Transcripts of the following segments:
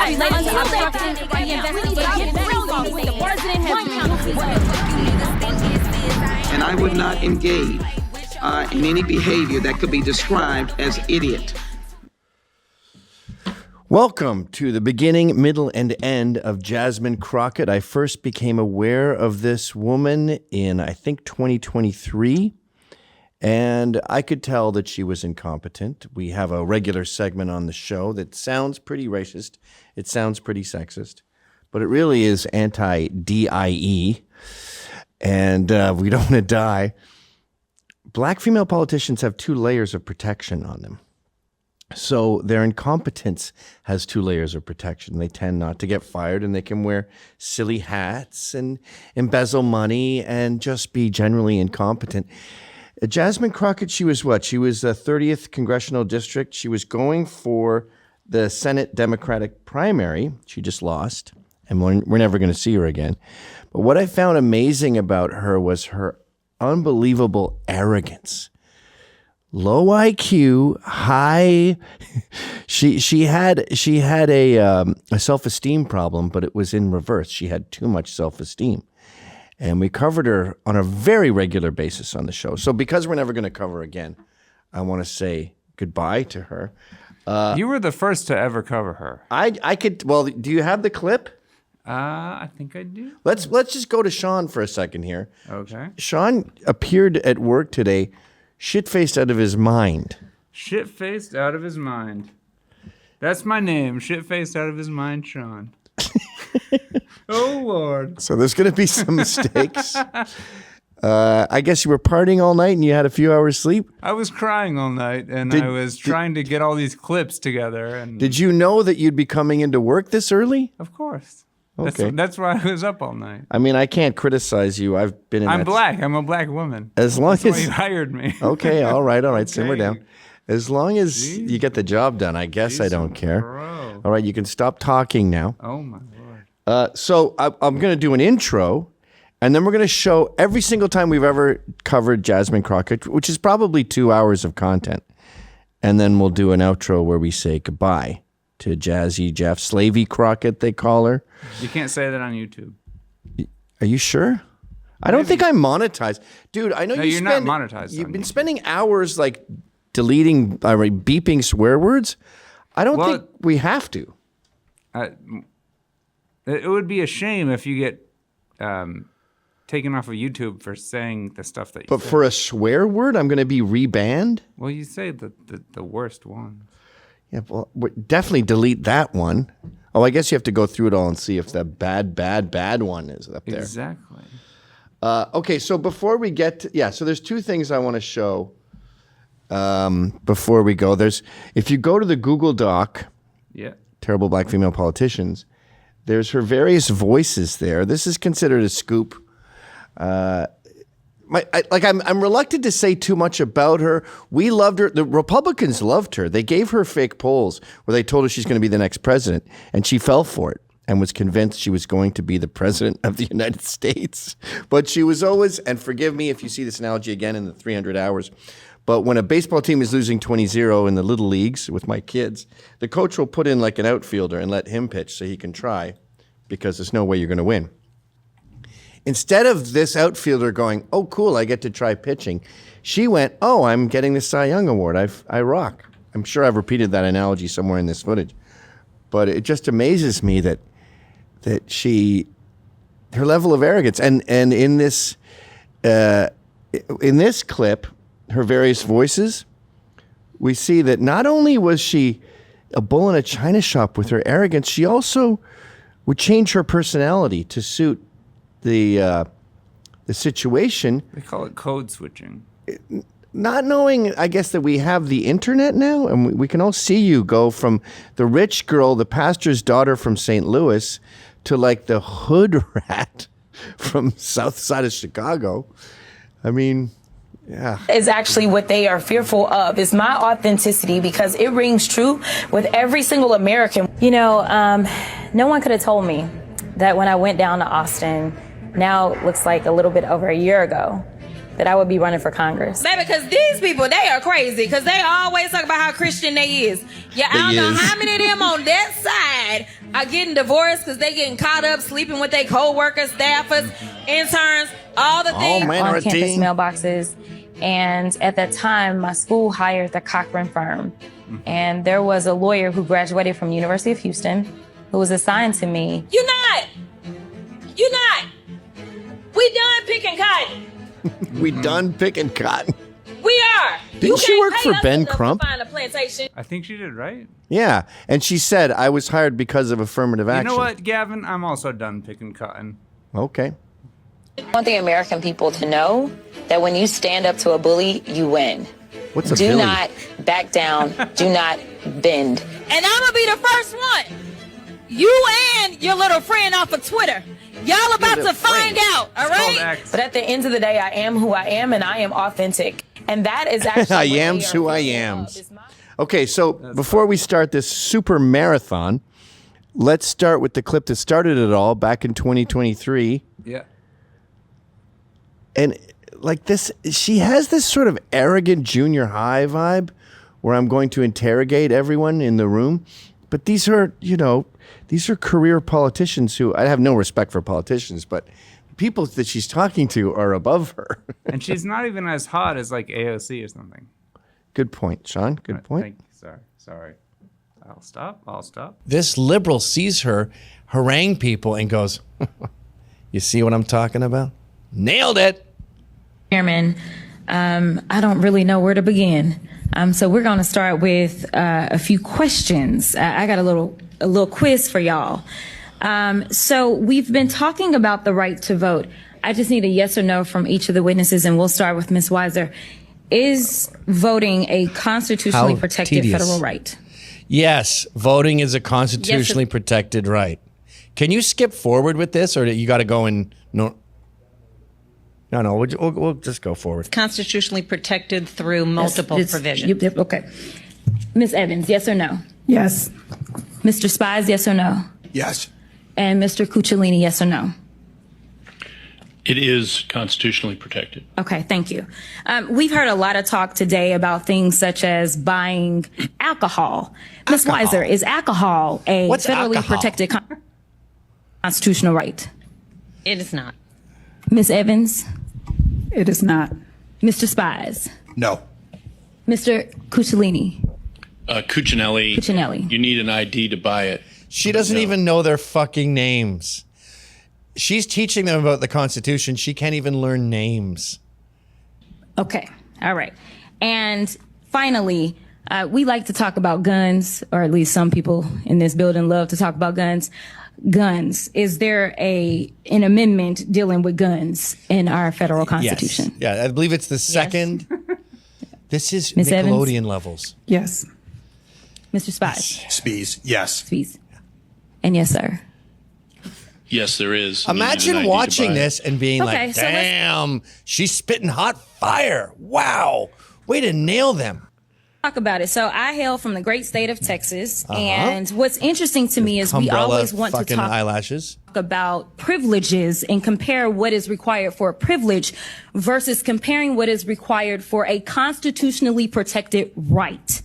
And I would not engage in any behavior that could be described as idiot. Welcome to the beginning, middle, and end of Jasmine Crockett. I first became aware of this woman in, I think, 2023, and I could tell that she was incompetent. We have a regular segment on the show that sounds pretty racist. It sounds pretty sexist, but it really is anti-DIE, and we don't want to die. Black female politicians have two layers of protection on them. So their incompetence has two layers of protection. They tend not to get fired, and they can wear silly hats and embezzle money and just be generally incompetent. Jasmine Crockett, she was what? She was the 30th Congressional District. She was going for the Senate Democratic primary. She just lost, and we're never going to see her again. But what I found amazing about her was her unbelievable arrogance. Low IQ, high. She had a self-esteem problem, but it was in reverse. She had too much self-esteem, and we covered her on a very regular basis on the show. So because we're never going to cover her again, I want to say goodbye to her. You were the first to ever cover her. I could. Well, do you have the clip? I think I do. Let's just go to Sean for a second here. Okay. Sean appeared at work today, shit-faced out of his mind. Shit-faced out of his mind. That's my name, shit-faced out of his mind, Sean. Oh, Lord. So there's going to be some mistakes. I guess you were partying all night and you had a few hours sleep? I was crying all night, and I was trying to get all these clips together. And did you know that you'd be coming into work this early? Of course. Okay. That's why I was up all night. I mean, I can't criticize you. I've been in I'm black. I'm a black woman. As long That's as why you hired me. Okay, all right. Okay. Simmer down. As long as you get the job done, I guess I don't care. Bro. All right, you can stop talking now. Oh, my Lord. So I'm going to do an intro, and then we're going to show every single time we've ever covered Jasmine Crockett, which is probably 2 hours of content. And then we'll do an outro where we say goodbye to Jazzy Jeff Slavey Crockett, they call her. You can't say that on YouTube. Are you sure? I don't think I'm monetized. Dude, I know you're not monetized. You've been spending hours like deleting, beeping swear words. I don't think we have to. It would be a shame if you get taken off of YouTube for saying the stuff that you say. For a swear word, I'm going to be rebanned? Well, you say the worst one. Yeah, well, definitely delete that one. Oh, I guess you have to go through it all and see if the bad one is up there. Exactly. Okay, so before we get to, so there's two things I want to show before we go. If you go to the Google Doc, Terrible Black Female Politicians, there's her various voices there. This is considered a scoop. I'm reluctant to say too much about her. We loved her. The Republicans loved her. They gave her fake polls where they told her she's going to be the next president, and she fell for it and was convinced she was going to be the president of the United States. But she was always, and forgive me if you see this analogy again in the 300 hours, but when a baseball team is losing 20-0 in the little leagues with my kids, the coach will put in like an outfielder and let him pitch so he can try, because there's no way you're going to win. Instead of this outfielder going, oh, cool, I get to try pitching, she went, oh, I'm getting the Cy Young Award. I rock. I'm sure I've repeated that analogy somewhere in this footage. But it just amazes me that her level of arrogance. And in this clip, her various voices, we see that not only was she a bull in a china shop with her arrogance, she also would change her personality to suit the situation. They call it code switching. Not knowing, I guess, that we have the internet now, and we can all see you go from the rich girl, the pastor's daughter from St. Louis, to like the hood rat from south side of Chicago. I mean, yeah. Is actually what they are fearful of, is my authenticity, because it rings true with every single American. You know, no one could have told me that when I went down to Austin, now it looks like a little bit over a year ago, that I would be running for Congress. Baby, because these people, they are crazy. Because they always talk about how Christian they is. Yeah, I don't know how many of them on that side are getting divorced because they getting caught up sleeping with their co-workers, staffers, interns, all the things. On campus mailboxes. And at that time, my school hired the Cochran firm. And there was a lawyer who graduated from University of Houston who was assigned to me. You're not. We done picking cotton. We done picking cotton. We are. Didn't she work for Ben Crump? Find a plantation. I think she did, right? Yeah, and she said, I was hired because of affirmative action. You know what, Gavin? I'm also done picking cotton. Okay. I want the American people to know that when you stand up to a bully, you win. What's a Do Billy? not back down. Do not bend. And I'm going to be the first one. You and your little friend off of Twitter. Y'all about to find out, all right? But at the end of the day, I am who I am, and I am authentic. And that is actually I am's who I am. Okay, so before we start this super marathon, let's start with the clip that started it all back in 2023. Yeah. And like this, she has this sort of arrogant junior high vibe where I'm going to interrogate everyone in the room. But these are, these are career politicians who, I have no respect for politicians, but people that she's talking to are above her. And she's not even as hot as like AOC or something. Good point, Sean. Good point. Thank you. Sorry. I'll stop. This liberal sees her harangue people and goes, you see what I'm talking about? Nailed it. Chairman, I don't really know where to begin. So we're going to start with a few questions. I got a little quiz for y'all. So we've been talking about the right to vote. I just need a yes or no from each of the witnesses, and we'll start with Ms. Weiser. Is voting a constitutionally protected federal right? Yes, voting is a constitutionally protected right. Can you skip forward with this, or you got to go in? No, we'll just go forward. Constitutionally protected through multiple provisions. Okay. Ms. Evans, yes or no? Yes. Mr. Spies, yes or no? Yes. And Mr. Cucciolini, yes or no? It is constitutionally protected. Okay, thank you. We've heard a lot of talk today about things such as buying alcohol. Ms. Weiser, is alcohol a federally protected constitutional right? It is not. Ms. Evans? It is not. Mr. Spies? No. Mr. Cucciolini? Cuccinelli, you need an ID to buy it. She doesn't even know their fucking names. She's teaching them about the Constitution. She can't even learn names. Okay. All right. And finally, we like to talk about guns, or at least some people in this building love to talk about guns. Guns. Is there an amendment dealing with guns in our federal Constitution? Yes. Yeah, I believe it's the second. This is Ms. Nickelodeon Evans? levels. Yes. Mr. Spies? Spees, yes. Spies. And yes, sir. Yes, there is. Imagine watching this and being Okay, like, so damn, she's spitting hot fire. Wow. Way to nail them. Talk about it. So I hail from the great state of Texas. And what's interesting to me is we Umbrella always want to fucking talk eyelashes. about privileges and compare what is required for a privilege versus comparing what is required for a constitutionally protected right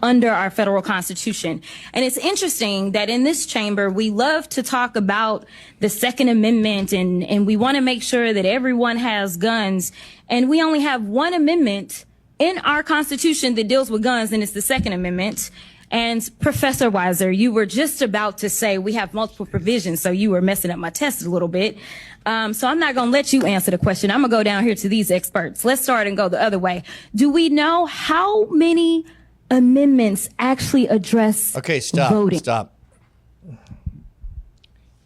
under our federal Constitution. And it's interesting that in this chamber, we love to talk about the Second Amendment and we want to make sure that everyone has guns. And we only have one amendment in our Constitution that deals with guns, and it's the Second Amendment. And Professor Weiser, you were just about to say we have multiple provisions, so you were messing up my test a little bit. So I'm not going to let you answer the question. I'm going to go down here to these experts. Let's start and go the other way. Do we know how many amendments actually address voting? Stop.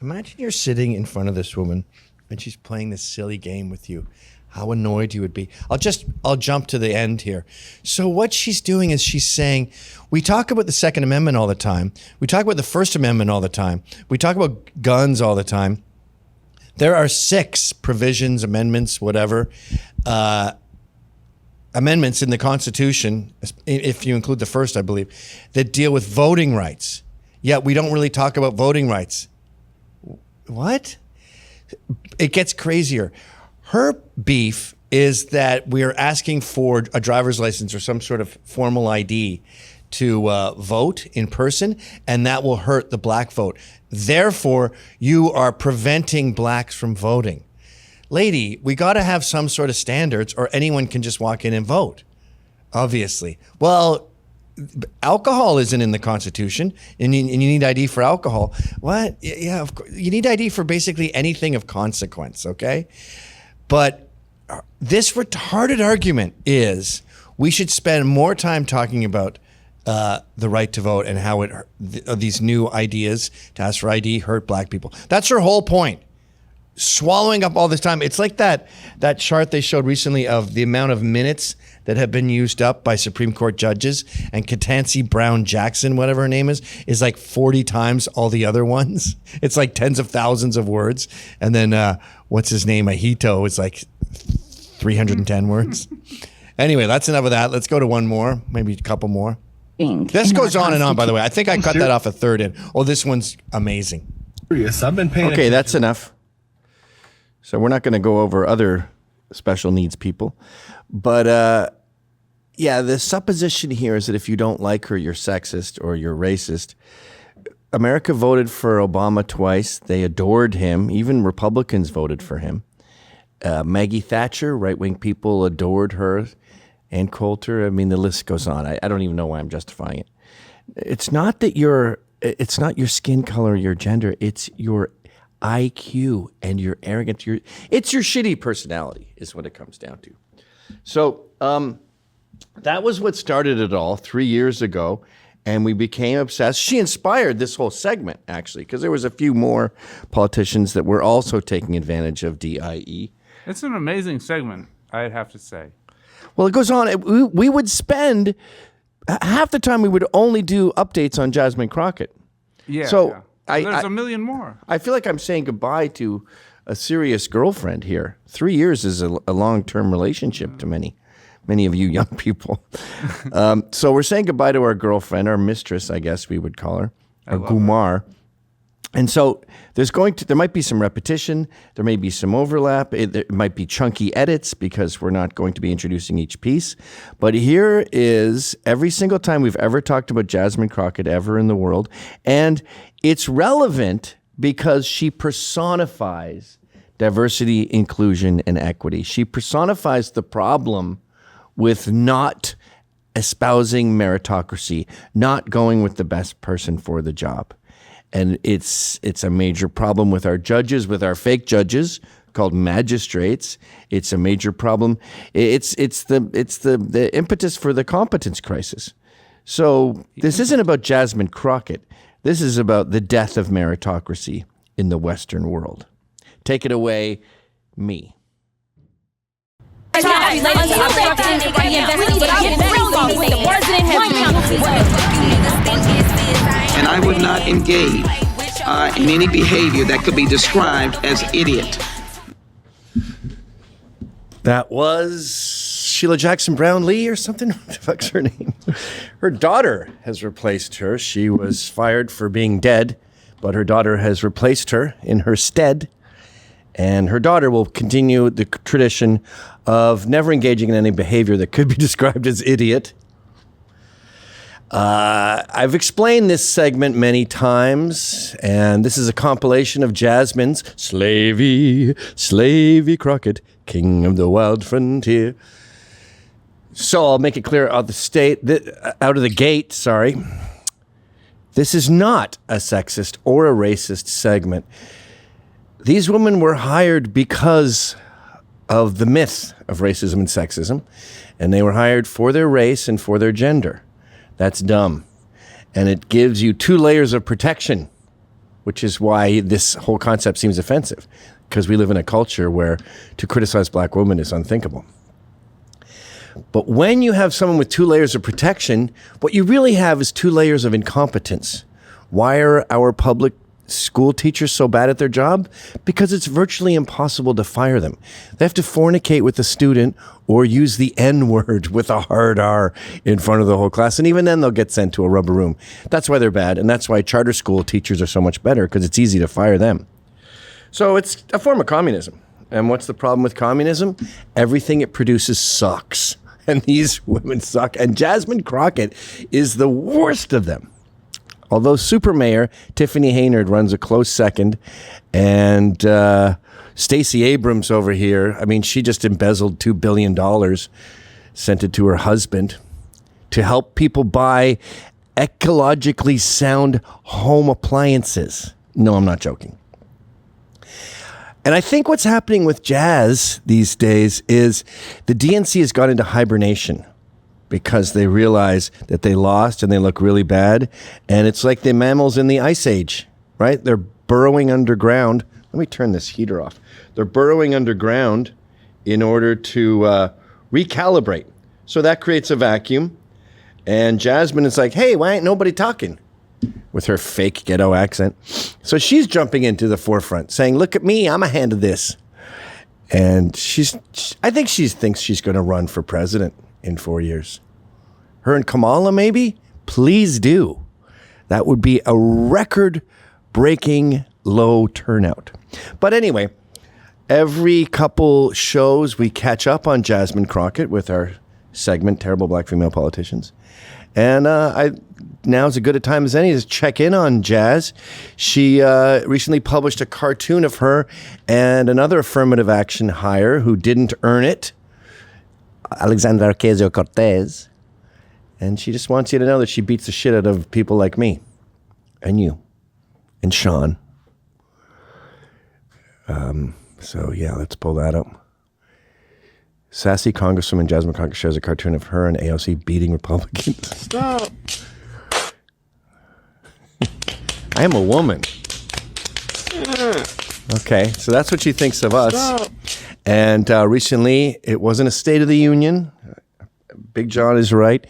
Imagine you're sitting in front of this woman and she's playing this silly game with you. How annoyed you would be. I'll jump to the end here. So what she's doing is she's saying, we talk about the Second Amendment all the time. We talk about the First Amendment all the time. We talk about guns all the time. There are 6 provisions, amendments, whatever, amendments in the Constitution, if you include the first, I believe, that deal with voting rights. Yet we don't really talk about voting rights. What? It gets crazier. Her beef is that we're asking for a driver's license or some sort of formal ID to vote in person, and that will hurt the black vote. Therefore, you are preventing blacks from voting. Lady, we got to have some sort of standards, or anyone can just walk in and vote, obviously. Well, alcohol isn't in the Constitution, and you need ID for alcohol. What? Yeah, of course. You need ID for basically anything of consequence, okay? But this retarded argument is we should spend more time talking about the right to vote and how these new ideas to ask for ID hurt black people. That's her whole point. Swallowing up all this time. It's like that chart they showed recently of the amount of minutes that have been used up by Supreme Court judges, and Ketanji Brown Jackson, whatever her name is like 40 times all the other ones. It's like tens of thousands of words. And then what's his name? Ahito is like 310 words. Anyway, that's enough of that. Let's go to one more, maybe a couple more. This goes on and on, by the way. I think I cut that off a third in. Oh, this one's amazing. Yes, I've been paying Okay, attention. that's enough. So we're not going to go over other special needs people. But yeah, the supposition here is that if you don't like her, you're sexist or you're racist. America voted for Obama twice. They adored him. Even Republicans voted for him. Maggie Thatcher, right-wing people adored her. Ann Coulter. I mean, the list goes on. I don't even know why I'm justifying it. It's not that it's not your skin color, your gender. It's your IQ and your arrogance. It's your shitty personality is what it comes down to. So that was what started it all 3 years ago, and we became obsessed. She inspired this whole segment, actually, because there was a few more politicians that were also taking advantage of DIE. It's an amazing segment, I'd have to say. Well, it goes on. We would spend half the time we would only do updates on Jasmine Crockett. Yeah. So yeah. There's a million more. I feel like I'm saying goodbye to a serious girlfriend here. 3 years is a long-term relationship to many of you young people. So we're saying goodbye to our girlfriend, our mistress, I guess we would call her, our Gumar. And so there might be some repetition. There may be some overlap. There might be chunky edits because we're not going to be introducing each piece. But here is every single time we've ever talked about Jasmine Crockett ever in the world. And it's relevant because she personifies diversity, inclusion, and equity. She personifies the problem with not espousing meritocracy, not going with the best person for the job. And it's a major problem with our judges, with our fake judges called magistrates. It's a major problem. It's the impetus for the competence crisis. So this isn't about Jasmine Crockett. This is about the death of meritocracy in the Western world. Take it away, me. And I would not engage in any behavior that could be described as idiot. That was Sheila Jackson Brown Lee or something. What the fuck's her name? Her daughter has replaced her. She was fired for being dead, but her daughter has replaced her in her stead. And her daughter will continue the tradition of never engaging in any behavior that could be described as idiot. I've explained this segment many times, and this is a compilation of Jasmine's Slavey Crockett, king of the wild frontier. So I'll make it clear out of the gate, sorry. This is not a sexist or a racist segment. These women were hired because of the myth of racism and sexism, and they were hired for their race and for their gender. That's dumb. And it gives you 2 layers of protection, which is why this whole concept seems offensive, because we live in a culture where to criticize black women is unthinkable. But when you have someone with 2 layers of protection, what you really have is 2 layers of incompetence. Why are our public school teachers so bad at their job? Because it's virtually impossible to fire them. They have to fornicate with the student or use the N-word with a hard R in front of the whole class. And even then they'll get sent to a rubber room. That's why they're bad. And that's why charter school teachers are so much better, because it's easy to fire them. So it's a form of communism. And what's the problem with communism? Everything it produces sucks. And these women suck. And Jasmine Crockett is the worst of them. Although Super Mayor Tiffany Haynard runs a close second. And Stacey Abrams over here, I mean, she just embezzled $2 billion, sent it to her husband to help people buy ecologically sound home appliances. No, I'm not joking. And I think what's happening with jazz these days is the DNC has gone into hibernation because they realize that they lost and they look really bad. And it's like the mammals in the Ice Age, right? They're burrowing underground. Let me turn this heater off. They're burrowing underground in order to recalibrate. So that creates a vacuum. And Jasmine is like, hey, why ain't nobody talking? With her fake ghetto accent. So she's jumping into the forefront saying, look at me, I'm a hand of this. And I think she thinks she's going to run for president in 4 years. Her and Kamala, maybe? Please do. That would be a record-breaking low turnout. But anyway, every couple shows we catch up on Jasmine Crockett with our segment, Terrible Black Female Politicians. And now's as good a time as any to check in on Jazz. She recently published a cartoon of her and another affirmative action hire who didn't earn it, Alexandra Ocasio-Cortez. And she just wants you to know that she beats the shit out of people like me and you and Sean. So, yeah, let's pull that up. Sassy Congresswoman Jasmine Crockett shares a cartoon of her and AOC beating Republicans. Stop. I am a woman. Okay, so that's what she thinks of us. Stop. And recently, it wasn't a State of the Union. Big John is right.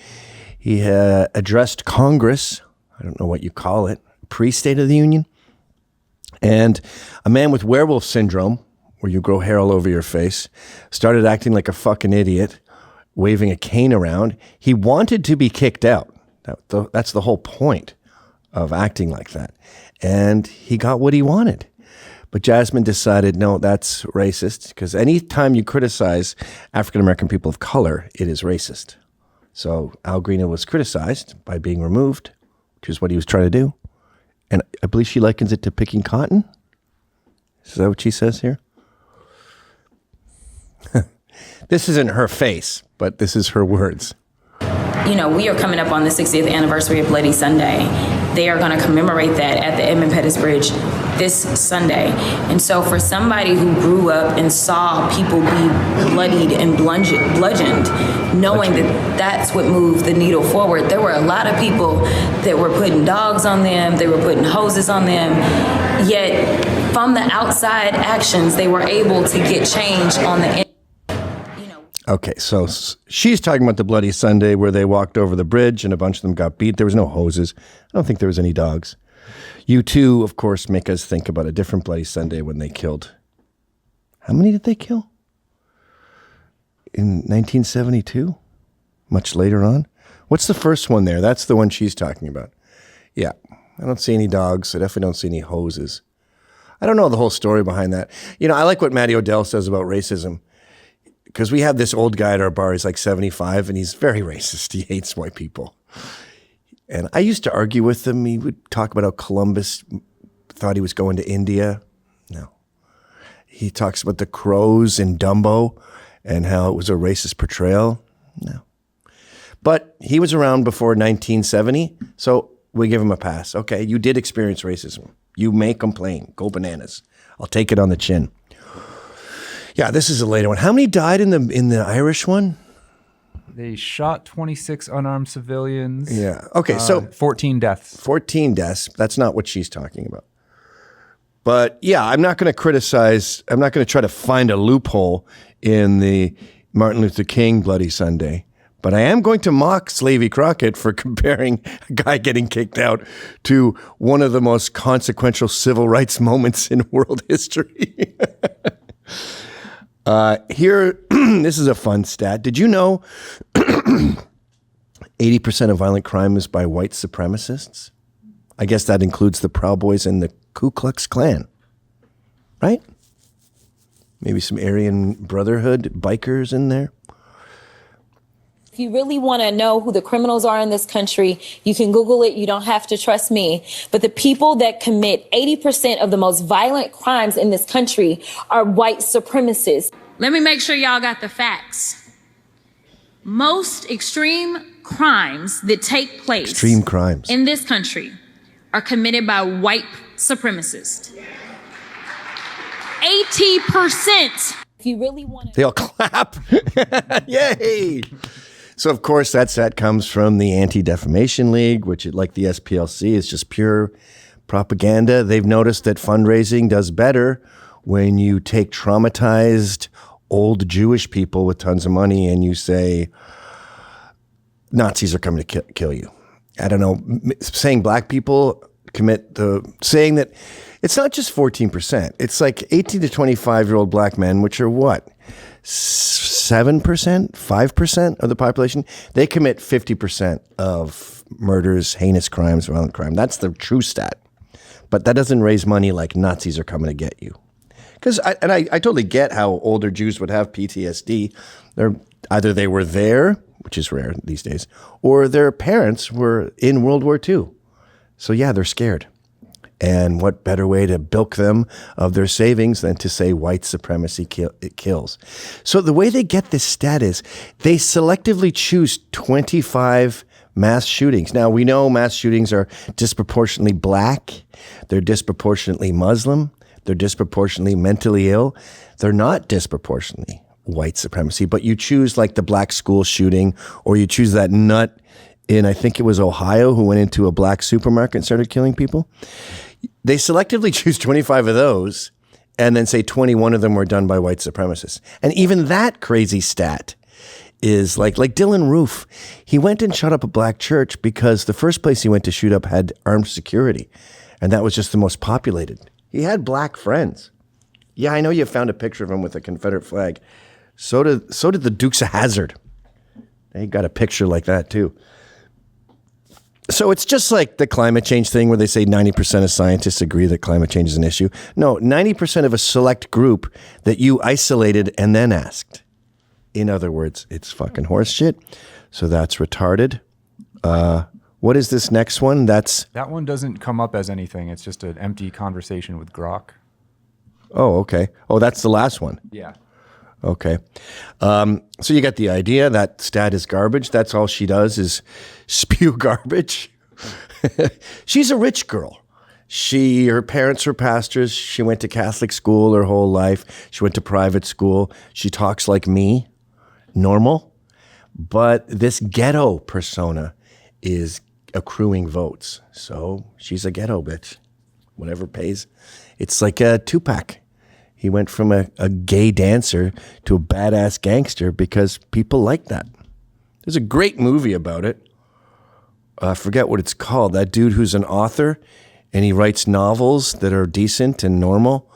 He addressed Congress. I don't know what you call it. Pre-State of the Union. And a man with werewolf syndrome, where you grow hair all over your face, started acting like a fucking idiot, waving a cane around. He wanted to be kicked out. That's the whole point of acting like that. And he got what he wanted. But Jasmine decided, no, that's racist, because anytime you criticize African-American people of color, it is racist. So Al Green was criticized by being removed, which is what he was trying to do. And I believe she likens it to picking cotton. Is that what she says here? This isn't her face, but this is her words. You know, we are coming up on the 60th anniversary of Bloody Sunday. They are going to commemorate that at the Edmund Pettus Bridge this Sunday. And so for somebody who grew up and saw people be bloodied and bludgeoned, knowing that that's what moved the needle forward, there were a lot of people that were putting dogs on them, they were putting hoses on them, yet from the outside actions, they were able to get change on the Okay, so she's talking about the Bloody Sunday where they walked over the bridge and a bunch of them got beat. There was no hoses. I don't think there was any dogs. You two, of course, make us think about a different Bloody Sunday when they killed. How many did they kill? In 1972? Much later on? What's the first one there? That's the one she's talking about. Yeah, I don't see any dogs. I definitely don't see any hoses. I don't know the whole story behind that. You know, I like what Matty Odell says about racism. Because we have this old guy at our bar, he's like 75, and he's very racist. He hates white people. And I used to argue with him. He would talk about how Columbus thought he was going to India. No. He talks about the crows in Dumbo and how it was a racist portrayal. No. But he was around before 1970, so we give him a pass. Okay, you did experience racism. You may complain. Go bananas. I'll take it on the chin. Yeah, this is a later one. How many died in the Irish one? They shot 26 unarmed civilians. Yeah. Okay, so 14 deaths. 14 deaths. That's not what she's talking about. But yeah, I'm not going to criticize. I'm not going to try to find a loophole in the Martin Luther King Bloody Sunday. But I am going to mock Slavey Crockett for comparing a guy getting kicked out to one of the most consequential civil rights moments in world history. Here, this is a fun stat. Did you know 80% of violent crime is by white supremacists? I guess that includes the Proud Boys and the Ku Klux Klan, right? Maybe some Aryan Brotherhood bikers in there. If you really want to know who the criminals are in this country, you can Google it. You don't have to trust me. But the people that commit 80% of the most violent crimes in this country are white supremacists. Let me make sure y'all got the facts. Most extreme crimes that take place Extreme crimes. in this country are committed by white supremacists. 80%. If you really want to. They all clap. Yay. So, of course, that comes from the Anti-Defamation League, which, like the SPLC, is just pure propaganda. They've noticed that fundraising does better when you take traumatized old Jewish people with tons of money and you say, Nazis are coming to kill you. I don't know, saying black people saying that it's not just 14%. It's like 18 to 25-year-old black men, which are what? 7%, 5% of the population. They commit 50% of murders, heinous crimes, violent crime. That's the true stat. But that doesn't raise money like Nazis are coming to get you. Because I totally get how older Jews would have PTSD. Either they were there, which is rare these days, or their parents were in World War II. So yeah, they're scared. And what better way to bilk them of their savings than to say white supremacy kills? So the way they get this stat is they selectively choose 25 mass shootings. Now, we know mass shootings are disproportionately black. They're disproportionately Muslim. They're disproportionately mentally ill. They're not disproportionately white supremacy, but you choose like the black school shooting, or you choose that nut in, I think it was Ohio, who went into a black supermarket and started killing people. They selectively choose 25 of those and then say 21 of them were done by white supremacists. And even that crazy stat is like Dylan Roof. He went and shot up a black church because the first place he went to shoot up had armed security. And that was just the most populated. He had black friends. Yeah, I know you found a picture of him with a Confederate flag. So did the Dukes of Hazzard. They got a picture like that too. So it's just like the climate change thing where they say 90% of scientists agree that climate change is an issue. No, 90% of a select group that you isolated and then asked. In other words, it's fucking horse shit. So that's retarded. What is this next one? That one doesn't come up as anything. It's just an empty conversation with Grok. Oh, okay. Oh, that's the last one. Yeah. Okay. So you got the idea. That stat is garbage. That's all she does is spew garbage. She's a rich girl. Her parents were pastors. She went to Catholic school her whole life. She went to private school. She talks like me, normal. But this ghetto persona is accruing votes. So she's a ghetto bitch. Whatever pays. It's like a Tupac. He went from a gay dancer to a badass gangster because people like that. There's a great movie about it. I forget what it's called. That dude who's an author and he writes novels that are decent and normal,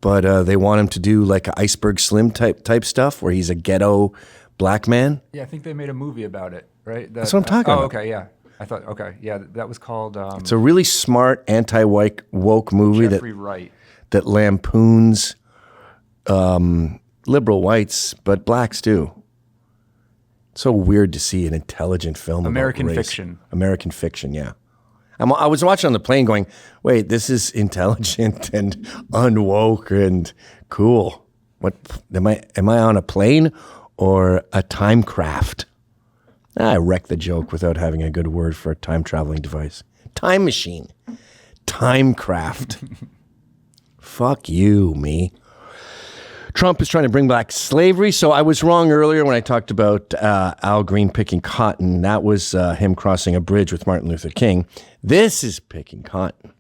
but they want him to do like an Iceberg Slim type stuff where he's a ghetto black man. Yeah, I think they made a movie about it, right? That's what I'm talking about. Okay, yeah. I thought, okay, yeah, that was called... it's a really smart anti-woke movie Jeffrey Wright. That lampoons liberal whites, but blacks too. It's so weird to see an intelligent film American about race. fiction. American fiction, yeah. I was watching on the plane going, wait, this is intelligent and unwoke and cool. What am I on a plane or a time craft? I wrecked the joke without having a good word for a time traveling device. Time machine. Time craft. Fuck you, me. Trump is trying to bring back slavery. So I was wrong earlier when I talked about Al Green picking cotton. That was him crossing a bridge with Martin Luther King. This is picking cotton.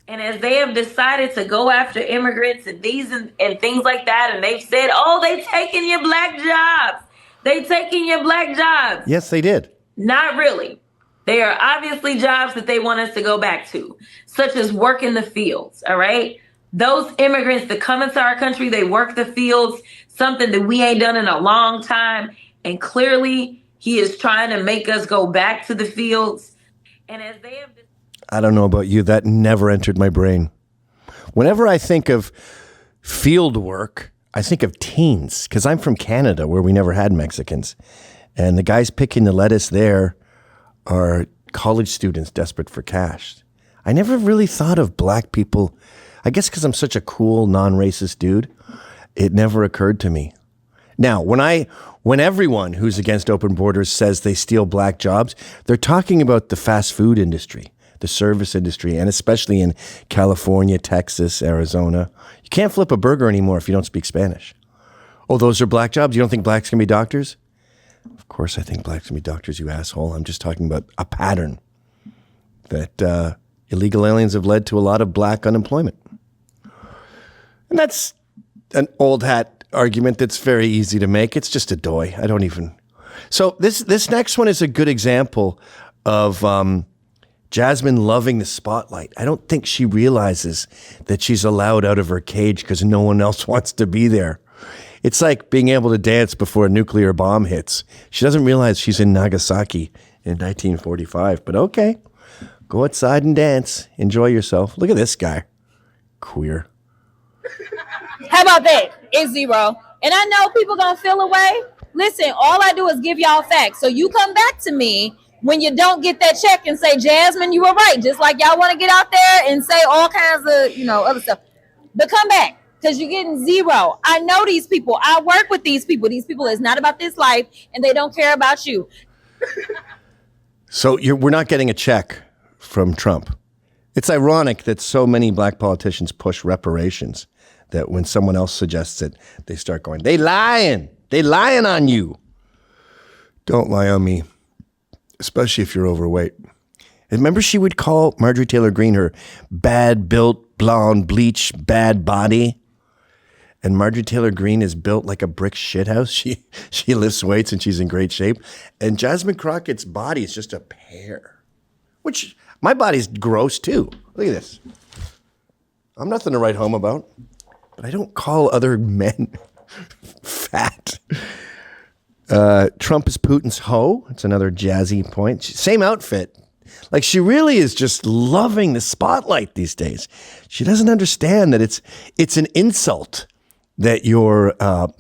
And as they have decided to go after immigrants and these and things like that, and they've said, oh, they taking your black jobs. They taking your black jobs. Yes, they did. Not really. They are obviously jobs that they want us to go back to, such as work in the fields, all right? Those immigrants that come into our country, they work the fields, something that we ain't done in a long time. And clearly, he is trying to make us go back to the fields. And as they have... I don't know about you, that never entered my brain. Whenever I think of field work, I think of teens, because I'm from Canada where we never had Mexicans. And the guys picking the lettuce there are college students desperate for cash. I never really thought of black people, I guess because I'm such a cool, non-racist dude, it never occurred to me. Now, when everyone who's against open borders says they steal black jobs, they're talking about the fast food industry, the service industry, and especially in California, Texas, Arizona. You can't flip a burger anymore if you don't speak Spanish. Oh, those are black jobs? You don't think blacks can be doctors? Of course I think blacks can be doctors, you asshole. I'm just talking about a pattern that illegal aliens have led to a lot of black unemployment. And that's an old hat argument that's very easy to make. It's just a doy. I don't even. So this next one is a good example of Jasmine loving the spotlight. I don't think she realizes that she's allowed out of her cage because no one else wants to be there. It's like being able to dance before a nuclear bomb hits. She doesn't realize she's in Nagasaki in 1945, but okay. Go outside and dance. Enjoy yourself. Look at this guy. Queer. How about that? It's zero. And I know people gonna feel away. Listen, all I do is give y'all facts. So you come back to me when you don't get that check and say, Jasmine, you were right. Just like y'all want to get out there and say all kinds of, other stuff. But come back, because you're getting zero. I know these people. I work with these people. These people is not about this life, and they don't care about you. So we're not getting a check from Trump. It's ironic that so many black politicians push reparations, that when someone else suggests it, they start going, they lying on you. Don't lie on me, especially if you're overweight. And remember she would call Marjorie Taylor Greene her bad built, blonde, bleach, bad body. And Marjorie Taylor Greene is built like a brick shithouse. She lifts weights and she's in great shape. And Jasmine Crockett's body is just a pear, which my body's gross too. Look at this. I'm nothing to write home about, but I don't call other men fat. Trump is Putin's hoe. It's another jazzy point. Same outfit. Like she really is just loving the spotlight these days. She doesn't understand that it's an insult that you're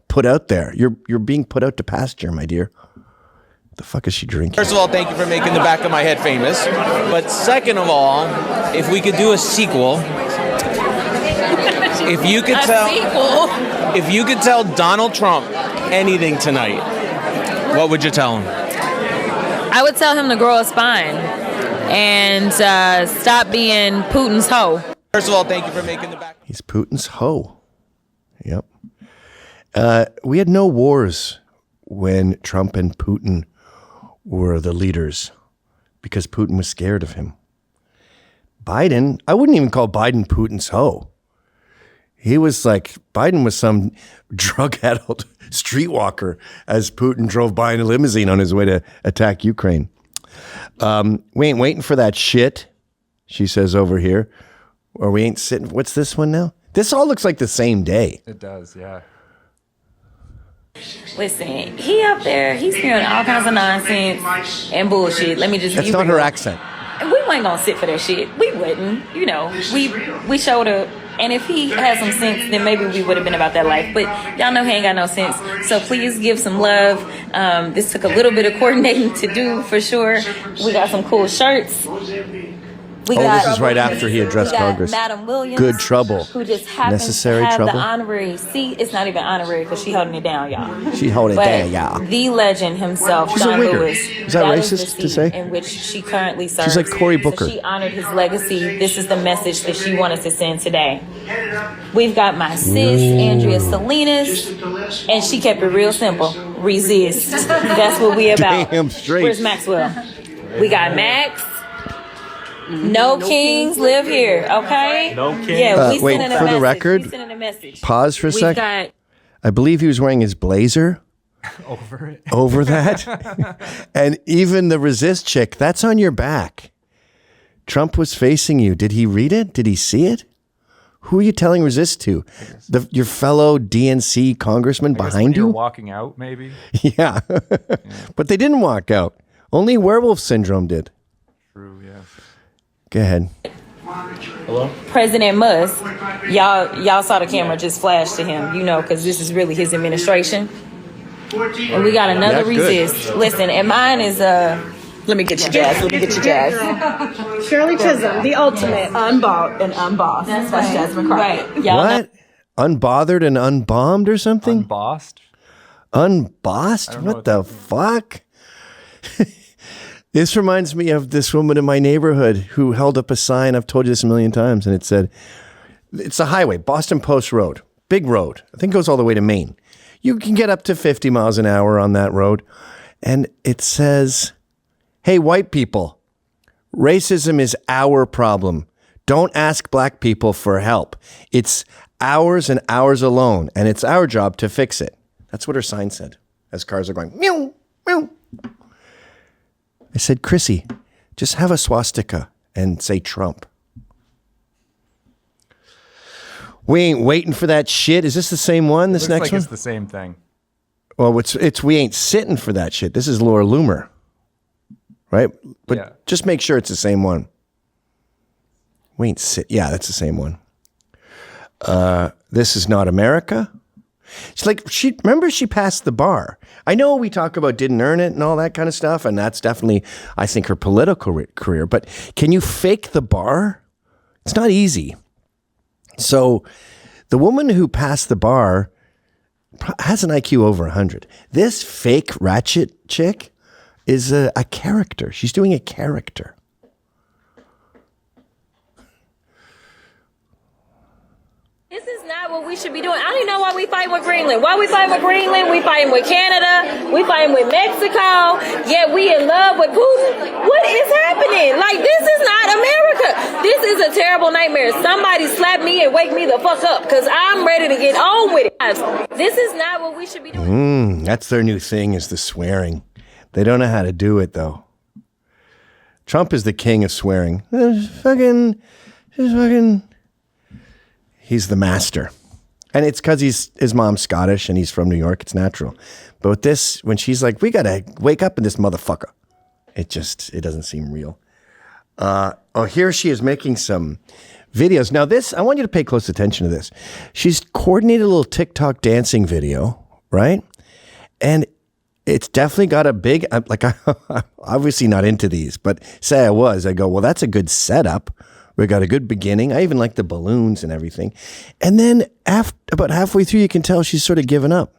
put out there. You're being put out to pasture, my dear. The fuck is she drinking? First of all, thank you for making the back of my head famous. But second of all, if we could do a sequel, if you could tell Donald Trump anything tonight, what would you tell him? I would tell him to grow a spine and stop being Putin's hoe. First of all, thank you for making the back. He's Putin's hoe. Yep. We had no wars when Trump and Putin were the leaders because Putin was scared of him. Biden, I wouldn't even call Biden Putin's hoe. He was like, Biden was some drug-addled streetwalker as Putin drove by in a limousine on his way to attack Ukraine. We ain't waiting for that shit, she says over here. Or we ain't sitting. What's this one now? This all looks like the same day. It does, yeah. Listen, he up there, he's spewing all kinds of nonsense and bullshit. Let me just. That's not her accent. We weren't gonna sit for that shit. We wouldn't. We showed up. And if he had some sense, then maybe we would have been about that life. But y'all know he ain't got no sense. So please give some love. This took a little bit of coordinating to do for sure. We got some cool shirts. This is right after he addressed Congress. Madam Williams, Good trouble. who just happens Necessary to have trouble. the honorary seat. It's not even honorary because she holding it down, y'all. She holding it down, y'all. The legend himself, She's John a wigger. Lewis. Is that is racist the to seat say? in which she currently serves. She's like Cory Booker. So she honored his legacy. This is the message that she wanted to send today. We've got my sis, Andrea Salinas, and she kept it real simple. Resist. That's what we about. Damn straight. Where's Maxwell? We got Max. No kings live here, okay? No kings. Yeah, we wait, sending a for the message. record, We sending a message. Pause for a We've sec. got I believe he was wearing his blazer over that. And even the resist chick, that's on your back. Trump was facing you. Did he read it? Did he see it? Who are you telling resist to? Your fellow DNC congressman behind you? You're walking out, maybe? Yeah. But they didn't walk out. Only werewolf syndrome did. True, yeah. Go ahead. President Musk, y'all saw the camera just flash to him, you know, because this is really his administration. And we got another resist. Listen, and mine is let me get you, Jazz. Let me get you, Jazz. Shirley Chisholm, the ultimate unbought and unbossed. That's right. Jasmine Crockett. Right. What? Unbothered and unbombed or something? Unbossed? Unbossed? What the fuck? This reminds me of this woman in my neighborhood who held up a sign. I've told you this a million times, and it said, it's a highway, Boston Post Road, big road. I think it goes all the way to Maine. You can get up to 50 miles an hour on that road. And it says, hey, white people, racism is our problem. Don't ask black people for help. It's ours and ours alone, and it's our job to fix it. That's what her sign said as cars are going, meow, meow. I said, Chrissy, just have a swastika and say Trump. We ain't waiting for that shit. Is this the same one? This next like one? It's the same thing. Well, it's we ain't sitting for that shit. This is Laura Loomer, right? But just make sure it's the same one. We ain't sit. Yeah, that's the same one. This is not America. She's like, remember she passed the bar. I know we talk about didn't earn it and all that kind of stuff, and that's definitely, I think, her political career. But can you fake the bar? It's not easy. So the woman who passed the bar has an IQ over 100. This fake ratchet chick is a character. She's doing a character. This is not what we should be doing. I don't even know why we fighting with Greenland. Why we fighting with Greenland? We fighting with Canada. We fighting with Mexico. Yet we in love with Putin. What is happening? Like, this is not America. This is a terrible nightmare. Somebody slap me and wake me the fuck up because I'm ready to get on with it. This is not what we should be doing. That's their new thing, is the swearing. They don't know how to do it, though. Trump is the king of swearing. Just fucking... He's the master. And it's because his mom's Scottish and he's from New York. It's natural. But with this, when she's like, we got to wake up in this motherfucker. It doesn't seem real. Here she is making some videos. Now this, I want you to pay close attention to this. She's coordinated a little TikTok dancing video, right? And it's definitely got a big, I'm obviously not into these, but say I was, I go, well, that's a good setup. We got a good beginning. I even like the balloons and everything. And then about halfway through, you can tell she's sort of given up.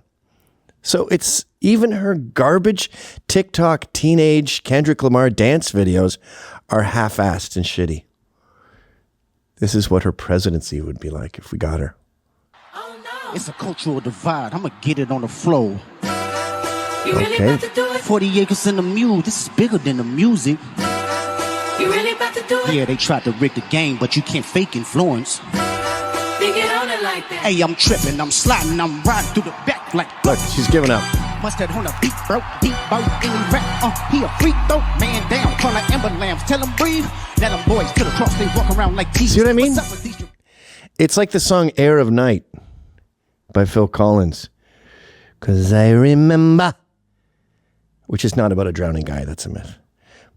So it's even her garbage TikTok teenage Kendrick Lamar dance videos are half-assed and shitty. This is what her presidency would be like if we got her. It's a cultural divide. I'm going to get it on the floor. Okay. 40 acres in the mule. This is bigger than the music. You really about to do it? Yeah, they tried to rig the game, but you can't fake influence. They get on it like that. Hey, I'm tripping, I'm sliding, I'm riding through the back like. Look, she's giving up. Must have on a beat, bro, any rap. He a freak, though, man down. Call like Ember Lambs, tell him breathe. Let them boys to the cross, they walk around like Jesus. See what I mean? It's like the song Air of Night by Phil Collins. 'Cause I remember. Which is not about a drowning guy, that's a myth.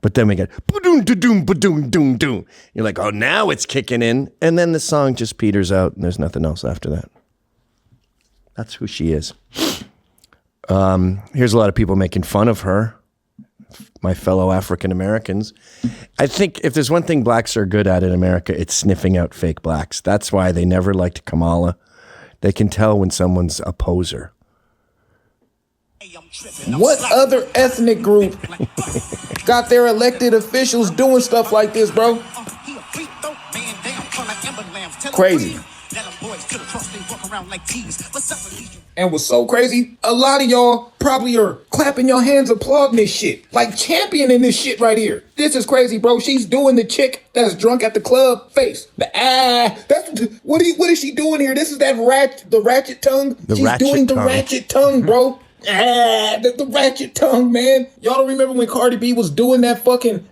But then we get ba-doom, ba-doom, doom, doom. You're like, oh, now it's kicking in. And then the song just peters out and there's nothing else after that. That's who she is. Here's a lot of people making fun of her, my fellow African Americans. I think if there's one thing blacks are good at in America, it's sniffing out fake blacks. That's why they never liked Kamala. They can tell when someone's a poser. What other ethnic group got their elected officials doing stuff like this, bro? Crazy. And what's so crazy, a lot of y'all probably are clapping your hands applauding this shit, like championing this shit right here. This is crazy, bro. She's doing the chick that's drunk at the club face. That's what is she doing here? This is the ratchet tongue. She's doing the ratchet tongue, bro. The ratchet tongue, man. Y'all don't remember when Cardi B was doing that fucking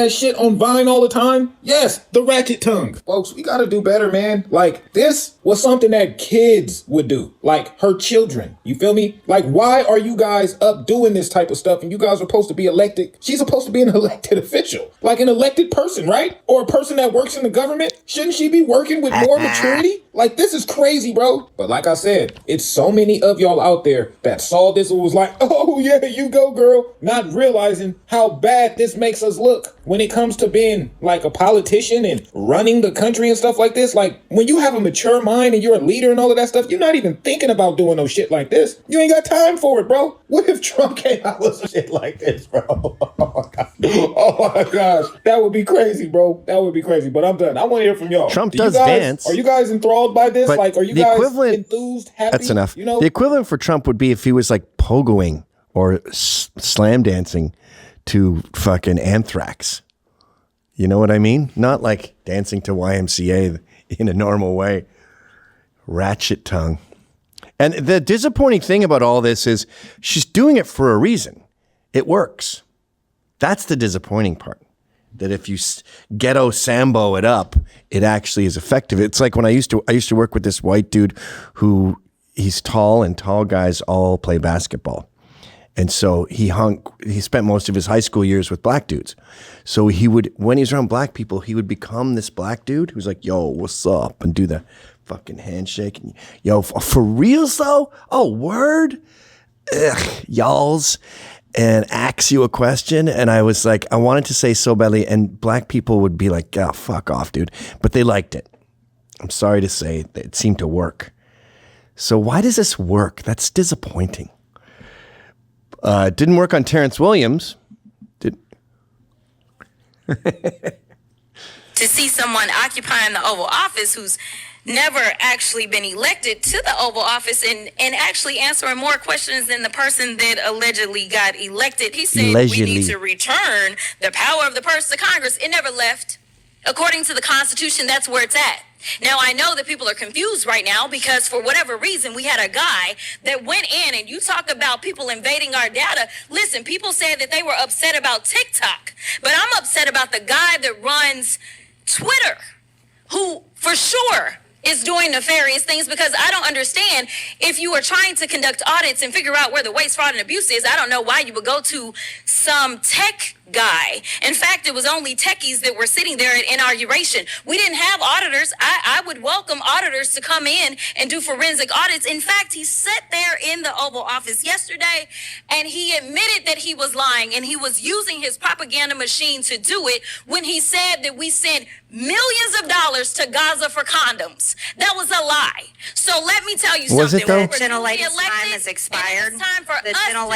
shit on Vine all the time? Yes, the ratchet tongue. Folks, we gotta do better, man. Like, this was something that kids would do. Like, her children. You feel me? Like, why are you guys up doing this type of stuff and you guys are supposed to be elected? She's supposed to be an elected official. Like an elected person, right? Or a person that works in the government. Shouldn't she be working with more maturity? Like, this is crazy, bro. But like I said, it's so many of y'all out there that saw this and was like, oh yeah, you go girl, not realizing how bad this makes us look when it comes to being like a politician and running the country and stuff like this. Like, when you have a mature mind and you're a leader and all of that stuff, you're not even thinking about doing no shit like this. You ain't got time for it, bro. What if Trump came out with some shit like this, bro? Oh my gosh, that would be crazy, bro. That would be crazy. But I'm done. I want to hear from y'all. Trump Do you does guys, dance. Are you guys enthralled by this? But like, are you the guys equivalent- enthused, happy? That's enough. You know, the equivalent for Trump would be if he was like pogoing or slam dancing to fucking Anthrax. You know what I mean? Not like dancing to YMCA in a normal way. Ratchet tongue. And the disappointing thing about all this is she's doing it for a reason. It works. That's the disappointing part. That if you ghetto sambo it up, it actually is effective. It's like when I used to work with this white dude who he's tall and tall guys all play basketball. And so he spent most of his high school years with black dudes. So he would, when he's around black people, he would become this black dude who's like, yo, what's up? And do the fucking handshake. And, yo, for real though? Oh, word? Ugh, y'alls. And ask you a question. And I was like, I wanted to say so badly. And black people would be like, oh, fuck off, dude. But they liked it. I'm sorry to say it seemed to work. So why does this work? That's disappointing. It didn't work on Terrence Williams. To see someone occupying the Oval Office who's never actually been elected to the Oval Office and actually answering more questions than the person that allegedly got elected. He said we need to return the power of the purse to Congress. It never left. According to the Constitution, that's where it's at. Now, I know that people are confused right now because for whatever reason, we had a guy that went in and you talk about people invading our data. Listen, people said that they were upset about TikTok, but I'm upset about the guy that runs Twitter, who for sure is doing nefarious things, because I don't understand, if you are trying to conduct audits and figure out where the waste, fraud, and abuse is, I don't know why you would go to some tech guy. In fact, it was only techies that were sitting there at inauguration. We didn't have auditors. I would welcome auditors to come in and do forensic audits. In fact, he sat there in the Oval Office yesterday and he admitted that he was lying and he was using his propaganda machine to do it when he said that we sent millions of dollars to Gaza for condoms. That was a lie. So let me tell you Was something. it though? The gentlelady's time has expired. It's time for us to do our job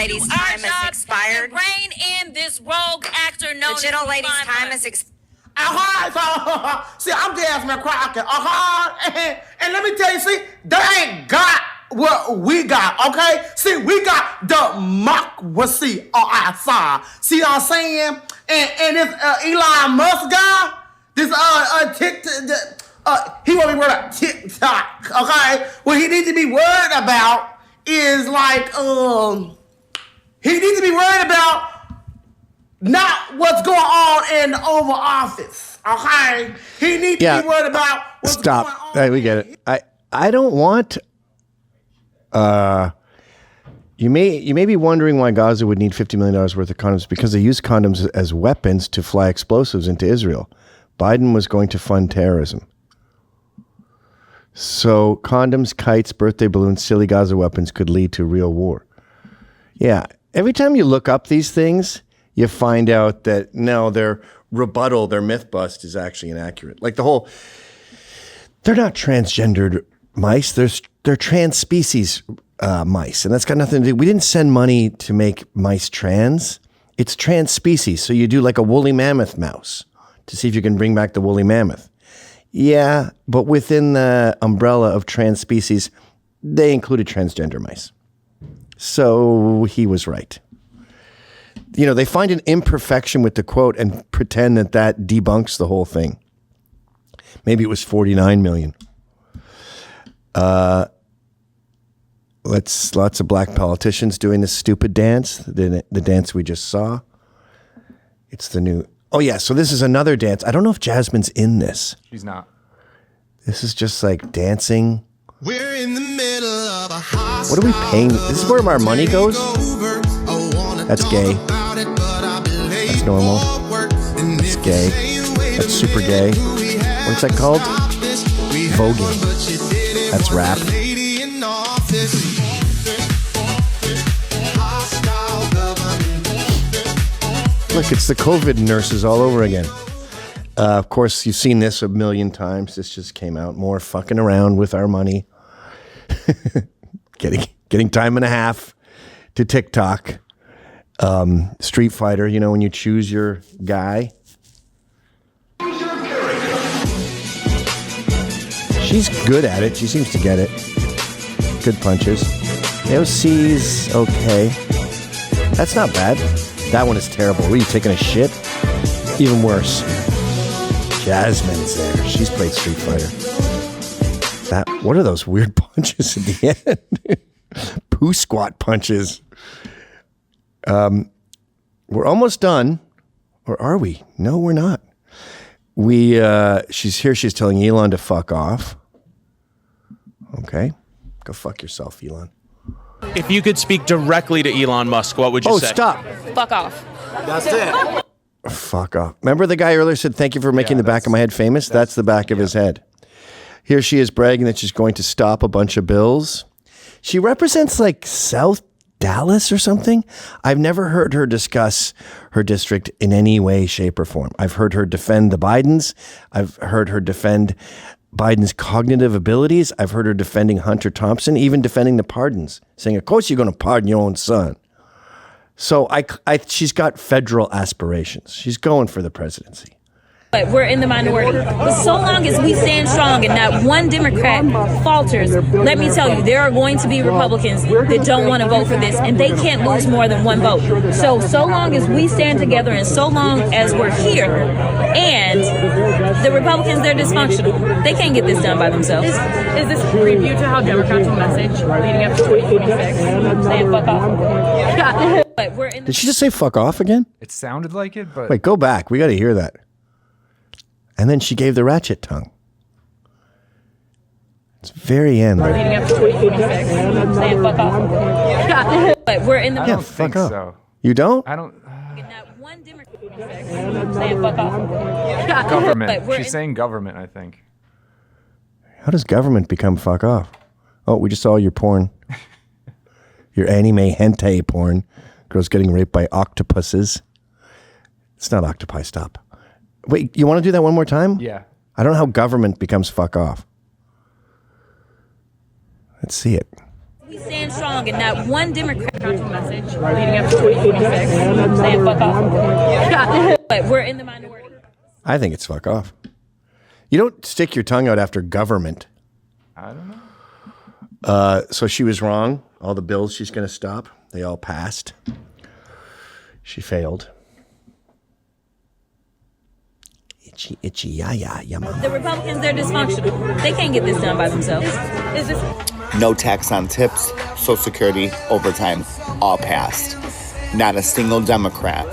and rein in this rogue actor known as gentlelady's time has expired. See, I'm Jasmine Crockett. And let me tell you, see, they ain't got what we got, okay? See, we got democracy on our side. See what I'm saying? And this Elon Musk guy, this TikTok, he won't be worried about TikTok, okay? What he needs to be worried about is like, he needs to be worried about not what's going on in the Oval Office, okay? He needs to be worried about what's going on. Hey, we get it. I don't want. You may be wondering why Gaza would need $50 million worth of condoms, because they use condoms as weapons to fly explosives into Israel. Biden was going to fund terrorism. So condoms, kites, birthday balloons, silly Gaza weapons could lead to real war. Yeah. Every time you look up these things, you find out that no, their rebuttal, their myth bust is actually inaccurate. Like they're not transgendered mice. They're trans species mice. And that's got nothing to do. We didn't send money to make mice trans. It's trans species. So you do like a woolly mammoth mouse to see if you can bring back the woolly mammoth. Yeah, but within the umbrella of trans species, they included transgender mice. So he was right. You know, they find an imperfection with the quote and pretend that debunks the whole thing. Maybe it was 49 million. Lots of black politicians doing this stupid dance, the dance we just saw. It's the new. Oh yeah, so this is another dance. I don't know if Jasmine's in this. She's not. This is just like dancing. We're in the middle of a hostile. What are we paying? This is where our money goes? That's gay. That's normal. That's gay. That's super gay. What's that called? Voguing. That's rap. Look, it's the COVID nurses all over again. Of course, you've seen this a million times. This just came out. More fucking around with our money. Getting time and a half to TikTok. Street Fighter, you know, when you choose your guy. She's good at it. She seems to get it. Good punches. AOC's okay. That's not bad. That one is terrible. Were you taking a shit? Even worse. Jasmine's there. She's played Street Fighter. What are those weird punches at the end? Poo squat punches. We're almost done. Or are we? No, we're not. She's here. She's telling Elon to fuck off. Okay. Go fuck yourself, Elon. If you could speak directly to Elon Musk, what would you say? Oh, stop. Fuck off. That's it. Fuck off. Remember the guy earlier said, thank you for making the back of my head famous? That's the back of his head. Here she is bragging that she's going to stop a bunch of bills. She represents like South Dallas or something. I've never heard her discuss her district in any way, shape, or form. I've heard her defend the Bidens. I've heard her defend Biden's cognitive abilities. I've heard her defending Hunter Thompson, even defending the pardons, saying, of course you're going to pardon your own son. So she's got federal aspirations. She's going for the presidency. But we're in the minority. But so long as we stand strong and not one Democrat falters, let me tell you, there are going to be Republicans that don't want to vote for this, and they can't lose more than one vote. So long as we stand together and so long as we're here, and the Republicans, they're dysfunctional. They can't get this done by themselves. Is this a preview to how Democrats will message leading up to 2026? Saying fuck off. Did she just say fuck off again? It sounded like it, but... Wait, go back. We got to hear that. And then she gave the ratchet tongue. It's very end. Leading up to 2026, saying fuck off. But we're in the... Yeah, fuck off. So. You don't? I don't... Not one Democrat saying fuck off. Government. She's saying government, I think. How does government become fuck off? Oh, we just saw your porn. Your anime hentai porn. Girls getting raped by octopuses. It's not octopi, stop. Wait, you want to do that one more time? Yeah. I don't know how government becomes fuck off. Let's see it. We stand strong and not one Democrat message leading up to 2026, saying fuck off. But we're in the minority. I think it's fuck off. You don't stick your tongue out after government. I don't know. So she was wrong. All the bills she's going to stop, they all passed. She failed. Itchy, yeah, mama. The Republicans, they're dysfunctional. They can't get this done by themselves. Is this... No tax on tips, Social Security, overtime, all passed. Not a single Democrat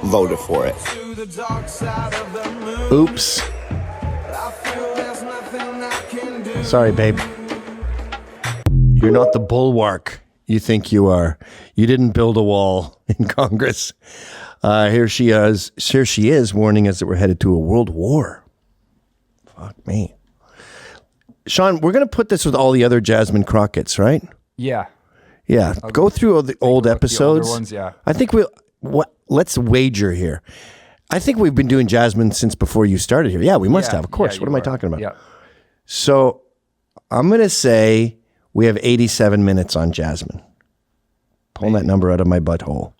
voted for it. Oops. Sorry, babe. You're not the bulwark you think you are. You didn't build a wall in Congress. Here she is warning us that we're headed to a world war. Fuck me. Sean, we're going to put this with all the other Jasmine Crockett's, right? Yeah. Yeah. Go through all the old episodes. The older ones, yeah. I think let's wager here. I think we've been doing Jasmine since before you started here. Yeah, we must have, of course. Yeah, what am I talking about? Yeah. So I'm going to say we have 87 minutes on Jasmine. Pulling that number out of my butthole.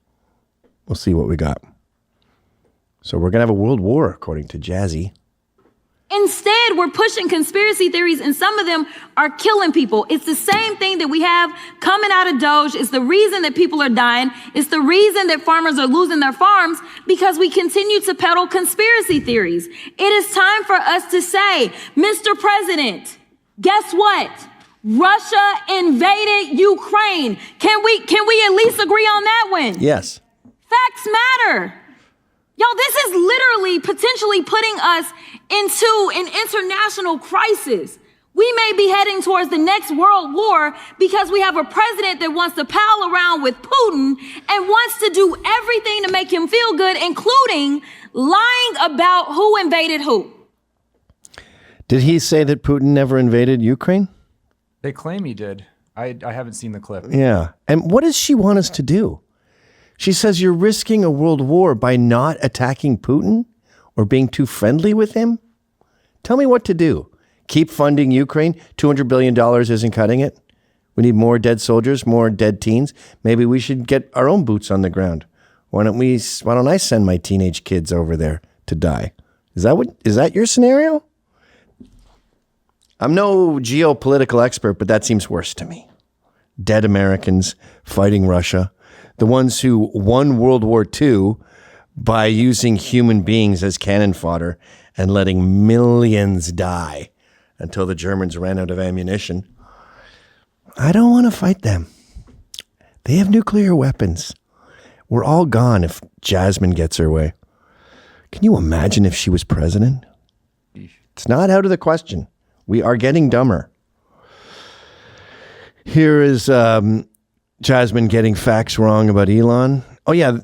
We'll see what we got. So we're going to have a world war, according to Jazzy. Instead, we're pushing conspiracy theories, and some of them are killing people. It's the same thing that we have coming out of Doge. It's the reason that people are dying. It's the reason that farmers are losing their farms, because we continue to peddle conspiracy theories. It is time for us to say, Mr. President, guess what? Russia invaded Ukraine. Can we at least agree on that one? Yes. Facts matter. Y'all, this is literally potentially putting us into an international crisis. We may be heading towards the next world war because we have a president that wants to pal around with Putin and wants to do everything to make him feel good, including lying about who invaded who. Did he say that Putin never invaded Ukraine? They claim he did. I haven't seen the clip. Yeah. And what does she want us to do? She says you're risking a world war by not attacking Putin or being too friendly with him. Tell me what to do. Keep funding Ukraine. $200 billion isn't cutting it. We need more dead soldiers, more dead teens. Maybe we should get our own boots on the ground. Why don't I send my teenage kids over there to die? Is that your scenario? I'm no geopolitical expert, but that seems worse to me. Dead Americans fighting Russia, the ones who won World War II by using human beings as cannon fodder and letting millions die until the Germans ran out of ammunition. I don't want to fight them. They have nuclear weapons. We're all gone if Jasmine gets her way. Can you imagine if she was president? It's not out of the question. We are getting dumber. Here is Jasmine getting facts wrong about Elon. Oh, yeah,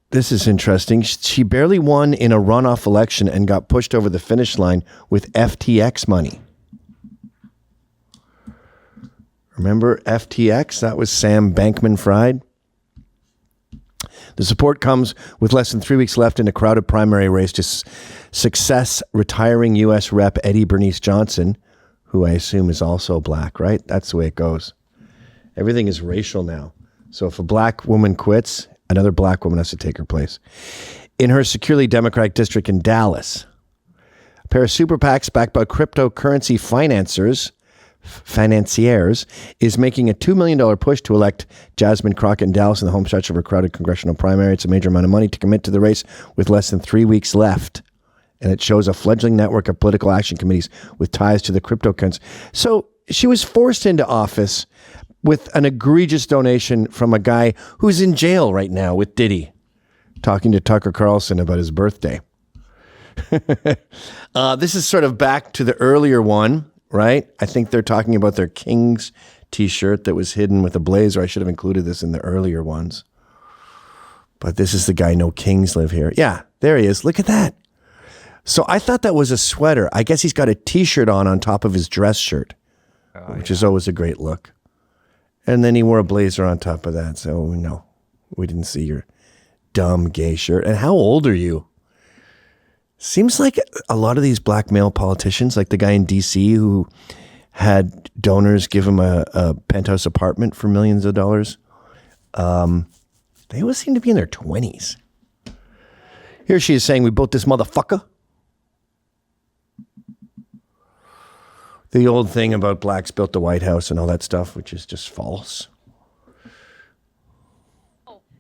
this is interesting. She barely won in a runoff election and got pushed over the finish line with FTX money. Remember FTX? That was Sam Bankman-Fried. The support comes with less than 3 weeks left in a crowded primary race to success retiring U.S. Rep. Eddie Bernice Johnson, who I assume is also black, right? That's the way it goes. Everything is racial now. So if a black woman quits, another black woman has to take her place. In her securely Democratic district in Dallas, a pair of super PACs backed by cryptocurrency financiers is making a $2 million push to elect Jasmine Crockett in Dallas in the home stretch of her crowded congressional primary. It's a major amount of money to commit to the race with less than 3 weeks left. And it shows a fledgling network of political action committees with ties to the cryptocurrency. So she was forced into office with an egregious donation from a guy who's in jail right now with Diddy, talking to Tucker Carlson about his birthday. This is sort of back to the earlier one, right? I think they're talking about their Kings t-shirt that was hidden with a blazer. I should have included this in the earlier ones. But this is the guy, no kings live here. Yeah, there he is. Look at that. So I thought that was a sweater. I guess he's got a t-shirt on top of his dress shirt, which is always a great look. And then he wore a blazer on top of that. So no, we didn't see your dumb gay shirt. And how old are you? Seems like a lot of these black male politicians, like the guy in DC who had donors give him a penthouse apartment for millions of dollars. They always seem to be in their 20s. Here she is saying, we built this motherfucker. The old thing about blacks built the White House and all that stuff, which is just false.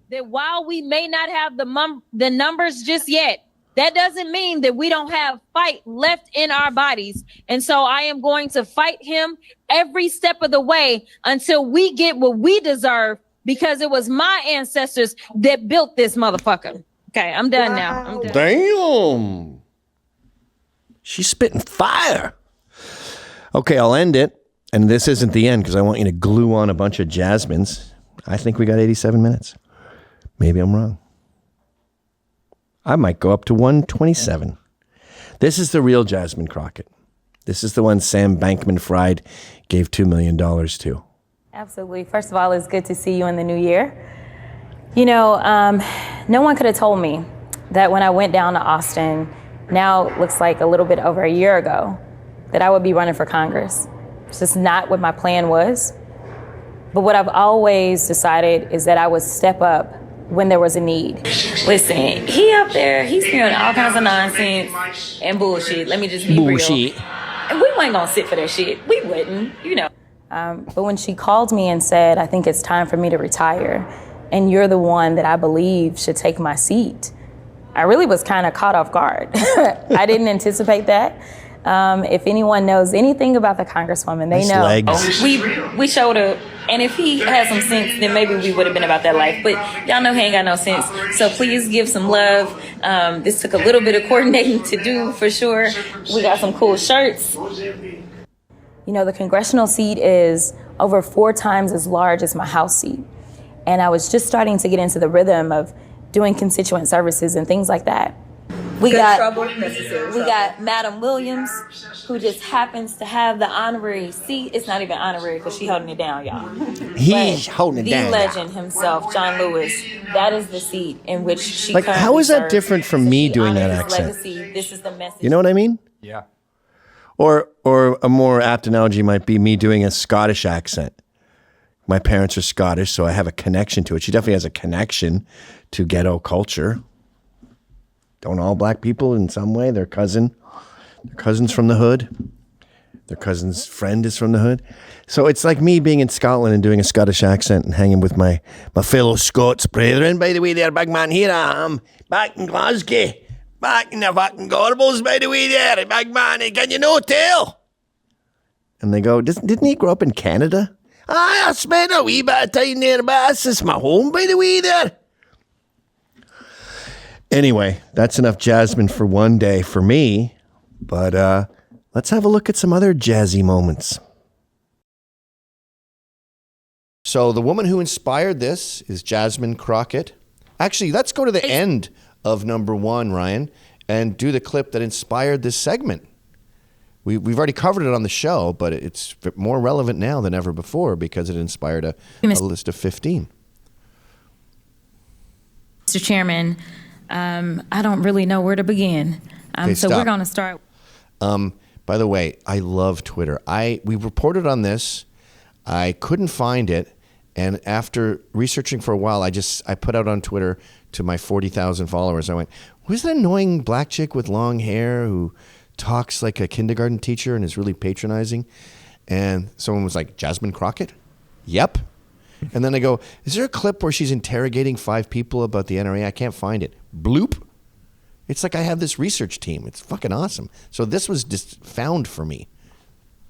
That while we may not have the numbers just yet, that doesn't mean that we don't have fight left in our bodies. And so I am going to fight him every step of the way until we get what we deserve, because it was my ancestors that built this motherfucker. Okay, I'm done now. I'm done. Damn. She's spitting fire. Okay, I'll end it. And this isn't the end because I want you to glue on a bunch of Jasmines. I think we got 87 minutes. Maybe I'm wrong. I might go up to 127. This is the real Jasmine Crockett. This is the one Sam Bankman-Fried gave $2 million to. Absolutely. First of all, it's good to see you in the new year. You know, no one could have told me that when I went down to Austin, now looks like a little bit over a year ago, that I would be running for Congress. It's just not what my plan was. But what I've always decided is that I would step up when there was a need. Listen, he up there, he's spewing all kinds of nonsense and bullshit. Let me just be real. And we weren't gonna sit for that shit. We wouldn't, you know. But when she called me and said, I think it's time for me to retire, and you're the one that I believe should take my seat, I really was kind of caught off guard. I didn't anticipate that. If anyone knows anything about the Congresswoman, they know. We showed up, and if he had some sense, then maybe we would have been about that life. But y'all know he ain't got no sense. So please give some love. This took a little bit of coordinating to do, for sure. We got some cool shirts. You know, the congressional seat is over 4 times as large as my House seat. And I was just starting to get into the rhythm of doing constituent services and things like that. We got Madam Williams, who just happens to have the honorary seat. It's not even honorary because she's holding it down, y'all. He's holding it down. The legend himself, John Lewis, that is the seat in which she currently how is that serves. different from me doing that accent? Legacy. This is the message. You know what I mean? Yeah. Or a more apt analogy might be me doing a Scottish accent. My parents are Scottish, so I have a connection to it. She definitely has a connection to ghetto culture. Don't all black people in some way? Their cousins from the hood. Their cousin's friend is from the hood. So it's like me being in Scotland and doing a Scottish accent and hanging with my fellow Scots brethren. By the way there, big man, here I am, back in Glasgow. Back in the fucking Gorbals, by the way there, big man, can you no tell? And they go, didn't he grow up in Canada? I spent a wee bit of time there, but this is my home, by the way there. Anyway, that's enough Jasmine for one day for me. But let's have a look at some other jazzy moments. So the woman who inspired this is Jasmine Crockett. Actually, let's go to the end of number 1, Ryan, and do the clip that inspired this segment. We've already covered it on the show, but it's more relevant now than ever before because it inspired a list of 15. Mr. Chairman, I don't really know where to begin. So we're going to start. By the way, I love Twitter. We reported on this. I couldn't find it. And after researching for a while, I put out on Twitter to my 40,000 followers. I went, who's that annoying black chick with long hair who talks like a kindergarten teacher and is really patronizing? And someone was like, Jasmine Crockett? Yep. And then I go, is there a clip where she's interrogating 5 people about the NRA? I can't find it. Bloop. It's like I have this research team. It's fucking awesome. So this was just found for me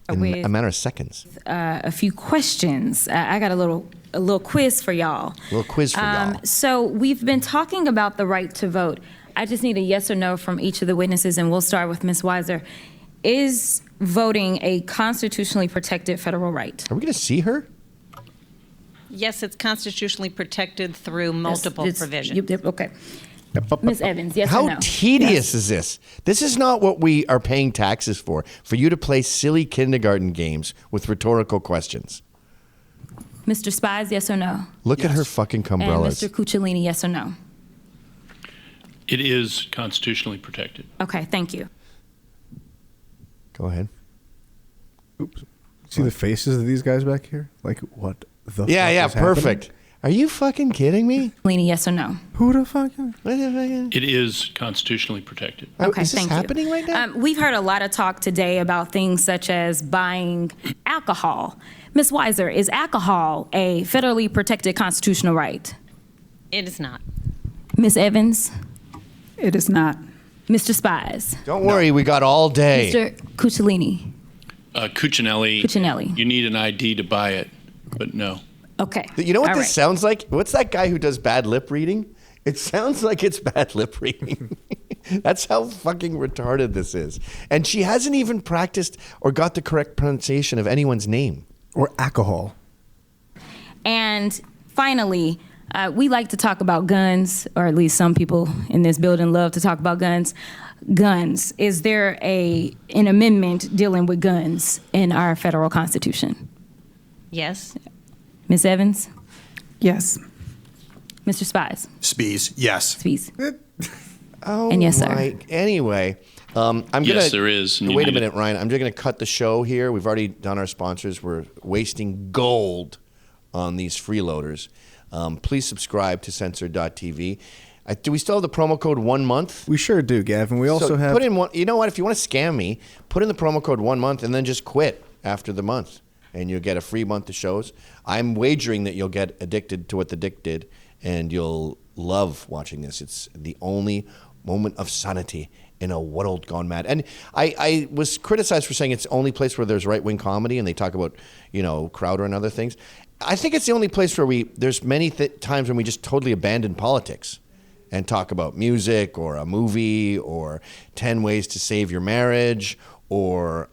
in a matter of seconds. A few questions. I got a little quiz for y'all. A little quiz for y'all. So we've been talking about the right to vote. I just need a yes or no from each of the witnesses, and we'll start with Ms. Weiser. Is voting a constitutionally protected federal right? Are we going to see her? Yes, it's constitutionally protected through multiple provisions. Okay. Ms. Evans, yes or no? How tedious is this? This is not what we are paying taxes for you to play silly kindergarten games with rhetorical questions. Mr. Spies, yes or no? Look at her fucking umbrellas. And Mr. Cucciolini, yes or no? It is constitutionally protected. Okay, thank you. Go ahead. Oops. See the faces of these guys back here? Like, what the Yeah, fuck is perfect. happening? Are you fucking kidding me? Cucciolini, yes or no? Who the fucking? It is constitutionally protected. Okay, is this thank happening you. right now? We've heard a lot of talk today about things such as buying alcohol. Ms. Weiser, is alcohol a federally protected constitutional right? It is not. Ms. Evans? It is not. Mr. Spies? Don't worry, we got all day. Mr. Cucciolini? Cuccinelli. You need an ID to buy it, but no. Okay. You know what All this right. sounds like? What's that guy who does bad lip reading? It sounds like it's bad lip reading. That's how fucking retarded this is. And she hasn't even practiced or got the correct pronunciation of anyone's name. Or alcohol. And finally, we like to talk about guns, or at least some people in this building love to talk about guns. Guns. Is there an amendment dealing with guns in our federal constitution? Yes. Ms. Evans? Yes. Mr. Spies? Spies, yes. Spies. Oh, And yes, sir. my. Anyway, I'm gonna. Yes, there is. and you Wait a need it. minute, Ryan. I'm just going to cut the show here. We've already done our sponsors. We're wasting gold on these freeloaders. Please subscribe to censored.tv. Do we still have the promo code 1 month? We sure do, Gavin. We also have. Put in one. You know what? If you want to scam me, put in the promo code 1 month and then just quit after the month, and you'll get a free month of shows. I'm wagering that you'll get addicted to what the dick did, and you'll love watching this. It's the only moment of sanity in a world gone mad. And I was criticized for saying it's the only place where there's right-wing comedy and they talk about, Crowder and other things. I think it's the only place where there's many times when we just totally abandon politics and talk about music or a movie or 10 ways to save your marriage or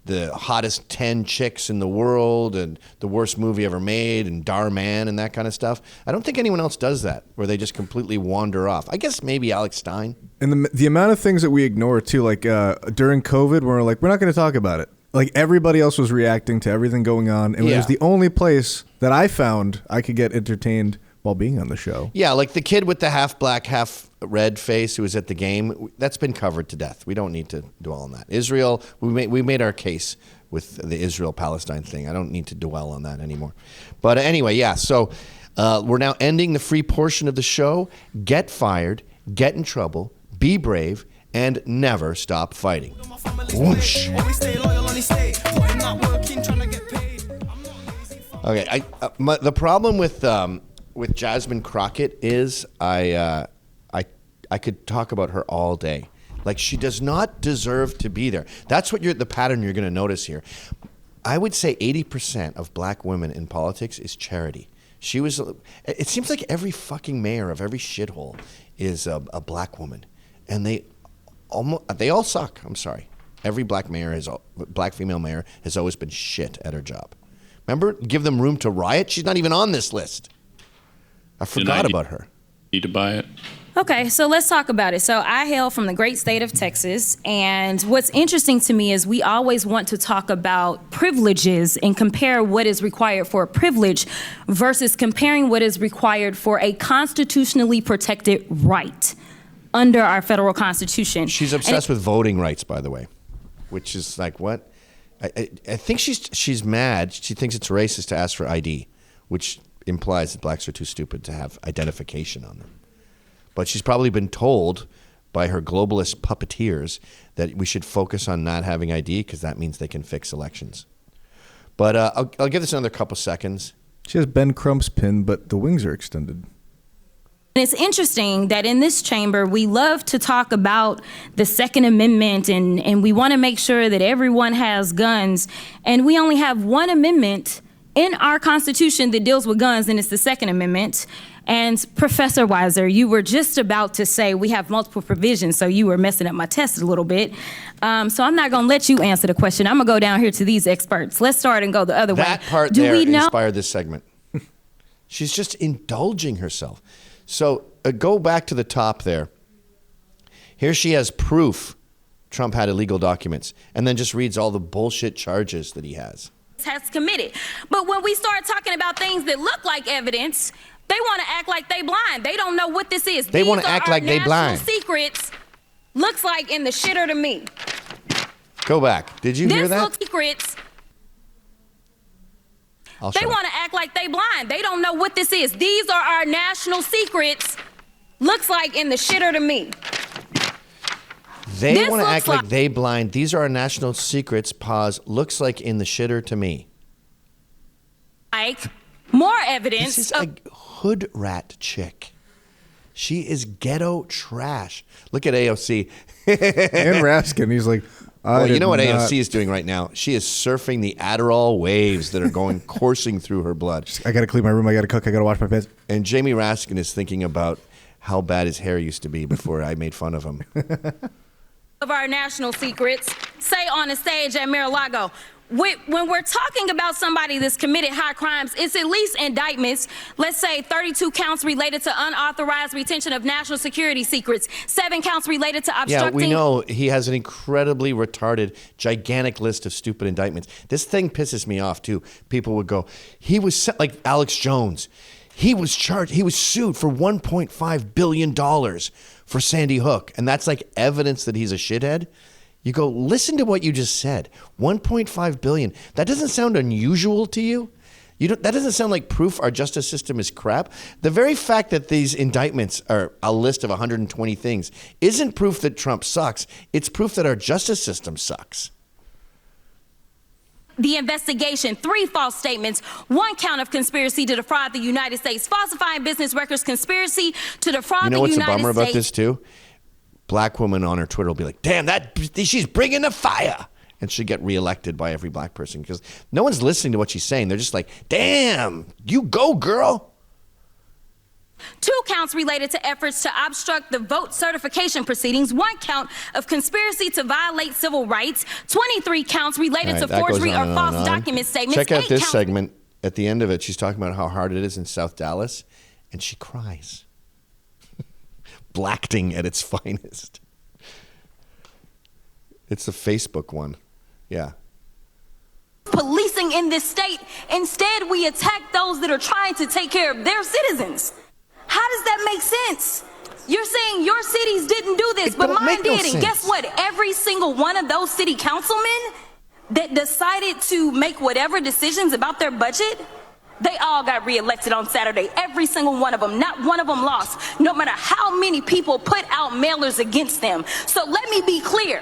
the hottest 10 chicks in the world and the worst movie ever made and Dar Man and that kind of stuff. I don't think anyone else does that, where they just completely wander off. I guess maybe Alex Stein. And the amount of things that we ignore, too, like during COVID, we're like, we're not going to talk about it. Like everybody else was reacting to everything going on. And it was the only place that I found I could get entertained while being on the show. Yeah, like the kid with the half black, half red face who was at the game, that's been covered to death. We don't need to dwell on that. Israel, we made our case with the Israel-Palestine thing. I don't need to dwell on that anymore. But anyway, yeah, so we're now ending the free portion of the show. Get fired, get in trouble, be brave, and never stop fighting. Whoosh. Okay, the problem with Jasmine Crockett is I could talk about her all day. Like, she does not deserve to be there. That's what the pattern you're going to notice here. I would say 80% of black women in politics is charity. It seems like every fucking mayor of every shithole is a black woman, and they all suck. I'm sorry. Every black female mayor has always been shit at her job. Remember, give them room to riot. She's not even on this list. I forgot about her. Need to buy it. Okay, so let's talk about it. So I hail from the great state of Texas, and what's interesting to me is we always want to talk about privileges and compare what is required for a privilege versus comparing what is required for a constitutionally protected right under our federal constitution. She's obsessed with voting rights, by the way, which is like what? I think she's mad. She thinks it's racist to ask for ID, which implies that blacks are too stupid to have identification on them. But she's probably been told by her globalist puppeteers that we should focus on not having ID because that means they can fix elections. But I'll give this another couple seconds. She has Ben Crump's pin, but the wings are extended. And it's interesting that in this chamber, we love to talk about the Second Amendment and we want to make sure that everyone has guns. And we only have one amendment in our Constitution that deals with guns, and it's the Second Amendment. And Professor Weiser, you were just about to say we have multiple provisions, so you were messing up my test a little bit. So I'm not going to let you answer the question. I'm going to go down here to these experts. Let's start and go the other way. That part there inspired this segment. She's just indulging herself. So go back to the top there. Here she has proof Trump had illegal documents, and then just reads all the bullshit charges that he has committed. But when we start talking about things that look like evidence, they want to act like they blind. They don't know what this is. They want to act like they blind. Secrets looks like in the shitter to me. Go back. Did you hear that? Secrets. They want to act like they blind. They don't know what this is. These are our national secrets. Looks like in the shitter to me. They want to act like they blind. These are our national secrets. Pause. Looks like in the shitter to me. Like more evidence. This is a hood rat chick. She is ghetto trash. Look at AOC. And Raskin. He's like, well, you know what AOC is doing right now? She is surfing the Adderall waves that are going coursing through her blood. I got to clean my room. I got to cook. I got to wash my pants. And Jamie Raskin is thinking about how bad his hair used to be before I made fun of him. Of our national secrets, say on the stage at Mar-a-Lago. When we're talking about somebody that's committed high crimes, it's at least indictments. Let's say 32 counts related to unauthorized retention of national security secrets, 7 counts related to obstructing. Yeah, we know he has an incredibly retarded, gigantic list of stupid indictments. This thing pisses me off, too. People would go, he was like Alex Jones. He was sued for $1.5 billion for Sandy Hook. And that's like evidence that he's a shithead. You go, listen to what you just said. $1.5 billion. That doesn't sound unusual to you? That doesn't sound like proof our justice system is crap. The very fact that these indictments are a list of 120 things isn't proof that Trump sucks. It's proof that our justice system sucks. The investigation, 3 false statements, 1 count of conspiracy to defraud the United States, falsifying business records, conspiracy to defraud the United States. You know what's a bummer about this too? black woman on her Twitter will be like, damn, she's bringing the fire. And she'll get reelected by every black person because no one's listening to what she's saying. They're just like, damn, you go, girl. 2 counts related to efforts to obstruct the vote certification proceedings, 1 count of conspiracy to violate civil rights, 23 counts related to forgery or false document statements. Check out this segment. At the end of it, she's talking about how hard it is in South Dallas, and she cries. Blackting at its finest. It's a Facebook one. Yeah. Policing in this state. Instead, we attack those that are trying to take care of their citizens. How does that make sense? You're saying your cities didn't do this, but mine did. And guess what? Every single one of those city councilmen that decided to make whatever decisions about their budget, they all got reelected on Saturday. Every single one of them. Not one of them lost, no matter how many people put out mailers against them. So let me be clear.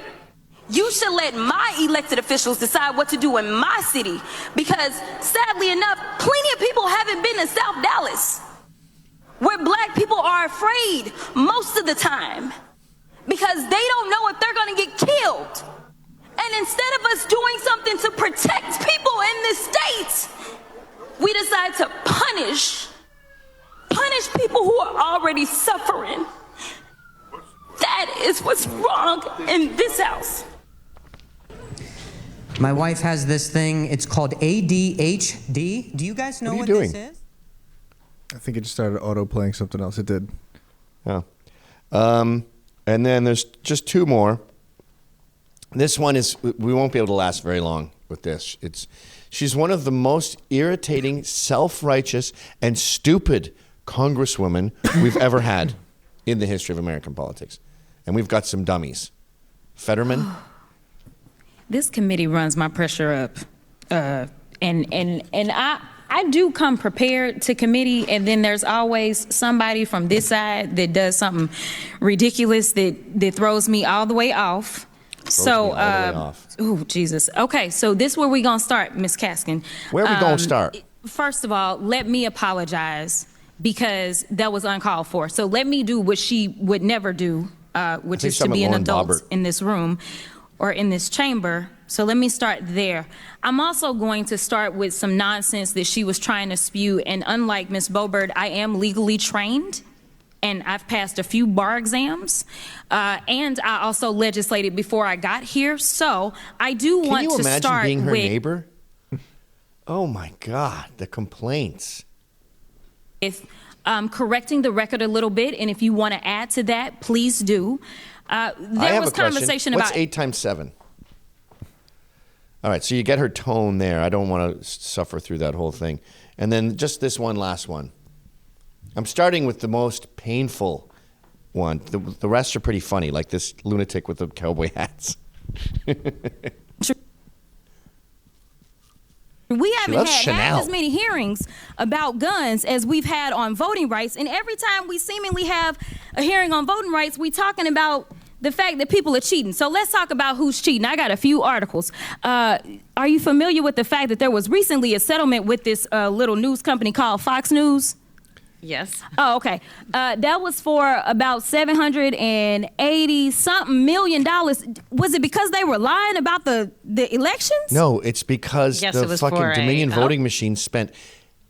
You should let my elected officials decide what to do in my city, because sadly enough, plenty of people haven't been to South Dallas, where black people are afraid most of the time because they don't know if they're going to get killed. And instead of us doing something to protect people in this state, we decide to punish people who are already suffering. That is what's wrong in this house. My wife has this thing. It's called ADHD. Do you guys know what this is? I think it just started auto-playing something else. It did. Oh. And then there's just 2 more. This one is, we won't be able to last very long with this. She's one of the most irritating, self-righteous, and stupid congresswomen we've ever had in the history of American politics. And we've got some dummies. Fetterman. This committee runs my pressure up. And I do come prepared to committee, and then there's always somebody from this side that does something ridiculous that throws me all the way off. Oh, Jesus. Okay, so this is where we going to start, Ms. Kaskin. Where are we going to start? First of all, let me apologize because that was uncalled for. So let me do what she would never do, which is to be an adult in this room or in this chamber. So let me start there. I'm also going to start with some nonsense that she was trying to spew. And unlike Ms. Boebert, I am legally trained. And I've passed a few bar exams, and I also legislated before I got here. So I do want to start with. Can you imagine being her neighbor? Oh my God, the complaints. If correcting the record a little bit, and if you want to add to that, please do. There was conversation about. What's 8 times 7? All right, so you get her tone there. I don't want to suffer through that whole thing. And then just this one last one. I'm starting with the most painful one. The rest are pretty funny, like this lunatic with the cowboy hats. We haven't had half as many hearings about guns as we've had on voting rights. And every time we seemingly have a hearing on voting rights, we're talking about the fact that people are cheating. So let's talk about who's cheating. I got a few articles. Are you familiar with the fact that there was recently a settlement with this little news company called Fox News? Yes. Oh, okay. That was for about $780-something million. Was it because they were lying about the elections? No, it's because the fucking Dominion voting machine spent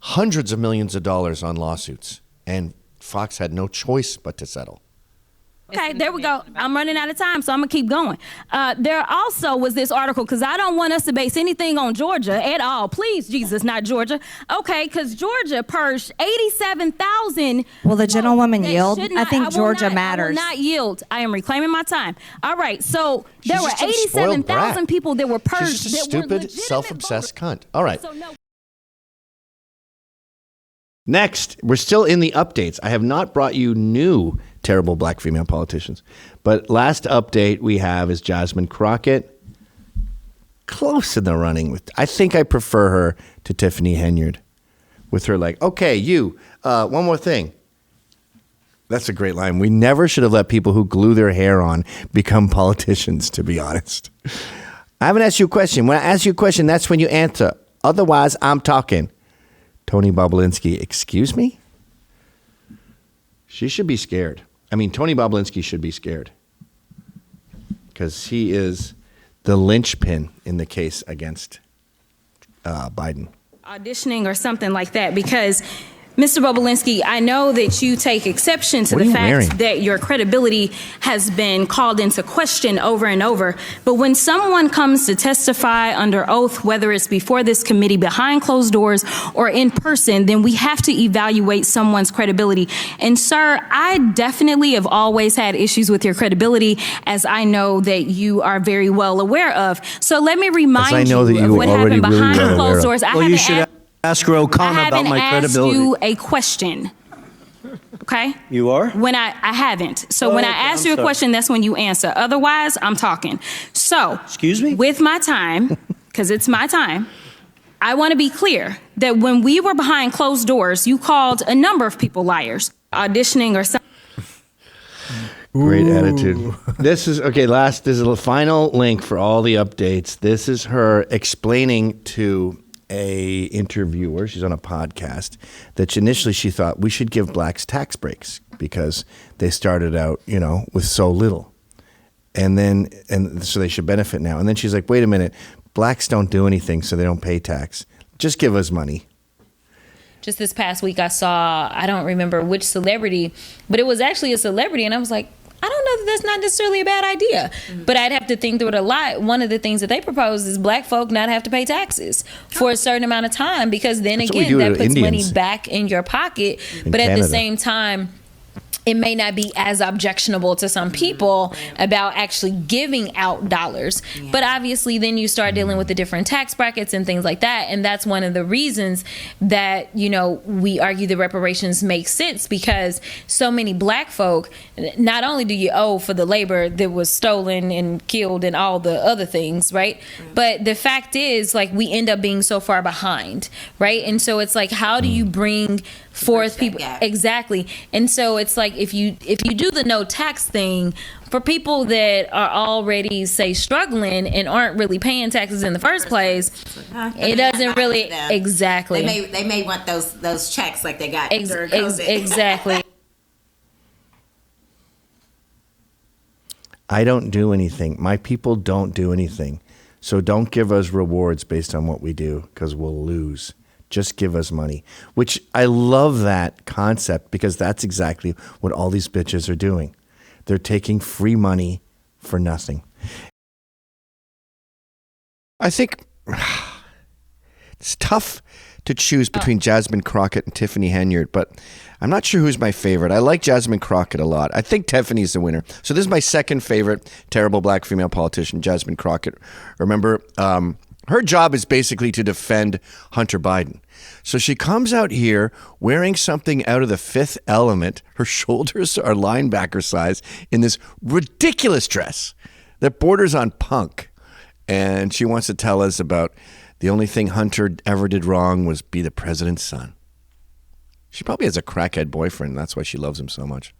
hundreds of millions of dollars on lawsuits, and Fox had no choice but to settle. Okay, there we go. I'm running out of time, so I'm going to keep going. There also was this article, because I don't want us to base anything on Georgia at all. Please, Jesus, not Georgia. Okay, because Georgia purged 87,000. Will the gentlewoman yield? I think Georgia matters. I will not yield. I am reclaiming my time. All right, so there were 87,000 people that were purged. She's just a stupid, self-obsessed cunt. All right. Next, we're still in the updates. I have not brought you new terrible black female politicians. But last update we have is Jasmine Crockett. Close in the running. I think I prefer her to Tiffany Henyard. With her like, okay, you, one more thing. That's a great line. We never should have let people who glue their hair on become politicians, to be honest. I haven't asked you a question. When I ask you a question, that's when you answer. Otherwise, I'm talking. Tony Bobulinski, excuse me? She should be scared. I mean, Tony Bobulinski should be scared. because he is the linchpin in the case against Biden. Auditioning or something like that, because Mr. Bobulinski, I know that you take exception to the fact that your credibility has been called into question over and over. But when someone comes to testify under oath, whether it's before this committee, behind closed doors, or in person, then we have to evaluate someone's credibility. And sir, I definitely have always had issues with your credibility, as I know that you are very well aware of. So let me remind you of what happened behind closed doors. Well, you should ask O'Connor about my credibility. I haven't asked you a question. Okay? You are? When I haven't. So when I ask you a question, that's when you answer. Otherwise, I'm talking. So, excuse me? With my time, because it's my time, I want to be clear that when we were behind closed doors, you called a number of people liars, auditioning or something. Great attitude. This is this is a final link for all the updates. This is her explaining to a interviewer, she's on a podcast, that initially she thought we should give blacks tax breaks because they started out, with so little. And so they should benefit now. And then she's like, wait a minute, blacks don't do anything, so they don't pay tax. Just give us money. Just this past week, I saw, I don't remember which celebrity, but it was actually a celebrity. And I was like, I don't know that that's not necessarily a bad idea, but I'd have to think through it a lot. One of the things that they propose is black folk not have to pay taxes for a certain amount of time, because then again, that puts money back in your pocket. But at the same time, it may not be as objectionable to some people about actually giving out dollars. But obviously then you start dealing with the different tax brackets and things like that. And that's one of the reasons that, we argue the reparations make sense, because so many black folk, not only do you owe for the labor that was stolen and killed and all the other things, right? But the fact is, we end up being so far behind, right? And so it's how do you bring forth people? Exactly. And so it's if you do the no tax thing for people that are already, say, struggling and aren't really paying taxes in the first place, it doesn't really exactly. They may want those checks like they got during COVID. Exactly. I don't do anything. My people don't do anything. So don't give us rewards based on what we do, because we'll lose. Just give us money, which I love that concept, because that's exactly what all these bitches are doing. They're taking free money for nothing. I think it's tough to choose between Jasmine Crockett and Tiffany Henyard, but I'm not sure who's my favorite. I like Jasmine Crockett a lot. I think Tiffany's the winner. So this is my second favorite terrible black female politician, Jasmine Crockett. Remember, her job is basically to defend Hunter Biden. So she comes out here wearing something out of The Fifth Element. Her shoulders are linebacker size in this ridiculous dress that borders on punk. And she wants to tell us about the only thing Hunter ever did wrong was be the president's son. She probably has a crackhead boyfriend. That's why she loves him so much.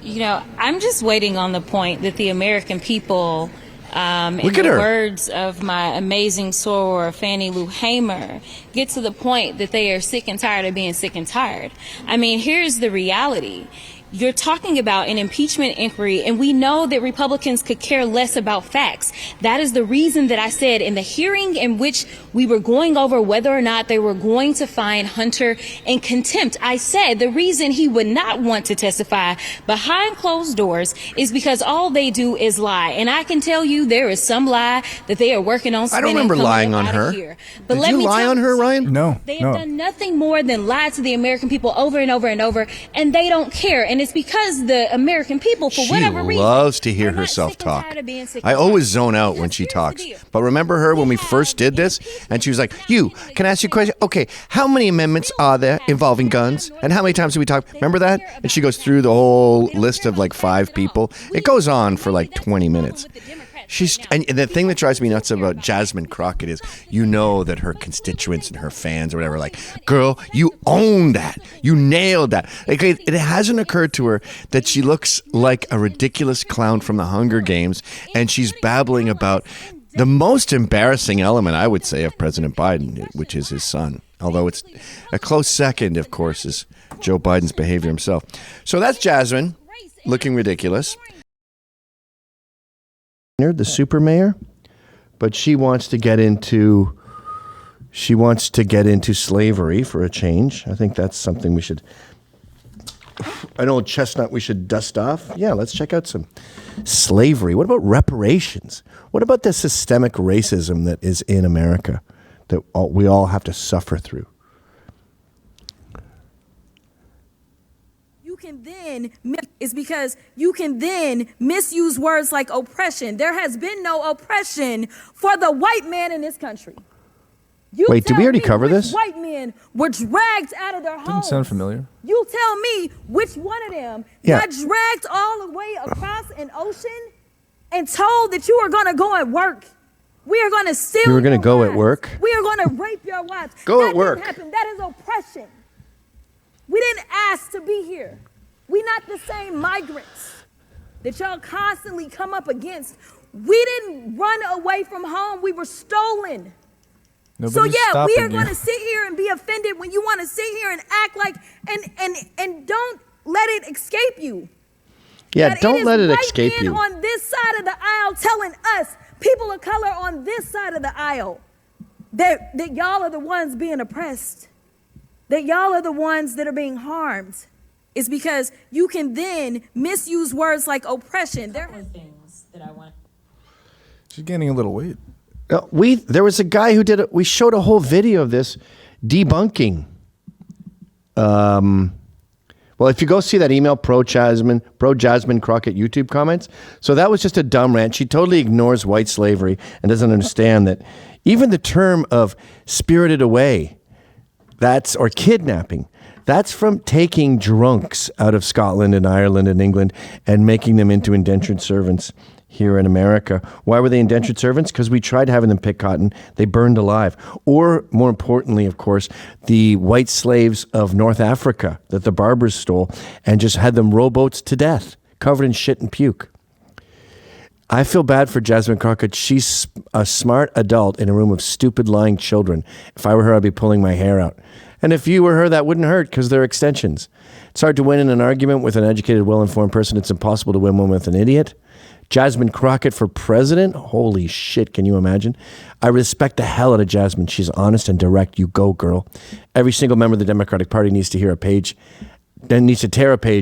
I'm just waiting on the point that the American people, in Look at the her. words of my amazing soror, Fannie Lou Hamer, get to the point that they are sick and tired of being sick and tired. I mean, here's the reality. You're talking about an impeachment inquiry, and we know that Republicans could care less about facts. That is the reason that I said in the hearing in which we were going over whether or not they were going to find Hunter in contempt, I said the reason he would not want to testify behind closed doors is because all they do is lie. And I can tell you there is some lie that they are working on I spinning. don't remember lying on her. But Did you lie on her, Ryan? No. They have done nothing more than lie to the American people over and over and over, and they don't care. And it's because the American people, for whatever reason, She loves to hear herself talk. I always zone out when she talks. But remember her when we first did this? And she was like, can I ask you a question? Okay, how many amendments are there involving guns? And how many times did we talk? Remember that? And she goes through the whole list of 5 people. It goes on for 20 minutes. And the thing that drives me nuts about Jasmine Crockett is, that her constituents and her fans or whatever, girl, you own that. You nailed that. It hasn't occurred to her that she looks like a ridiculous clown from the Hunger Games, and she's babbling about the most embarrassing element, I would say, of President Biden, which is his son. Although it's a close second, of course, is Joe Biden's behavior himself. So that's Jasmine looking ridiculous. the super mayor, but she wants to get into slavery for a change. I think that's something we should. An old chestnut we should dust off. Yeah, let's check out some slavery. What about reparations? What about the systemic racism that is in America that we all have to suffer through? You can then is because you can then misuse words like oppression. There has been no oppression for the white man in this country. Wait, did we already cover this? White men were dragged out of their homes. Didn't sound familiar. You tell me which one of them got dragged all the way across an ocean and told that you are going to go at work. We are going to steal. You were going to go wives. at work? We are going to rape your wives. Go at work. That didn't happen. That is oppression. We didn't ask to be here. We not the same migrants that y'all constantly come up against. We didn't run away from home. We were stolen. Nobody's So we are stopping going you. to sit here and be offended when you want to sit here and act like and don't let it escape you. Yeah, That don't let it white escape men you. on this side of the aisle telling us, people of color on this side of the aisle, that y'all are the ones being oppressed, that y'all are the ones that are being harmed. It's because you can then misuse words like oppression. There are things that I want. She's gaining a little weight. There was a guy who did it. We showed a whole video of this debunking. Well, if you go see that email, pro Jasmine Crockett YouTube comments. So that was just a dumb rant. She totally ignores white slavery and doesn't understand that even the term of spirited away, or kidnapping, that's from taking drunks out of Scotland and Ireland and England and making them into indentured servants here in America. Why were they indentured servants? Because we tried having them pick cotton. They burned alive. Or more importantly, of course, the white slaves of North Africa that the barbers stole and just had them rowboats to death, covered in shit and puke. I feel bad for Jasmine Crockett. She's a smart adult in a room of stupid, lying children. If I were her, I'd be pulling my hair out. And if you were her, that wouldn't hurt because they're extensions. It's hard to win in an argument with an educated, well-informed person. It's impossible to win one with an idiot. Jasmine Crockett for president? Holy shit, can you imagine? I respect the hell out of Jasmine. She's honest and direct. You go, girl. Every single member of the Democratic Party needs to tear a page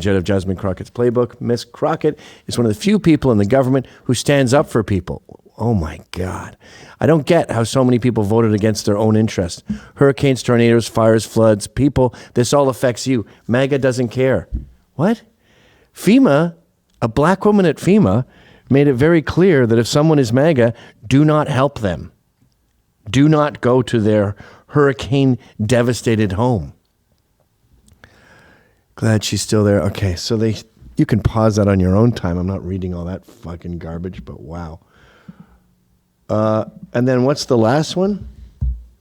out of Jasmine Crockett's playbook. Miss Crockett is one of the few people in the government who stands up for people. Oh my God. I don't get how so many people voted against their own interest. Hurricanes, tornadoes, fires, floods, people, this all affects you. MAGA doesn't care. What? FEMA, a black woman at FEMA, made it very clear that if someone is MAGA, do not help them. Do not go to their hurricane-devastated home. Glad she's still there. Okay, so you can pause that on your own time. I'm not reading all that fucking garbage, but wow. And then what's the last one?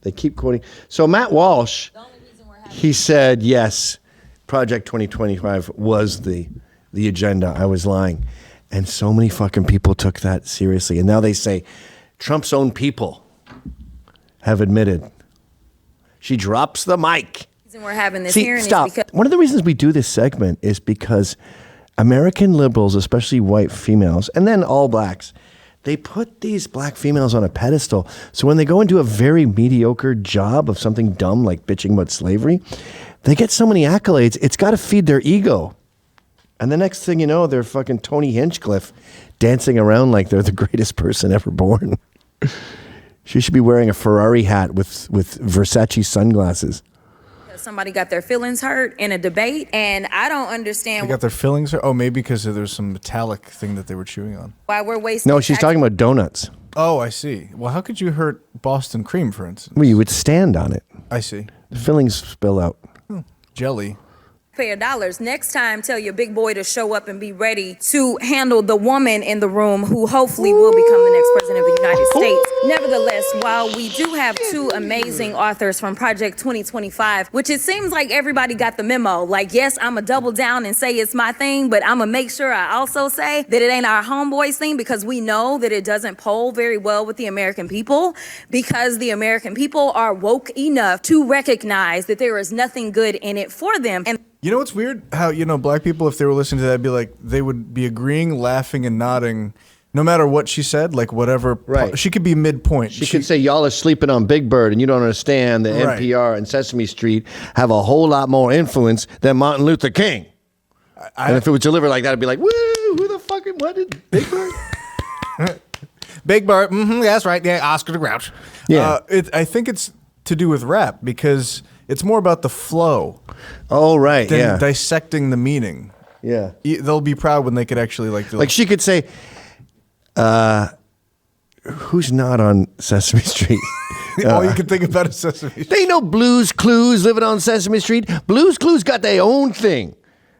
They keep quoting. So Matt Walsh, he said, yes, Project 2025 was the agenda. I was lying. And so many fucking people took that seriously. And now they say Trump's own people have admitted. She drops the mic. We're having this See, hearing stop. is because One of the reasons we do this segment is because American liberals, especially white females, and then all blacks, they put these black females on a pedestal. So when they go and do a very mediocre job of something dumb like bitching about slavery, they get so many accolades, it's got to feed their ego. And the next thing you know, they're fucking Tony Hinchcliffe dancing around like they're the greatest person ever born. She should be wearing a Ferrari hat with Versace sunglasses. somebody got their feelings hurt in a debate, and I don't understand They got their fillings. Oh, maybe because there's some metallic thing that they were chewing on. why we're wasting. No, she's talking about donuts. Oh, I see. Well, how could you hurt Boston cream, for instance? Well, you would stand on it. I see. The fillings spill out. Jelly. Pair of dollars. Next time, tell your big boy to show up and be ready to handle the woman in the room who hopefully will become the next president of the United States. Nevertheless, while we do have two amazing authors from Project 2025, which it seems like everybody got the memo. Like, yes, I'm going to double down and say it's my thing, but I'm going to make sure I also say that it ain't our homeboys thing, because we know that it doesn't poll very well with the American people, because the American people are woke enough to recognize that there is nothing good in it for them. And You know what's weird? How, black people, if they were listening to that, be like, they would be agreeing, laughing, and nodding No matter what she said, like whatever, Right. she could be midpoint. She could say, y'all are sleeping on Big Bird and you don't understand that Right. NPR and Sesame Street have a whole lot more influence than Martin Luther King. And if it was delivered like that, I'd be like, woo, who the fucking, what did Big Bird? Big Bird, that's right, yeah, Oscar the Grouch. Yeah. I think it's to do with rap because it's more about the flow. Oh, right, than yeah. dissecting the meaning. Yeah. They'll be proud when they could actually Like she could say, who's not on Sesame Street? all you can think about is Sesame Street. They know Blues Clues living on Sesame Street. Blues Clues got their own thing.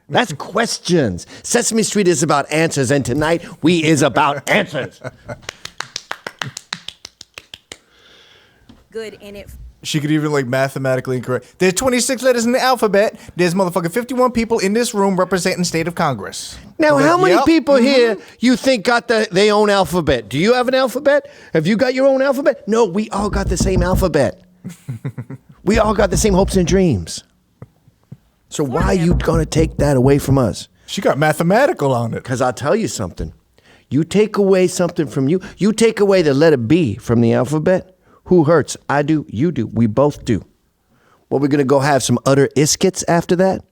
That's questions. Sesame Street is about answers, and tonight we is about answers. Good in it. She could even like mathematically incorrect. There's 26 letters in the alphabet. There's motherfucking 51 people in this room representing state of Congress. Now, Like, how many yep, people here you think got their own alphabet? Do you have an alphabet? Have you got your own alphabet? No, we all got the same alphabet. We all got the same hopes and dreams. So why are you going to take that away from us? She got mathematical on it. Because I'll tell you something. You take away something from you. You take away the letter B from the alphabet. Who hurts? I do. You do. We both do. What, we're going to go have some utter iskits after that?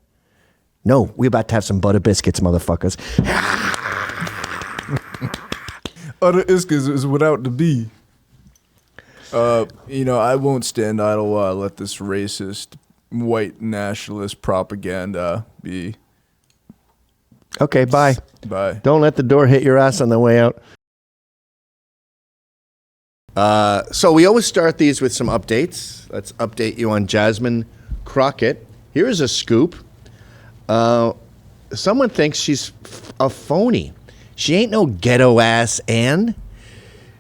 No, we're about to have some butter biscuits, motherfuckers. Utter iskits is without the B. I won't stand idle while I let this racist, white nationalist propaganda be. Okay, bye. Bye. Don't let the door hit your ass on the way out. So we always start these with some updates. Let's update you on Jasmine Crockett. Here's a scoop. Someone thinks she's a phony. She ain't no ghetto ass Ann.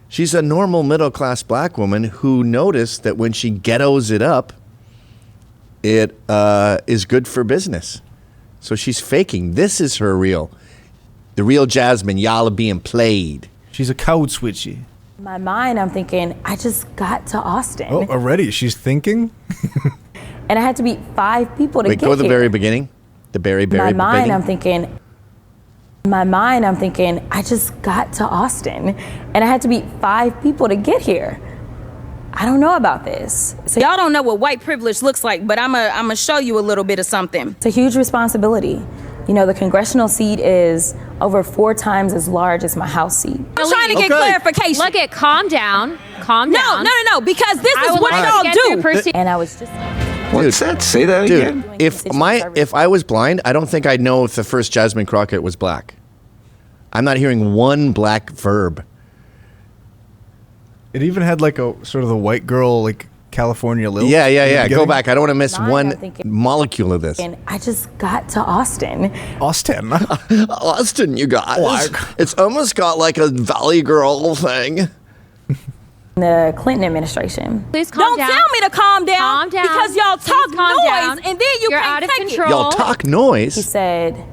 She's a normal middle class black woman who noticed that when she ghettos it up, it is good for business. So she's faking. This is the real Jasmine. Y'all are being played. She's a code switchy. In my mind, I'm thinking, I just got to Austin. Oh, already? She's thinking? And I had to meet 5 people to Wait, get go to the here. very beginning. The very In my mind, beginning. I'm thinking, I just got to Austin. And I had to meet 5 people to get here. I don't know about this. So y'all don't know what white privilege looks like, but I'm gonna show you a little bit of something. It's a huge responsibility. You know, the congressional seat is over 4 times as large as my House seat. I'm trying to get clarification. Look at, calm down, No, because this is what y'all do. And I was just... What's that? Say that again. If I was blind, I don't think I'd know if the first Jasmine Crockett was black. I'm not hearing one black verb. It even had like a sort of the white girl, like California lilt. Yeah. Go back. I don't want to miss one molecule of this. And I just got to Austin. Austin, you guys. It's almost got like a Valley Girl thing. The Clinton administration. Please calm down. Don't tell me to calm down. Calm down. Because y'all talk noise and then You're can't out of take control. Y'all talk noise. He said,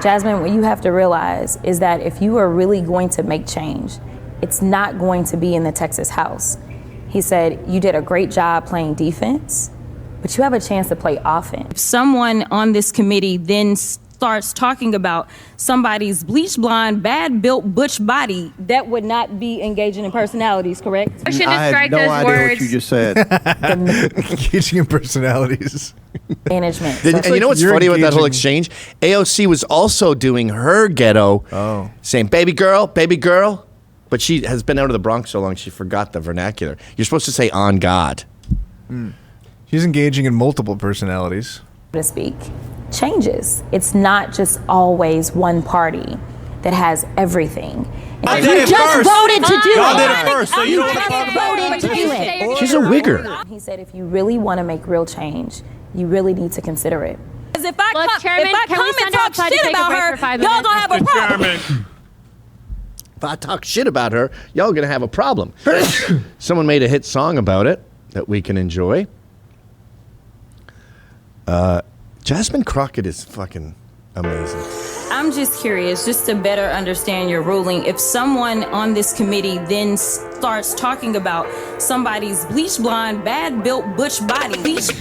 Jasmine, what you have to realize is that if you are really going to make change, it's not going to be in the Texas House. He said, you did a great job playing defense, but you have a chance to play offense. If someone on this committee then starts talking about somebody's bleach blonde, bad built butch body, that would not be engaging in personalities, correct? I should I had strike no those idea words. what you just said. Engaging in personalities. Management. And you know what's funny about that whole exchange? AOC was also doing her ghetto, saying, baby girl, but she has been out of the Bronx so long she forgot the vernacular. You're supposed to say on God. She's engaging in multiple personalities. To speak, changes. It's not just always one party that has everything. I And did you it just first. voted to do Y'all it. did it first, so you don't just talk about voted to do it. She's a wigger. He said, if you really want to make real change, you really need to consider it. Because if I Chairman, can we come and send talk outside to shit take a about break her, for 5 y'all minutes? gonna have a problem. If I talk shit about her, y'all gonna have a problem. Someone made a hit song about it that we can enjoy. Jasmine Crockett is fucking amazing. I'm just curious, just to better understand your ruling. If someone on this committee then starts talking about somebody's bleach blonde, bad built butch body, bleach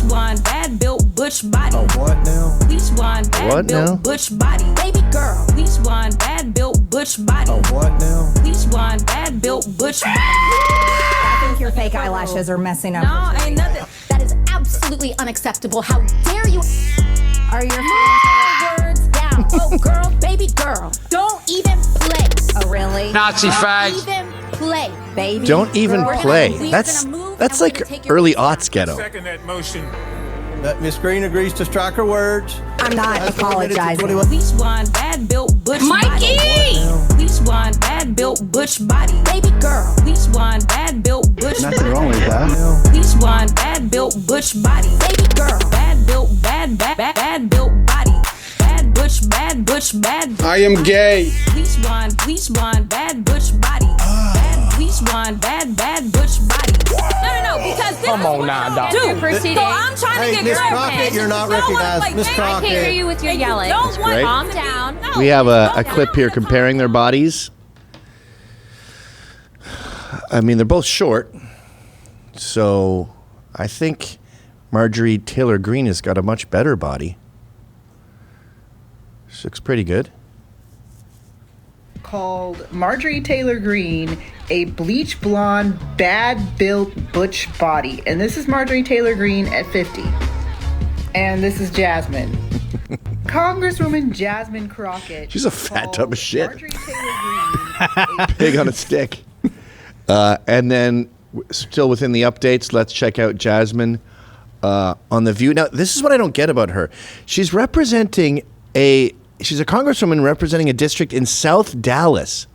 blonde, bad built butch body. Oh, what now? Bleach blonde, What bad built now? butch body. Baby girl. Bleach blonde, bad built built butch body. What now? Bleach blonde, bad built butch body. I think your fake eyelashes are messing up. No, ain't nothing. That is absolutely unacceptable. How dare you? Are your words down? Oh, girl, baby girl, don't even play. Oh, really? Nazi fag. Don't even play, baby. Don't even girl. play. We're That's gonna move that's and we're like gonna take your early aughts ghetto. Second that motion. That Miss Green agrees to strike her words. I'm not apologizing. Bleach blonde, bad built butch Mikey! body. Bleach blonde, bad built butch body. Baby girl. Bleach blonde, bad built butch body. Nothing wrong with that. Bleach blonde, bad built butch body. Baby girl. Bad built, bad built body. Bad butch, bad bad. I am gay. Bleach blonde, bad butch body. Bad bleach blonde, bad butch body. No, because this Come is on what now, y'all dog. do. Proceeding. So I'm trying to get Miss clarified. Crockett, you're not recognized. Miss Crockett. I can't hear you with your yelling. Don't want great. Calm down. We have a clip here comparing their bodies. I mean, they're both short. So I think Marjorie Taylor Greene has got a much better body. She looks pretty good. Called Marjorie Taylor Greene a bleach blonde, bad built butch body. And this is Marjorie Taylor Greene at 50. And this is Jasmine. Congresswoman Jasmine Crockett. She's a fat tub of shit. Marjorie Taylor Greene Pig on a stick. And then, still within the updates, let's check out Jasmine on The View. Now, this is what I don't get about her. She's representing she's a congresswoman representing a district in South Dallas.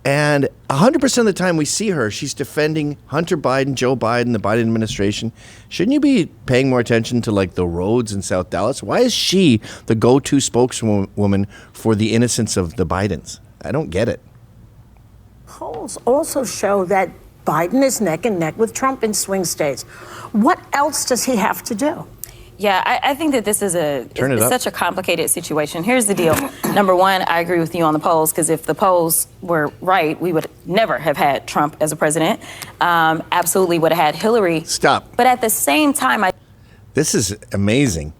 And 100% of the time we see her, she's defending Hunter Biden, Joe Biden, the Biden administration. Shouldn't you be paying more attention to like the roads in South Dallas? Why is she the go-to spokeswoman for the innocence of the Bidens? I don't get it. Polls also show that Biden is neck and neck with Trump in swing states. What else does he have to do? Yeah, I think that this is such a complicated situation. Here's the deal. Number one, I agree with you on the polls, because if the polls were right, we would never have had Trump as a president. Absolutely would have had Hillary. Stop. But at the same time, This is amazing.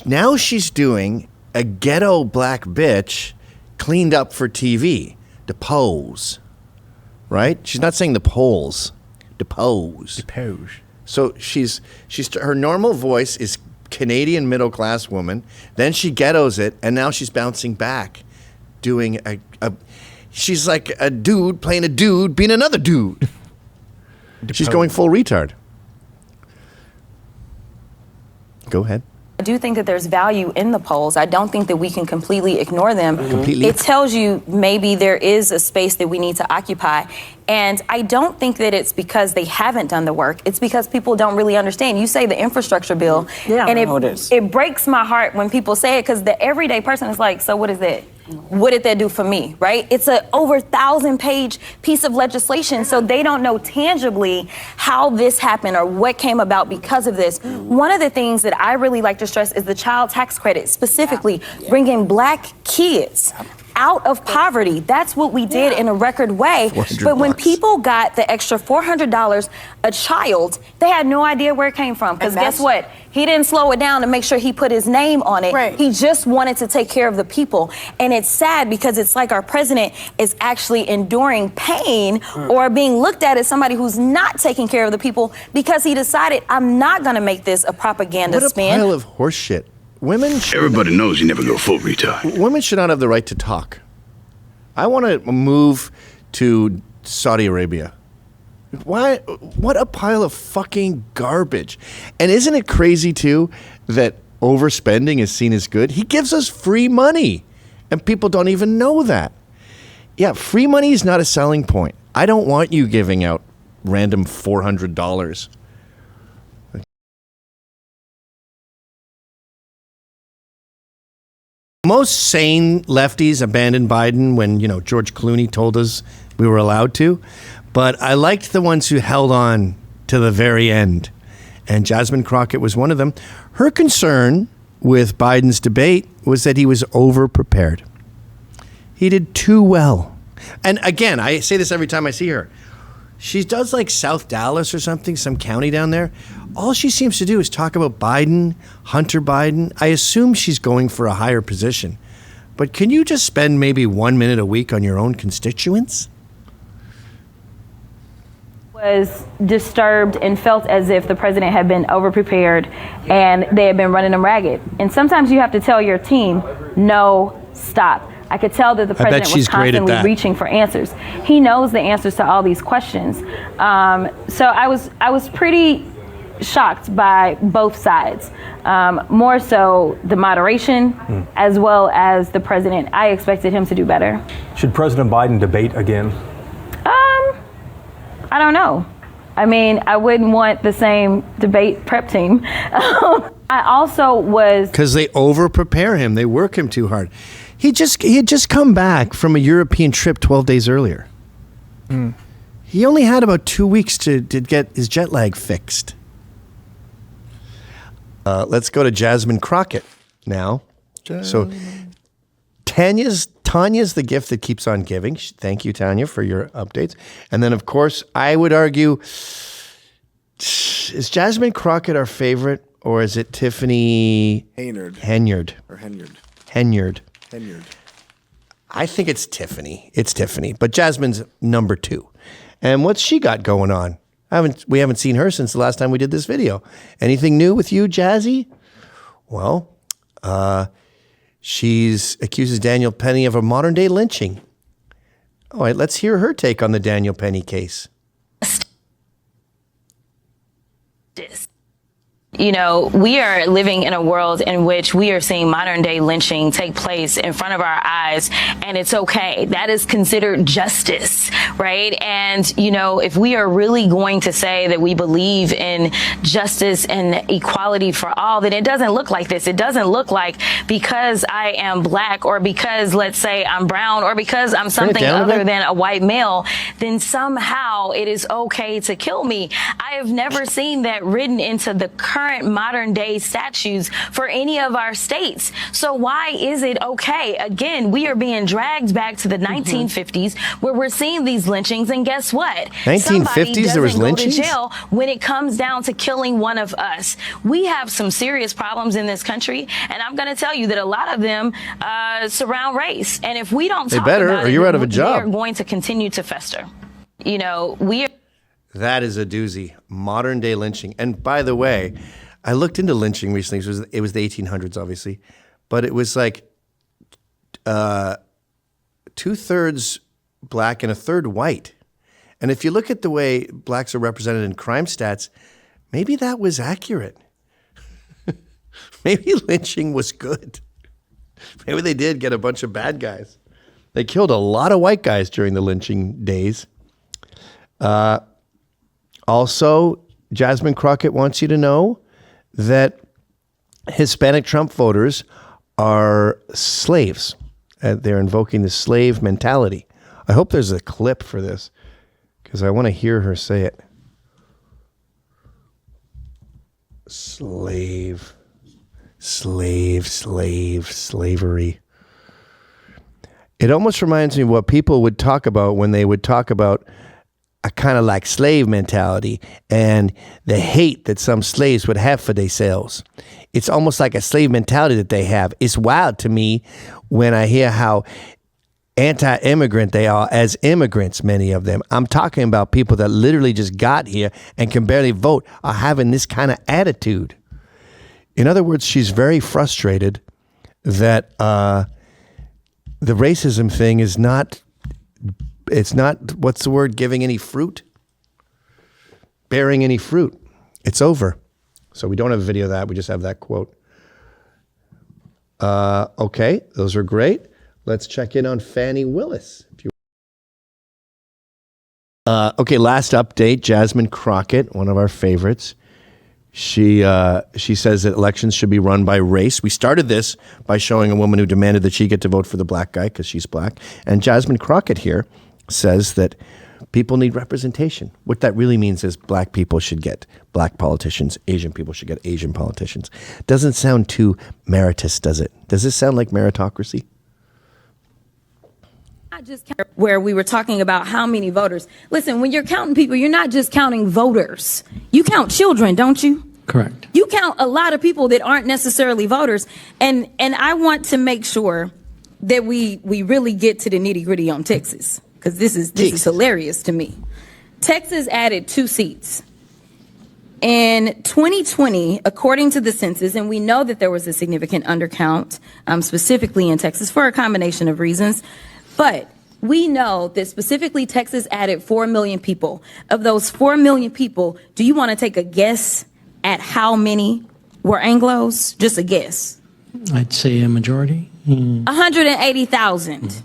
Now she's doing a ghetto black bitch cleaned up for TV. Depose. Right? She's not saying the polls. Depose. Depose. So she's her normal voice is Canadian middle class woman. Then she ghettos it, and now she's bouncing back, doing she's like a dude playing a dude being another dude. She's going full retard. Go ahead. I do think that there's value in the polls. I don't think that we can completely ignore them. Completely. It tells you maybe there is a space that we need to occupy. And I don't think that it's because they haven't done the work. It's because people don't really understand. You say the infrastructure bill, and it breaks my heart when people say it, because the everyday person is like, so what is that? What did that do for me, right? It's a over 1,000-page piece of legislation, so they don't know tangibly how this happened or what came about because of this. One of the things that I really like to stress is the child tax credit, specifically bringing black kids out of poverty. That's what we did in a record way. But when people got the extra $400 a child, they had no idea where it came from. Because guess what? He didn't slow it down to make sure he put his name on it. Right. He just wanted to take care of the people. And it's sad because it's like our president is actually enduring pain or being looked at as somebody who's not taking care of the people because he decided, I'm not going to make this a propaganda spin. What a pile of horse shit. Everybody knows you never go full retard. Women should not have the right to talk. I want to move to Saudi Arabia. Why? What a pile of fucking garbage. And isn't it crazy, too, that overspending is seen as good? He gives us free money, and people don't even know that. Yeah, free money is not a selling point. I don't want you giving out random $400. Most sane lefties abandoned Biden when, George Clooney told us we were allowed to. But I liked the ones who held on to the very end. And Jasmine Crockett was one of them. Her concern with Biden's debate was that he was over-prepared. He did too well. And again, I say this every time I see her. She does like South Dallas or something, some county down there. All she seems to do is talk about Biden, Hunter Biden. I assume she's going for a higher position. but can you just spend maybe 1 minute a week on your own constituents? Was disturbed and felt as if the president had been overprepared and they had been running them ragged. And sometimes you have to tell your team, no, stop. I could tell that the president was constantly reaching for answers. He knows the answers to all these questions. So I was pretty shocked by both sides. More so the moderation as well as the president. I expected him to do better. Should President Biden debate again? I don't know. I mean, I wouldn't want the same debate prep team. I also was... Because they over-prepare him. They work him too hard. He had just come back from a European trip 12 days earlier. He only had about 2 weeks to get his jet lag fixed. Let's go to Jasmine Crockett now. So Tanya's the gift that keeps on giving. Thank you, Tanya, for your updates. And then, of course, I would argue, is Jasmine Crockett our favorite, or is it Tiffany Henyard? I think it's Tiffany. It's Tiffany, but Jasmine's number 2. And what's she got going on? We haven't seen her since the last time we did this video. Anything new with you, Jazzy? Well, she accuses Daniel Penny of a modern-day lynching. All right, let's hear her take on the Daniel Penny case. You know, we are living in a world in which we are seeing modern day lynching take place in front of our eyes, and it's okay. That is considered justice, right? And, you know, if we are really going to say that we believe in justice and equality for all, then it doesn't look like this. It doesn't look like because I am black, or because, let's say, I'm brown, or because I'm something other than a white male, then somehow it is okay to kill me. I have never seen that written into the current modern day statutes for any of our states. So why is it okay? Again, we are being dragged back to the 1950s where we're seeing these lynchings, and guess what? 1950s there was lynchings? Go to jail when it comes down to killing one of us. We have some serious problems in this country, and I'm going to tell you that a lot of them surround race. And if we don't talk about it, you're out of a job. They're going to continue to fester. You know, That is a doozy. Modern day lynching. And by the way, I looked into lynching recently. It was the 1800s, obviously. But it was like 2/3 black and 1/3 white. And if you look at the way blacks are represented in crime stats, maybe that was accurate. Maybe lynching was good. Maybe they did get a bunch of bad guys. They killed a lot of white guys during the lynching days. Also, Jasmine Crockett wants you to know that Hispanic Trump voters are slaves. They're invoking the slave mentality. I hope there's a clip for this because I want to hear her say it. Slave, slavery. It almost reminds me of what people would talk about when they would talk about a kind of like slave mentality and the hate that some slaves would have for themselves. It's almost like a slave mentality that they have. It's wild to me when I hear how anti-immigrant they are as immigrants, many of them. I'm talking about people that literally just got here and can barely vote are having this kind of attitude. In other words, she's very frustrated that the racism thing is not... It's not, what's the word, giving any fruit? Bearing any fruit. It's over. So we don't have a video of that. We just have that quote. Okay, those are great. Let's check in on Fannie Willis. Okay, last update. Jasmine Crockett, one of our favorites. She says that elections should be run by race. We started this by showing a woman who demanded that she get to vote for the black guy because she's black. And Jasmine Crockett here says that people need representation. What that really means is black people should get black politicians, Asian people should get Asian politicians. Doesn't sound too meritorious, does it? Does this sound like meritocracy? Not just where we were talking about how many voters. Listen, when you're counting people, you're not just counting voters. You count children, don't you? Correct. You count a lot of people that aren't necessarily voters. And I want to make sure that we really get to the nitty gritty on Texas, because this is hilarious to me. Texas added 2 seats. In 2020, according to the census, and we know that there was a significant undercount, specifically in Texas for a combination of reasons, but we know that specifically Texas added 4 million people. Of those 4 million people, do you want to take a guess at how many were Anglos? Just a guess. I'd say a majority. 180,000.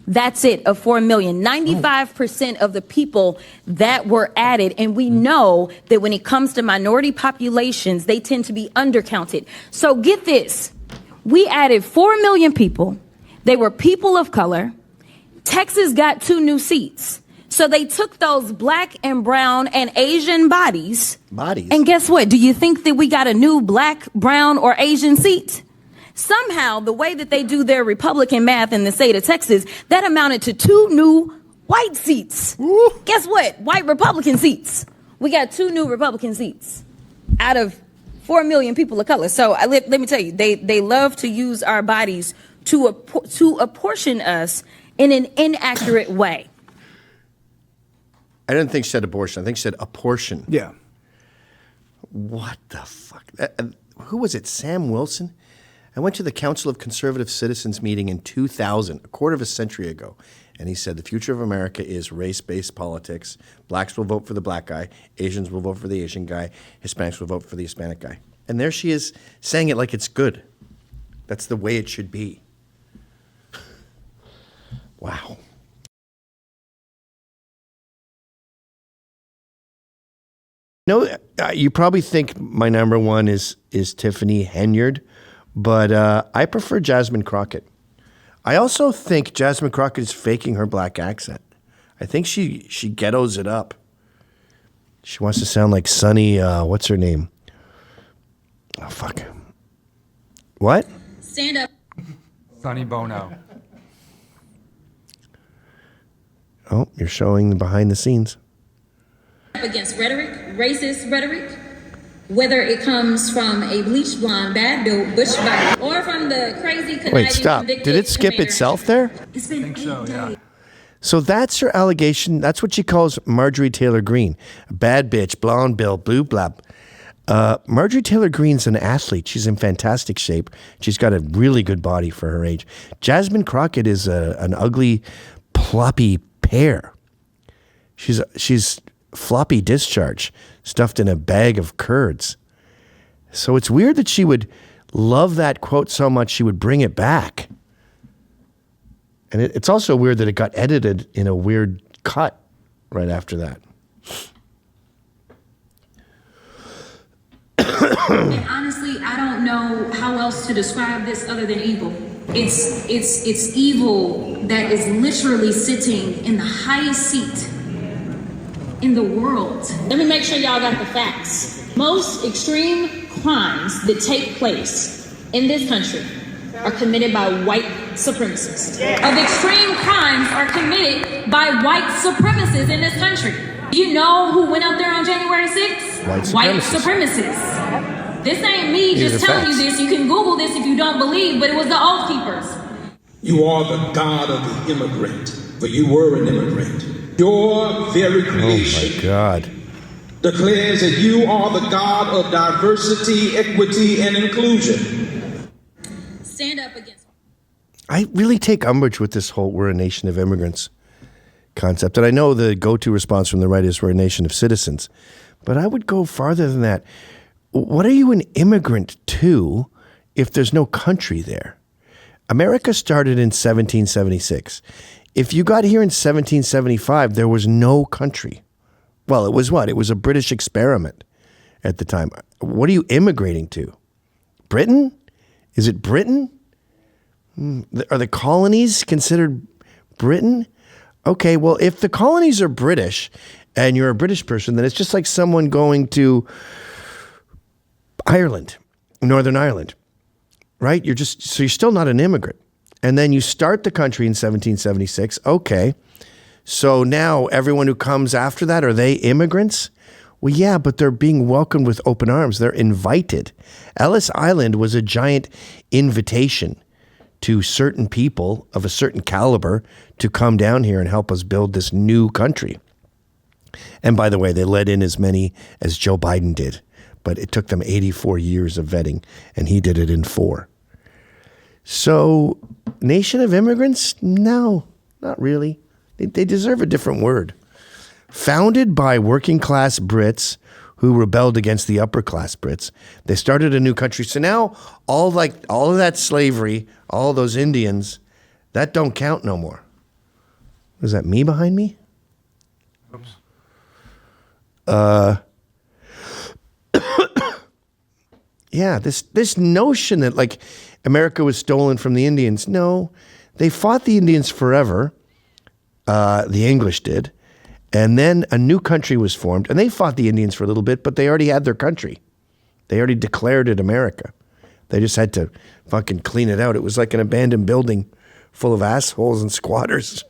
That's it, of 4 million. 95% of the people that were added, and we know that when it comes to minority populations, they tend to be undercounted. So get this, we added 4 million people. They were people of color. Texas got 2 new seats. So they took those black and brown and Asian bodies. And guess what? Do you think that we got a new black, brown, or Asian seat? Somehow, the way that they do their Republican math in the state of Texas, that amounted to 2 new white seats. Guess what? White Republican seats. We got 2 new Republican seats out of 4 million people of color. So let me tell you, they love to use our bodies to apportion us in an inaccurate way. I didn't think she said abortion. I think she said apportion. Yeah. What the fuck? Who was it? Sam Wilson? I went to the Council of Conservative Citizens meeting in 2000, a quarter of a century ago, and he said the future of America is race-based politics. Blacks will vote for the black guy, Asians will vote for the Asian guy, Hispanics will vote for the Hispanic guy. And there she is saying it like it's good. That's the way it should be. Wow. No, you probably think my number one is Tiffany Henyard. But I prefer Jasmine Crockett. I also think Jasmine Crockett is faking her black accent. I think she ghettos it up. She wants to sound like Sunny, what's her name? Oh, fuck. What? Stand up. Sonny Bono. Oh, you're showing the behind the scenes. Against rhetoric, racist rhetoric, whether it comes from a bleached blonde, bad-built, butch body, or from the crazy conniving. Wait, stop. Did it skip itself there? It's been 8 days. So that's her allegation. That's what she calls Marjorie Taylor Greene. A bad bitch, blonde bill, blue blab. Marjorie Taylor Greene's an athlete. She's in fantastic shape. She's got a really good body for her age. Jasmine Crockett is an ugly, ploppy pear. She's floppy discharge stuffed in a bag of curds. So it's weird that she would love that quote so much she would bring it back. And it's also weird that it got edited in a weird cut right after that. And honestly, I don't know how else to describe this other than evil. It's evil that is literally sitting in the highest seat in the world. Let me make sure y'all got the facts. Most extreme crimes that take place in this country are committed by white supremacists. Of extreme crimes are committed by white supremacists in this country. You know who went up there on January 6th? White supremacists. This ain't me just telling you this. You can Google this if you don't believe, but it was the Oath Keepers. You are the God of the immigrant, but you were an immigrant. Your very creation, oh my God, declares that you are the God of diversity, equity, and inclusion. Stand up against. I really take umbrage with this whole "we're a nation of immigrants" concept. And I know the go-to response from the right is "we're a nation of citizens." But I would go farther than that. What are you an immigrant to if there's no country there? America started in 1776. If you got here in 1775, there was no country. Well, it was what? It was a British experiment at the time. What are you immigrating to? Britain? Is it Britain? Are the colonies considered Britain? Okay, well, if the colonies are British and you're a British person, then it's just like someone going to Ireland, Northern Ireland, right? So you're still not an immigrant. And then you start the country in 1776. Okay, so now everyone who comes after that, are they immigrants? Well, yeah, but they're being welcomed with open arms. They're invited. Ellis Island was a giant invitation to certain people of a certain caliber to come down here and help us build this new country. And by the way, they let in as many as Joe Biden did, but it took them 84 years of vetting, and he did it in 4. So, nation of immigrants? No, not really. They deserve a different word. Founded by working class Brits who rebelled against the upper class Brits, they started a new country. So now all of that slavery, all those Indians, that don't count no more. Was that me behind me? Oops. Yeah, this notion that like America was stolen from the Indians. No, they fought the Indians forever. The English did. And then a new country was formed, and they fought the Indians for a little bit, but they already had their country. They already declared it America. They just had to fucking clean it out. It was like an abandoned building full of assholes and squatters.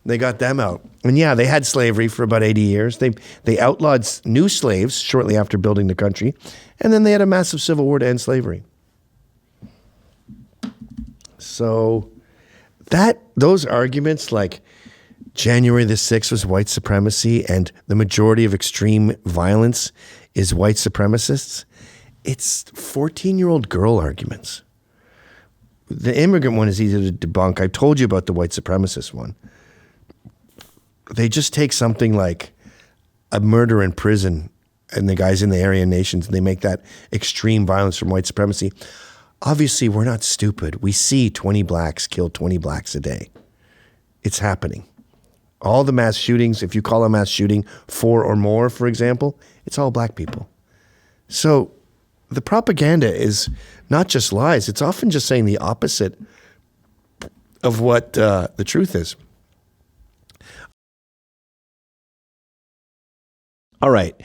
They got them out. And yeah, they had slavery for about 80 years. They outlawed new slaves shortly after building the country, and then they had a massive civil war to end slavery. So those arguments like January the 6th was white supremacy and the majority of extreme violence is white supremacists, it's 14-year-old girl arguments. The immigrant one is easy to debunk. I told you about the white supremacist one. They just take something like a murder in prison and the guys in the Aryan nations, and they make that extreme violence from white supremacy. Obviously, we're not stupid. We see 20 blacks kill 20 blacks a day. It's happening. All the mass shootings, if you call a mass shooting 4 or more, for example, it's all black people. So the propaganda is not just lies. It's often just saying the opposite of what the truth is. All right.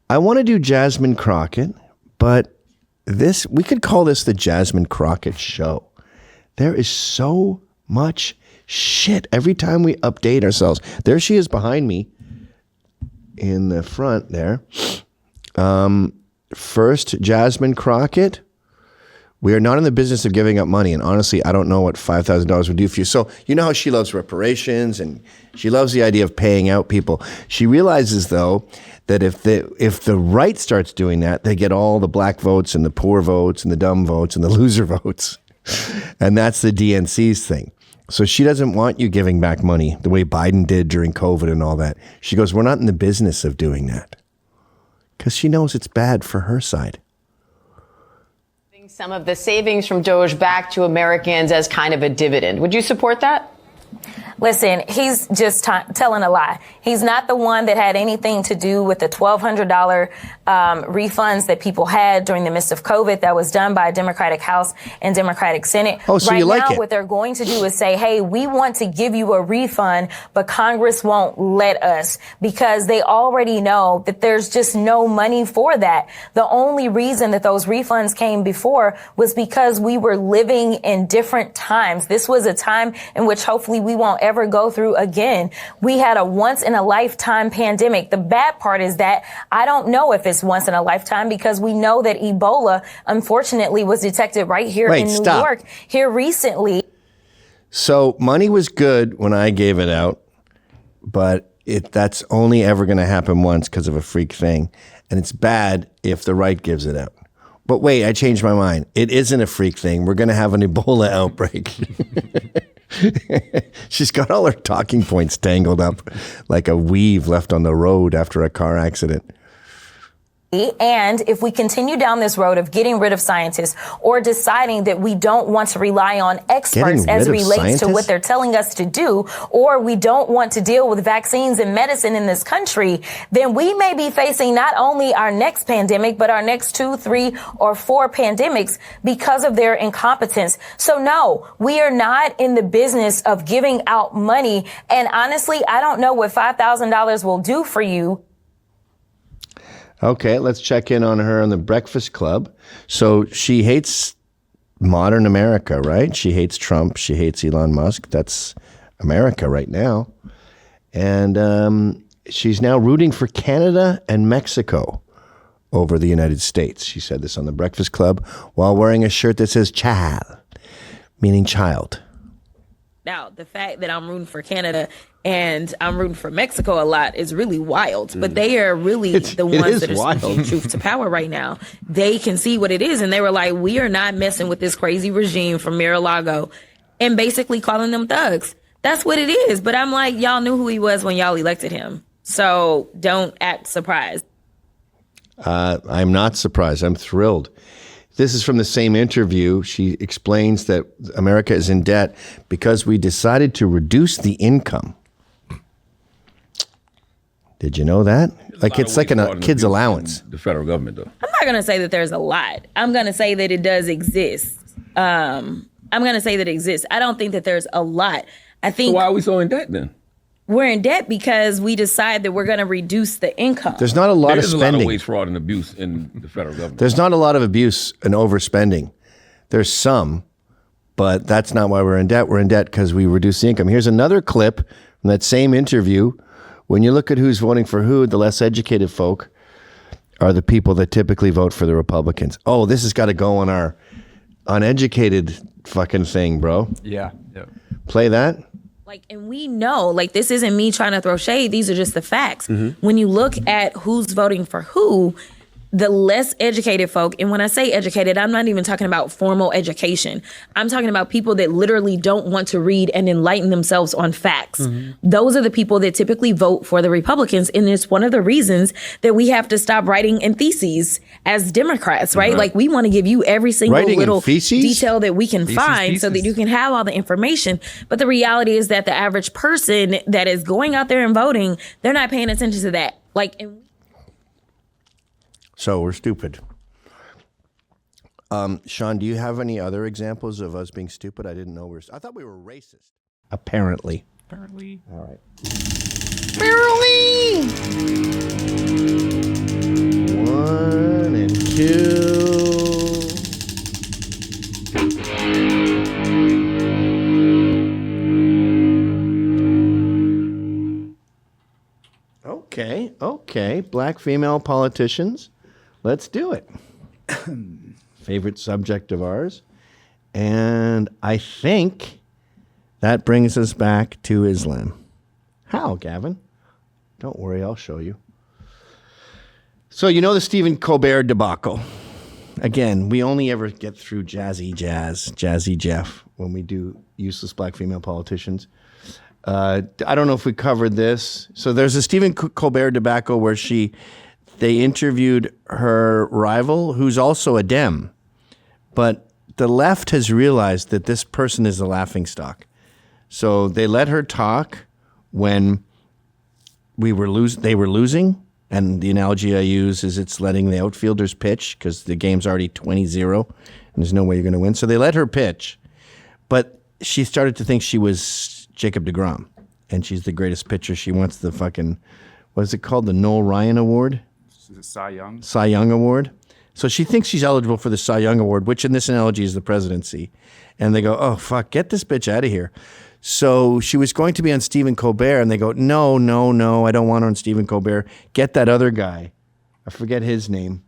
I want to do Jasmine Crockett, but we could call this the Jasmine Crockett Show. There is so much shit every time we update ourselves. There she is behind me in the front there. First, Jasmine Crockett. We are not in the business of giving up money, and honestly, I don't know what $5,000 would do for you. So you know how she loves reparations, and she loves the idea of paying out people. She realizes, though, that if the right starts doing that, they get all the black votes and the poor votes and the dumb votes and the loser votes. And that's the DNC's thing. So she doesn't want you giving back money the way Biden did during COVID and all that. She goes, we're not in the business of doing that. Because she knows it's bad for her side. Some of the savings from Doge back to Americans as kind of a dividend. Would you support that? Listen, he's just telling a lie. He's not the one that had anything to do with the $1,200 refunds that people had during the midst of COVID that was done by a Democratic House and Democratic Senate. Oh, so right you like now, it. what they're going to do is say, hey, we want to give you a refund, but Congress won't let us because they already know that there's just no money for that. The only reason that those refunds came before was because we were living in different times. This was a time in which hopefully we won't ever go through again. We had a once in a lifetime pandemic. The bad part is that I don't know if it's once in a lifetime because we know that Ebola, unfortunately, was detected right here in New York here recently. So money was good when I gave it out, but that's only ever going to happen once because of a freak thing. And it's bad if the right gives it out. But wait, I changed my mind. It isn't a freak thing. We're going to have an Ebola outbreak. She's got all her talking points tangled up like a weave left on the road after a car accident. And if we continue down this road of getting rid of scientists or deciding that we don't want to rely on experts as it relates to what they're telling us to do, or we don't want to deal with vaccines and medicine in this country, then we may be facing not only our next pandemic, but our next 2, 3, or 4 pandemics because of their incompetence. So no, we are not in the business of giving out money. And honestly, I don't know what $5,000 will do for you. Okay, let's check in on her on the Breakfast Club. So she hates modern America, right? She hates Trump. She hates Elon Musk. That's America right now. And she's now rooting for Canada and Mexico over the United States. She said this on the Breakfast Club while wearing a shirt that says "Chal." meaning child. Now, the fact that I'm rooting for Canada and I'm rooting for Mexico a lot is really wild. But they are really the ones that are speaking truth to power right now. They can see what it is. And they were like, we are not messing with this crazy regime from Mar-a-Lago, and basically calling them thugs. That's what it is. But I'm like, y'all knew who he was when y'all elected him. So don't act surprised. I'm not surprised. I'm thrilled. This is from the same interview. She explains that America is in debt because we decided to reduce the income. Did you know that? Like it's like a kid's allowance. The federal government, though. I'm not going to say that there's a lot. I'm going to say that it does exist. I'm going to say that it exists. I don't think that there's a lot. I think. So why are we so in debt then? We're in debt because we decide that we're going to reduce the income. There's not a lot of spending. There's a lot of waste, fraud, and abuse in the federal government. There's not a lot of abuse and overspending. There's some, but that's not why we're in debt. We're in debt because we reduce the income. Here's another clip from that same interview. When you look at who's voting for who, the less educated folk are the people that typically vote for the Republicans. Oh, this has got to go on our uneducated fucking thing, bro. Yeah. Play that. Like, and we know, like, this isn't me trying to throw shade. These are just the facts. When you look at who's voting for who, the less educated folk, and when I say educated, I'm not even talking about formal education. I'm talking about people that literally don't want to read and enlighten themselves on facts. Those are the people that typically vote for the Republicans. And it's one of the reasons that we have to stop writing in theses as Democrats, right? Like, we want to give you every single little detail that we can find so that you can have all the information. But the reality is that the average person that is going out there and voting, they're not paying attention to that. Like, So we're stupid. Sean, do you have any other examples of us being stupid? I didn't know I thought we were racist. Apparently. All right. Apparently. 1 and 2. Okay. Black female politicians. Let's do it. Favorite subject of ours. And I think that brings us back to Islam. How, Gavin? Don't worry, I'll show you. So you know the Stephen Colbert debacle. Again, we only ever get through Jazzy Jeff, when we do useless black female politicians. I don't know if we covered this. So there's a Stephen Colbert debacle where they interviewed her rival, who's also a Dem. But the left has realized that this person is a laughingstock. So they let her talk when they were losing. And the analogy I use is it's letting the outfielders pitch because the game's already 20-0 and there's no way you're going to win. So they let her pitch. But she started to think she was Jacob deGrom. And she's the greatest pitcher. She wants the fucking, what is it called? The Noel Ryan Award? Cy Young. Cy Young Award. So she thinks she's eligible for the Cy Young Award, which in this analogy is the presidency. And they go, oh, fuck, get this bitch out of here. So she was going to be on Stephen Colbert, and they go, no, I don't want her on Stephen Colbert. Get that other guy. I forget his name.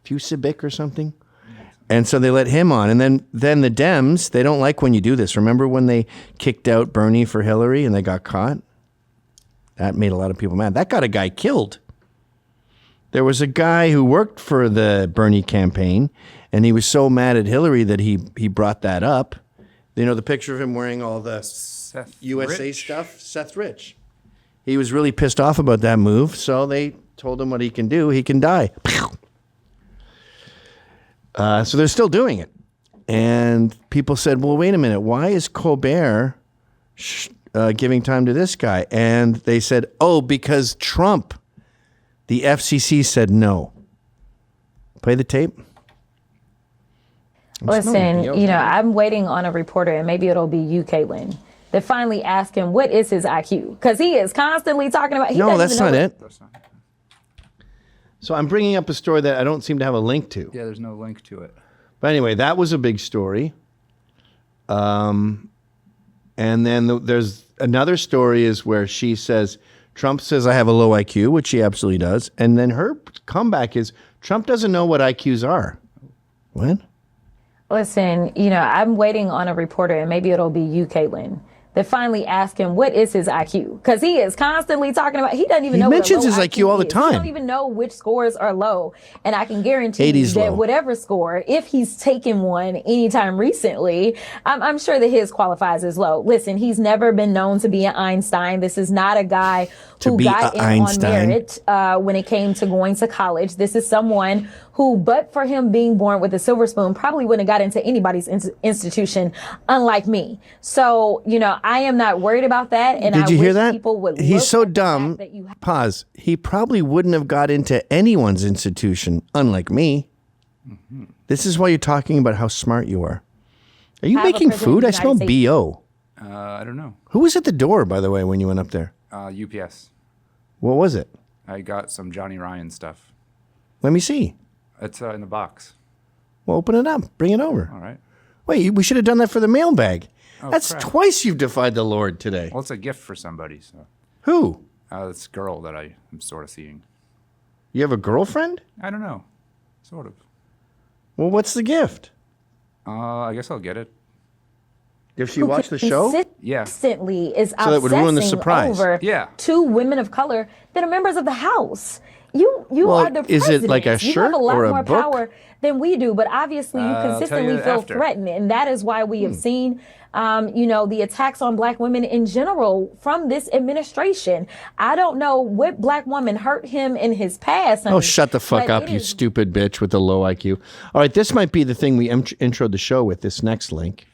Fusibic or something? And so they let him on. And then the Dems, they don't like when you do this. Remember when they kicked out Bernie for Hillary and they got caught? That made a lot of people mad. That got a guy killed. There was a guy who worked for the Bernie campaign, and he was so mad at Hillary that he brought that up. You know the picture of him wearing all the USA stuff? Seth Rich. He was really pissed off about that move, so they told him what he can do. He can die. So they're still doing it. And people said, well, wait a minute. Why is Colbert giving time to this guy? And they said, oh, because Trump. The FCC said no. Play the tape. Listen, I'm waiting on a reporter, and maybe it'll be you, Caitlin, that finally ask him what is his IQ, because he is constantly talking about. No, that's not it. So I'm bringing up a story that I don't seem to have a link to. Yeah, there's no link to it. But anyway, that was a big story. And then there's another story is where she says, Trump says I have a low IQ, which he absolutely does. And then her comeback is, Trump doesn't know what IQs are. What? Listen, I'm waiting on a reporter, and maybe it'll be you, Caitlin, that finally ask him what is his IQ, because he is constantly talking about. He doesn't even know. He mentions his IQ all the is. time. He don't even know which scores are low, and I can guarantee you that low. whatever score, if he's taken one anytime recently, I'm sure that his qualifies as low. Listen, he's never been known to be an Einstein. This is not a guy who got in Einstein. on merit when it came to going to college. This is someone who, but for him being born with a silver spoon, probably wouldn't have got into anybody's institution, unlike me. So, I am not worried about that. And Did you hear that? People would He's so dumb. Pause. He probably wouldn't have got into anyone's institution, unlike me. Mm-hmm. This is why you're talking about how smart you are. Are you Have a making president food? of I the smell United States. BO. I don't know. Who was at the door, by the way, when you went up there? UPS. What was it? I got some Johnny Ryan stuff. Let me see. It's in the box. Well, open it up. Bring it over. All right. Wait, we should have done that for the mailbag. Oh, That's crap. twice you've defied the Lord today. Well, it's a gift for somebody. So. Who? This girl that I am sort of seeing. You have a girlfriend? I don't know. Sort of. Well, what's the gift? I guess I'll get it. If she watched the show? Consistently is So that would ruin the obsessing surprise. over Yeah. two women of color that are members of the House. You Well, are the is president. it like a You shirt have a lot or a more book? power than we do, but obviously you I'll tell consistently you feel after. threatened, and that is why we have seen, the attacks on black women in general from this administration. I don't know what black woman hurt him in his past. Oh, shut the fuck but up, it you is stupid bitch with the low IQ. All right, this might be the thing we introed the show with, this next link.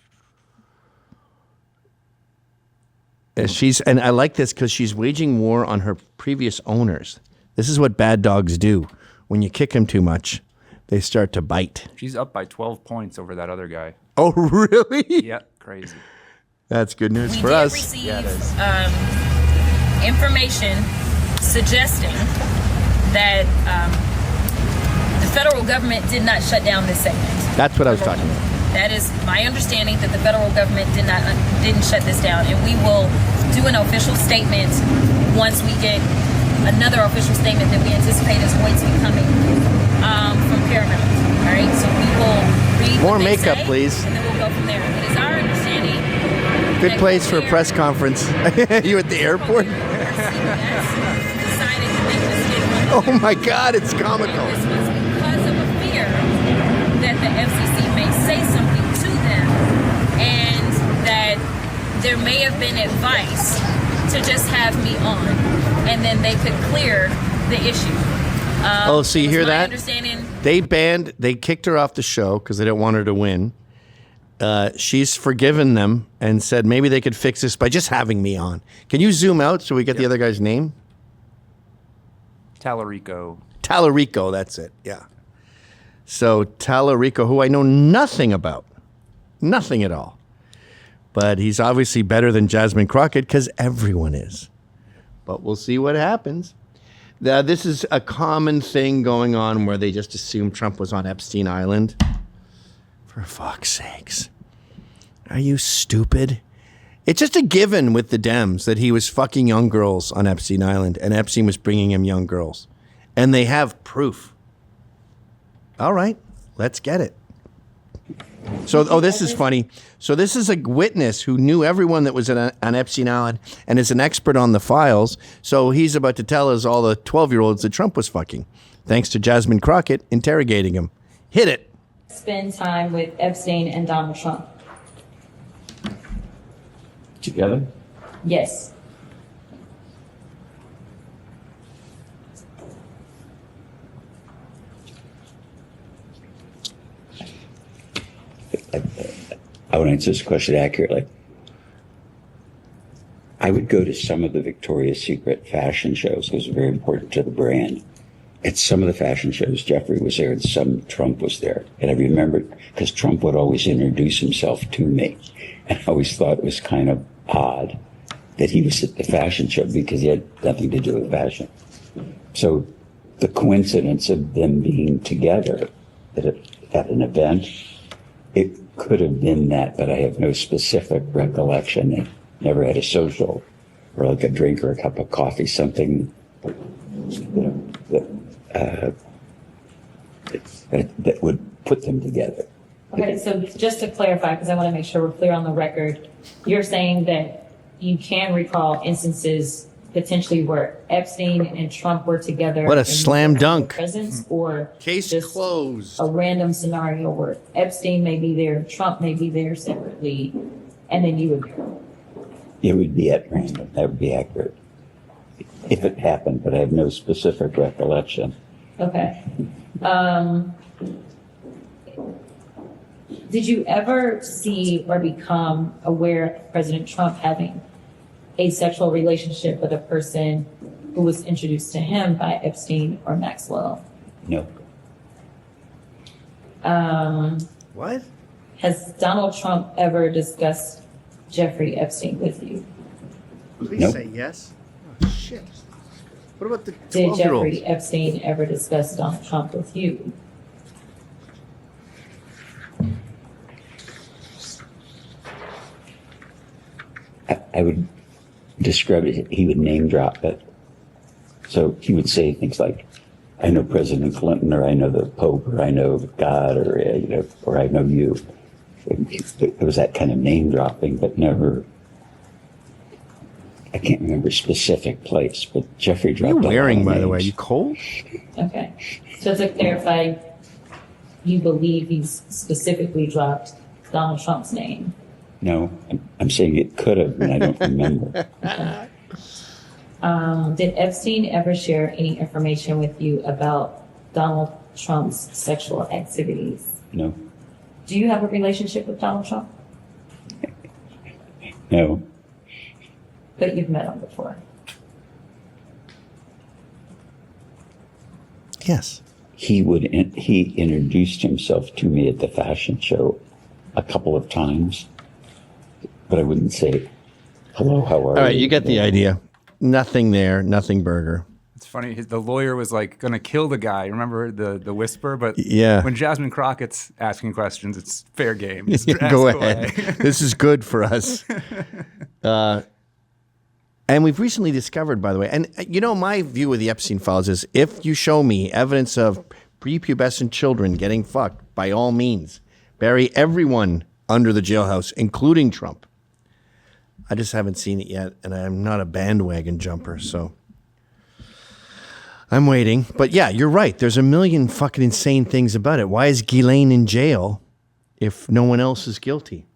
And I like this because she's waging war on her previous owners. This is what bad dogs do. When you kick them too much, they start to bite. She's up by 12 points over that other guy. Oh, really? Yeah, crazy. That's good news We for did us. receive information suggesting that the federal government did not shut down this segment. That's what I was talking about. That is my understanding, that the federal government didn't shut this down, and we will do an official statement once we get another official statement that we anticipate is going to be coming from Paramount. All right, so we will read More what they makeup, say, please. and then we'll go from there. It is our understanding. Good place for a press conference. You at the airport? Oh my God, it's comical. This was because of a fear that the FCC may say something to them, and that there may have been advice to just have me on, and then they could clear the issue. Oh, so you hear my that? Understanding. They kicked her off the show because they didn't want her to win. She's forgiven them and said maybe they could fix this by just having me on. Can you zoom out so we get the other guy's name? Tallarico, that's it. Yeah. So Tallarico, who I know nothing about, nothing at all. But he's obviously better than Jasmine Crockett because everyone is. But we'll see what happens. This is a common thing going on where they just assume Trump was on Epstein Island. For fuck's sakes. Are you stupid? It's just a given with the Dems that he was fucking young girls on Epstein Island and Epstein was bringing him young girls. And they have proof. All right, let's get it. So, this is funny. So this is a witness who knew everyone that was on Epstein Island and is an expert on the files. So he's about to tell us all the 12-year-olds that Trump was fucking, thanks to Jasmine Crockett interrogating him. Hit it. Spend time with Epstein and Donald Trump. Together? Yes. I would answer this question accurately. I would go to some of the Victoria's Secret fashion shows. It was very important to the brand. At some of the fashion shows, Jeffrey was there and some Trump was there. And I remember, because Trump would always introduce himself to me. And I always thought it was kind of odd that he was at the fashion show because he had nothing to do with fashion. So the coincidence of them being together at an event, it could have been that, but I have no specific recollection. They never had a social or like a drink or a cup of coffee, something, that would put them together. Okay, so just to clarify, because I want to make sure we're clear on the record, you're saying that you can recall instances potentially where Epstein and Trump were together. What a in slam dunk. Presence, or Case just closed. a random scenario where Epstein may be there, Trump may be there separately, and then you would be. It would be at random. That would be accurate. If it happened, but I have no specific recollection. Okay. Did you ever see or become aware of President Trump having a sexual relationship with a person who was introduced to him by Epstein or Maxwell? No. What? Has Donald Trump ever discussed Jeffrey Epstein with you? Please Nope. say yes. Oh, shit. What about the Did 12-year-old? Jeffrey Epstein ever discuss Donald Trump with you? I would describe it, he would name drop it. So he would say things like, I know President Clinton, or I know the Pope, or I know God, or, or I know you. It was that kind of name dropping, but never, I can't remember a specific place, but Jeffrey dropped What are you a lot wearing, of by the way? names. You cold? Okay. So to clarify, you believe he's specifically dropped Donald Trump's name? No, I'm saying it could have, and I don't remember. Did Epstein ever share any information with you about Donald Trump's sexual activities? No, Do you have a relationship with Donald Trump? no, But you've met him before. Yes. he introduced himself to me at the fashion show a couple of times, but I wouldn't say, hello, how are you? All right, you get the idea. Nothing there, nothing burger. It's funny. The lawyer was like going to kill the guy. Remember the whisper? But Yeah. when Jasmine Crockett's asking questions, it's fair game. Just Go ask ahead. away. This is good for us. And we've recently discovered, by the way, and my view of the Epstein files is if you show me evidence of prepubescent children getting fucked, by all means, bury everyone under the jailhouse, including Trump. I just haven't seen it yet, and I'm not a bandwagon jumper, so I'm waiting. But yeah, you're right. There's a million fucking insane things about it. Why is Ghislaine in jail if no one else is guilty?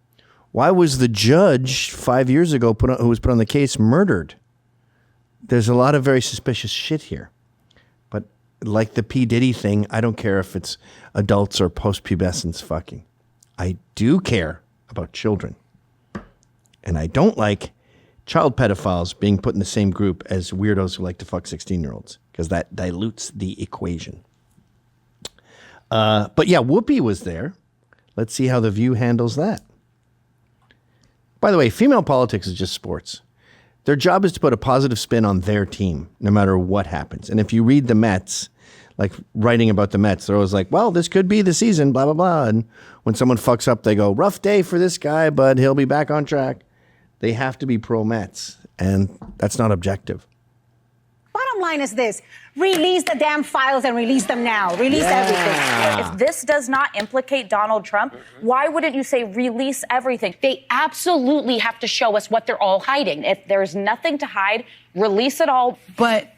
Why was the judge 5 years ago who was put on the case murdered? There's a lot of very suspicious shit here. But like the P. Diddy thing, I don't care if it's adults or post-pubescents fucking. I do care about children. And I don't like child pedophiles being put in the same group as weirdos who like to fuck 16-year-olds, because that dilutes the equation. But yeah, Whoopi was there. Let's see how The View handles that. By the way, female politics is just sports. Their job is to put a positive spin on their team, no matter what happens. And if you read the Mets, like writing about the Mets, they're always like, well, this could be the season, blah, blah, blah. And when someone fucks up, they go, rough day for this guy, but he'll be back on track. They have to be pro-Mets, and that's not objective. Bottom line is this: release the damn files and release them now. Release everything. If this does not implicate Donald Trump, why wouldn't you say release everything? They absolutely have to show us what they're all hiding. If there's nothing to hide, release it all. But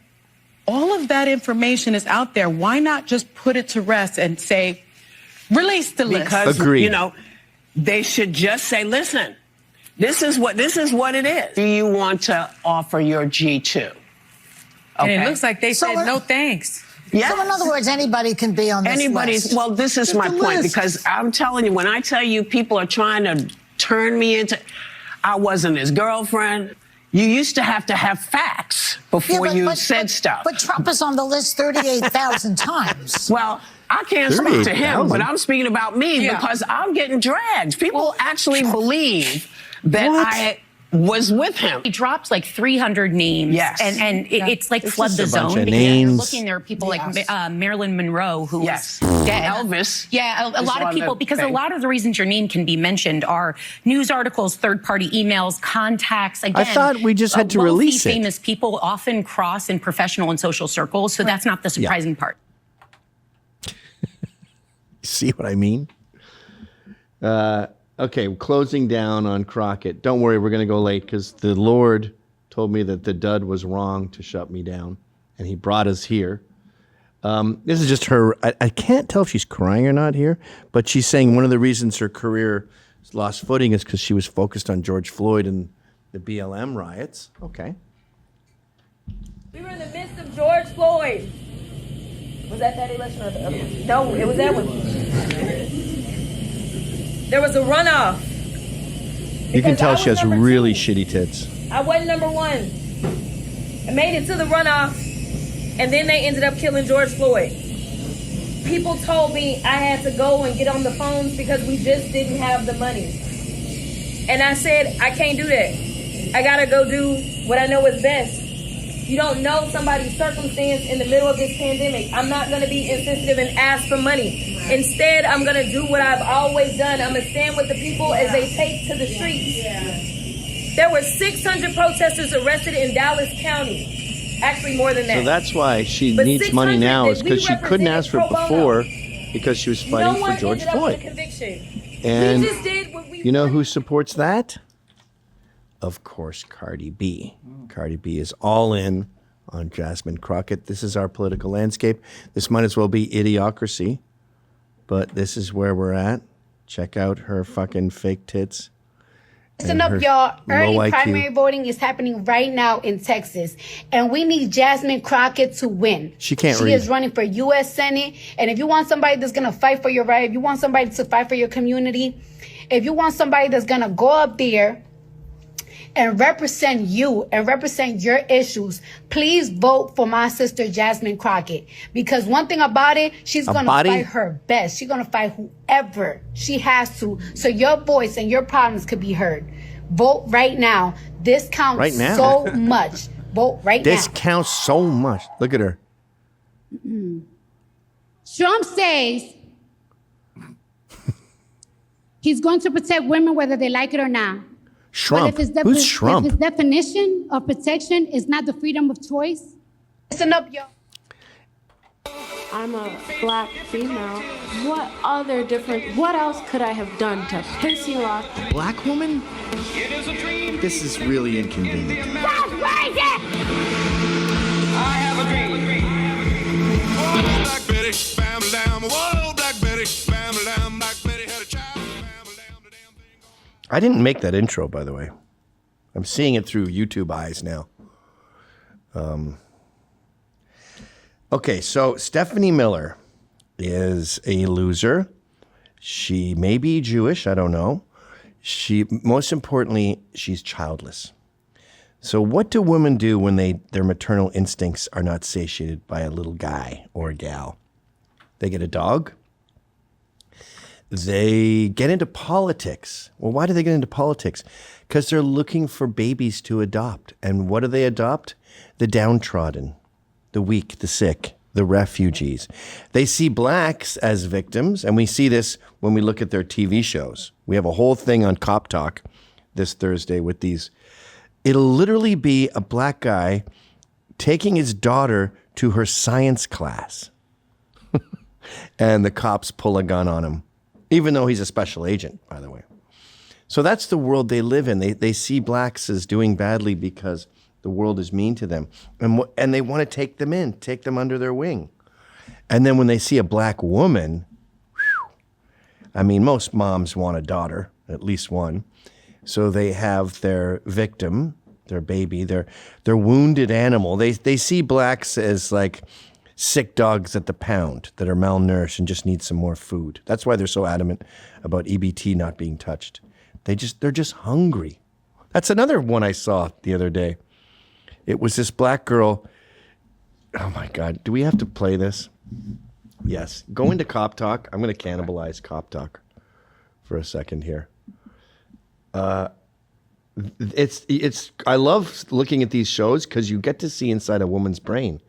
all of that information is out there. Why not just put it to rest and say, release the list? Because, Agreed. They should just say, listen, this is what it is. Do you want to offer your G2? And it looks like they said no thanks. Yeah. So in other words, anybody can be on this list. Well, this is my point, because I'm telling you, when I tell you people are trying to turn me into, I wasn't his girlfriend. You used to have facts before you said stuff. But Trump is on the list 38,000 times. Well, I can't speak to him, but I'm speaking about me because I'm getting dragged. People actually believe that I was with him. He drops like 300 names. Yes. And it's like flood the just a bunch zone. of Because you're names. looking, there are people like Marilyn Monroe, who was dead. Elvis. Yeah, a lot of people, because a lot of the reasons your name can be mentioned are news articles, third-party emails, contacts. Again, I thought we just had to wealthy, release it. famous people often cross in professional and social circles, so that's not the surprising part. See what I mean? Okay, closing down on Crockett. Don't worry, we're going to go late because the Lord told me that the dud was wrong to shut me down, and he brought us here. This is just her. I can't tell if she's crying or not here, but she's saying one of the reasons her career lost footing is because she was focused on George Floyd and the BLM riots. Okay. We were in the midst of George Floyd. Was that election or the other one? No, it was that one. There was a runoff. You can tell she has really shitty tits. I wasn't number one. I made it to the runoff, and then they ended up killing George Floyd. People told me I had to go and get on the phones because we just didn't have the money. And I said, I can't do that. I gotta go do what I know is best. You don't know somebody's circumstance in the middle of this pandemic. I'm not gonna be insensitive and ask for money. Instead, I'm gonna do what I've always done. I'm gonna stand with the people as they take to the streets. There were 600 protesters arrested in Dallas County. Actually, more than that. So that's why she needs money now, is because she couldn't ask for it before because she was fighting for George Floyd. And you know who supports that? Of course, Cardi B. Cardi B is all in on Jasmine Crockett. This is our political landscape. This might as well be Idiocracy, but this is where we're at. Check out her fucking fake tits. Listen up, y'all. Early primary voting is happening right now in Texas, and we need Jasmine Crockett to win. She can't read. She is running for U.S. Senate, and if you want somebody that's going to fight for your right, if you want somebody to fight for your community, if you want somebody that's going to go up there and represent you and represent your issues, please vote for my sister Jasmine Crockett. Because one thing about it, she's going to fight her best. She's going to fight whoever she has to, so your voice and your problems could be heard. Vote right now. This counts right now. So much. Vote right now. This counts so much. Look at her. Trump says he's going to protect women whether they like it or not. Trump. Who's Trump? If his definition of protection is not the freedom of choice. Listen up, y'all. I'm a black female. What else could I have done to piss you off? Black woman? This is really inconvenient. That's crazy! I have a dream. Whoa, Black Betty, bam, lamb. Whoa, Black Betty, bam, lamb. Black Betty had a child. I didn't make that intro, by the way. I'm seeing it through YouTube eyes now. Okay, so Stephanie Miller is a loser. She may be Jewish, I don't know. Most importantly, she's childless. So what do women do when their maternal instincts are not satiated by a little guy or a gal? They get a dog. They get into politics. Well, why do they get into politics? Because they're looking for babies to adopt. And what do they adopt? The downtrodden, the weak, the sick, the refugees. They see blacks as victims, and we see this when we look at their TV shows. We have a whole thing on Cop Talk this Thursday with these. It'll literally be a black guy taking his daughter to her science class. And the cops pull a gun on him. Even though he's a special agent, by the way. So that's the world they live in. They see blacks as doing badly because the world is mean to them. And they want to take them under their wing. And then when they see a black woman, I mean, most moms want a daughter, at least one. So they have their victim, their baby, their wounded animal. They see blacks as like sick dogs at the pound that are malnourished and just need some more food. That's why they're so adamant about EBT not being touched. They're just hungry. That's another one I saw the other day. It was this black girl. Oh my God. Do we have to play this? Yes. Go into Cop Talk. I'm going to cannibalize Cop Talk for a second here. I love looking at these shows because you get to see inside a woman's brain.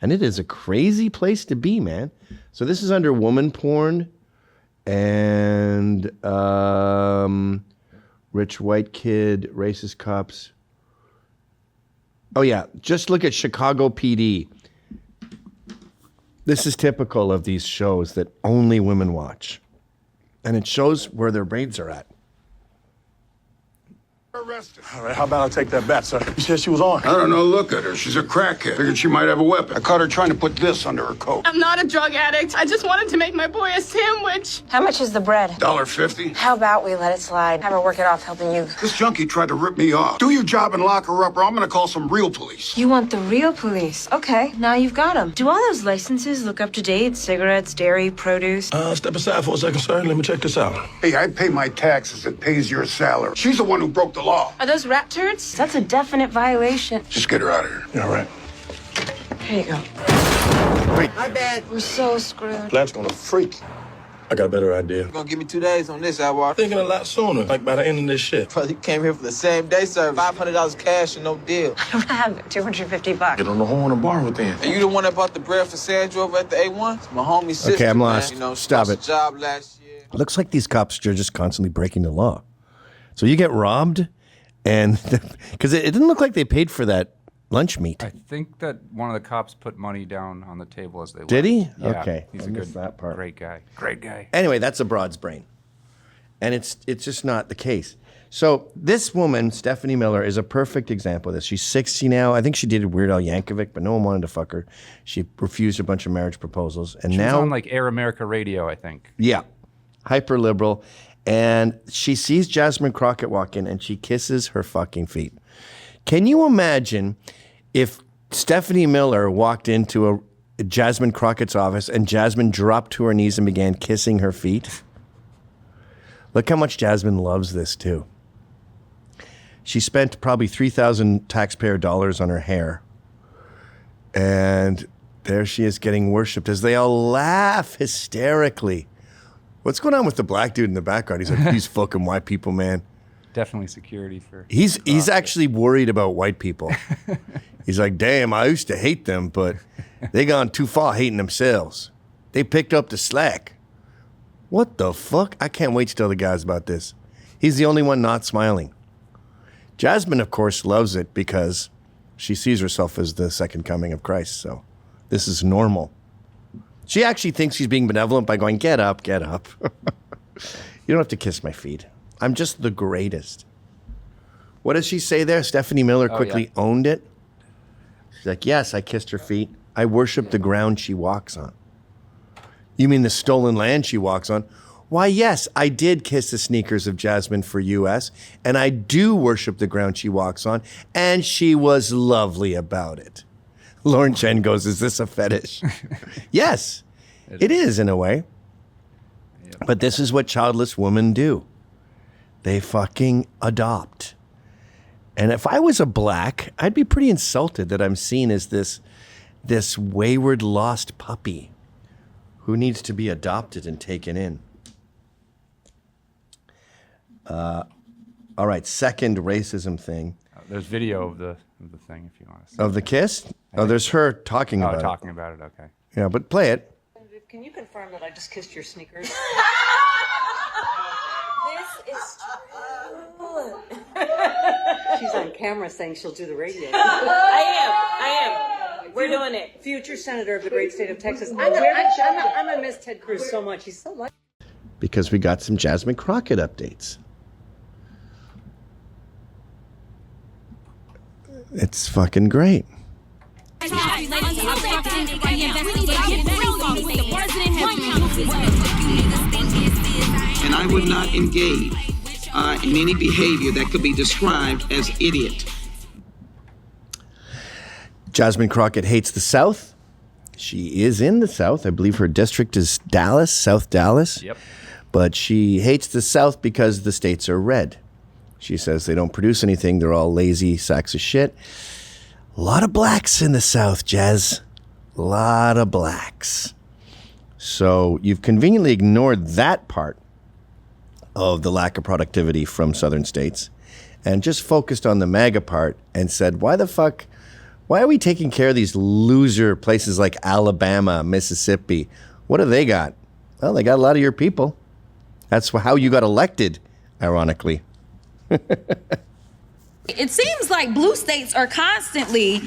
And it is a crazy place to be, man. So this is under woman porn and rich white kid, racist cops. Oh, yeah. Just look at Chicago PD. This is typical of these shows that only women watch. And it shows where their brains are at. Arrested. All right, how about I take that bet, sir? You said she was on. I don't know. Look at her. She's a crackhead. Figured she might have a weapon. I caught her trying to put this under her coat. I'm not a drug addict. I just wanted to make my boy a sandwich. How much is the bread? $1.50. How about we let it slide? Have her work it off helping you. This junkie tried to rip me off. Do your job and lock her up, or I'm gonna call some real police. You want the real police? Okay, now you've got them. Do all those licenses look up to date? Cigarettes, dairy, produce? Step aside for a second, sir. Let me check this out. Hey, I pay my taxes. It pays your salary. She's the one who broke the law. Are those rat turds? That's a definite violation. Just get her out of here. Yeah, all right. Here you go. Wait. My bad. We're so screwed. Black's gonna freak. I got a better idea. You're gonna give me 2 days on this, Alwar. Thinking a lot sooner, like by the end of this shit. Bro, you came here for the same day service. $500 cash and no deal. I don't have it. $250. Get on the horn and bar with them. And you the one that bought the bread for Sandra over at the A1? It's my homie sister. Okay, I'm lost. Man. You know, Stop she it. lost a job last year. Looks like these cops are just constantly breaking the law. So you get robbed, and because it didn't look like they paid for that lunch meat. I think that one of the cops put money down on the table as they left. Did he? Yeah, Okay. He's I a missed good, that part. great guy. Great guy. Anyway, that's a broad's brain. And it's just not the case. So this woman, Stephanie Miller, is a perfect example of this. She's 60 now. I think she dated Weird Al Yankovic, but no one wanted to fuck her. She refused a bunch of marriage proposals. And She was now on like Air America Radio, I think. Yeah, hyper liberal. And she sees Jasmine Crockett walk in and she kisses her fucking feet. Can you imagine if Stephanie Miller walked into a Jasmine Crockett's office and Jasmine dropped to her knees and began kissing her feet? Look how much Jasmine loves this too. She spent probably 3,000 taxpayer dollars on her hair. And there she is getting worshipped as they all laugh hysterically. What's going on with the black dude in the background? He's like, these fucking white people, man. Definitely security for. He's actually worried about white people. He's like, damn, I used to hate them, but they gone too far hating themselves. They picked up the slack. What the fuck? I can't wait to tell the guys about this. He's the only one not smiling. Jasmine, of course, loves it because she sees herself as the second coming of Christ. So this is normal. She actually thinks she's being benevolent by going, get up, get up. You don't have to kiss my feet. I'm just the greatest. What does she say there? Stephanie Miller quickly owned it. She's like, yes, I kissed her feet. I worship the ground she walks on. You mean the stolen land she walks on? Why, yes, I did kiss the sneakers of Jasmine for U.S., and I do worship the ground she walks on, and she was lovely about it. Lauren Chen goes, is this a fetish? Yes, it is in a way. But this is what childless women do. They fucking adopt. And if I was a black, I'd be pretty insulted that I'm seen as this wayward lost puppy who needs to be adopted and taken in. All right, second racism thing. There's video of the thing if you want to see. Of the kiss? Oh, there's her talking about it. Talking about it, okay. Yeah, but play it. Can you confirm that I just kissed your sneakers? This is true. She's on camera saying she'll do the radio. I am. We're doing it. Future senator of the great state of Texas. I'm gonna miss Ted Cruz so much. He's so lucky. Because we got some Jasmine Crockett updates. It's fucking great. And I would not engage in any behavior that could be described as idiot. Jasmine Crockett hates the South. She is in the South. I believe her district is Dallas, South Dallas. Yep. But she hates the South because the states are red. She says they don't produce anything. They're all lazy sacks of shit. A lot of blacks in the South, Jazz. A lot of blacks. So you've conveniently ignored that part of the lack of productivity from southern states and just focused on the MAGA part and said, why are we taking care of these loser places like Alabama, Mississippi? What do they got? Well, they got a lot of your people. That's how you got elected, ironically. It seems like blue states are constantly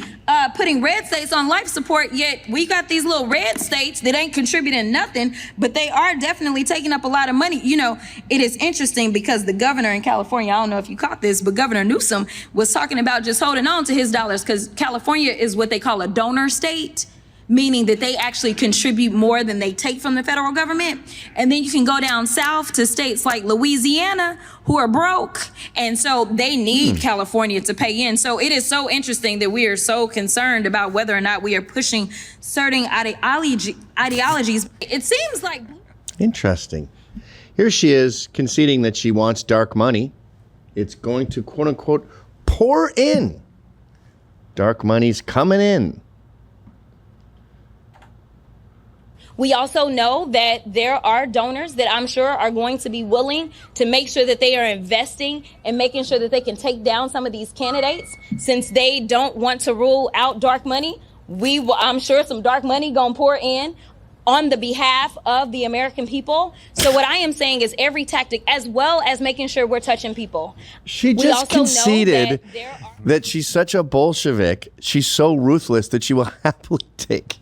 putting red states on life support, yet we got these little red states that ain't contributing nothing, but they are definitely taking up a lot of money. You know, it is interesting because the governor in California, I don't know if you caught this, but Governor Newsom was talking about just holding on to his dollars because California is what they call a donor state, meaning that they actually contribute more than they take from the federal government. And then you can go down south to states like Louisiana who are broke. And so they need California to pay in. So it is so interesting that we are so concerned about whether or not we are pushing certain ideologies. It seems like... Interesting. Here she is conceding that she wants dark money. It's going to, quote unquote, pour in. Dark money's coming in. We also know that there are donors that I'm sure are going to be willing to make sure that they are investing and making sure that they can take down some of these candidates. Since they don't want to rule out dark money, I'm sure some dark money gonna pour in on the behalf of the American people. So what I am saying is every tactic, as well as making sure we're touching people. She just conceded that she's such a Bolshevik. She's so ruthless that she will happily take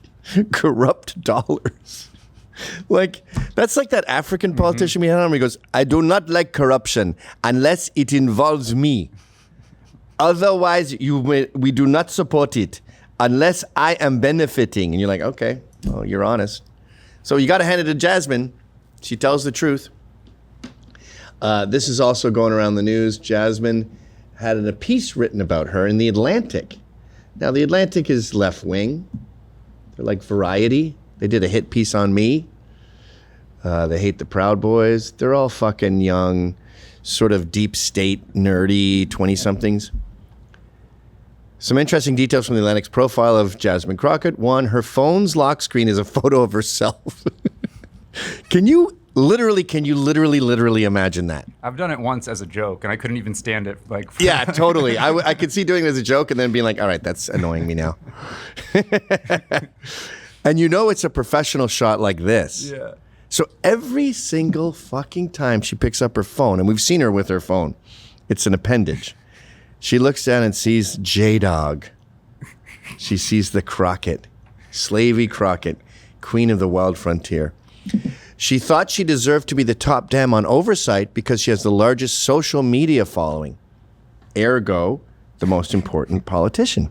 corrupt dollars. Like, that's like that African politician we had on where he goes, I do not like corruption unless it involves me. Otherwise, we do not support it unless I am benefiting. And you're like, okay, well, you're honest. So you got to hand it to Jasmine. She tells the truth. This is also going around the news. Jasmine had a piece written about her in The Atlantic. Now, The Atlantic is left-wing. They're like Variety. They did a hit piece on me. They hate the Proud Boys. They're all fucking young, sort of deep state, nerdy 20-somethings. Some interesting details from The Atlantic's profile of Jasmine Crockett. One, her phone's lock screen is a photo of herself. Can you literally imagine that? I've done it once as a joke, and I couldn't even stand it. Like, yeah, totally. I could see doing it as a joke and then being like, all right, that's annoying me now. And you know it's a professional shot like this. Yeah. So every single fucking time she picks up her phone, and we've seen her with her phone, it's an appendage. She looks down and sees J-Dog. She sees the Crockett, Slavey Crockett, queen of the wild frontier. She thought she deserved to be the top dam on oversight because she has the largest social media following. Ergo, the most important politician.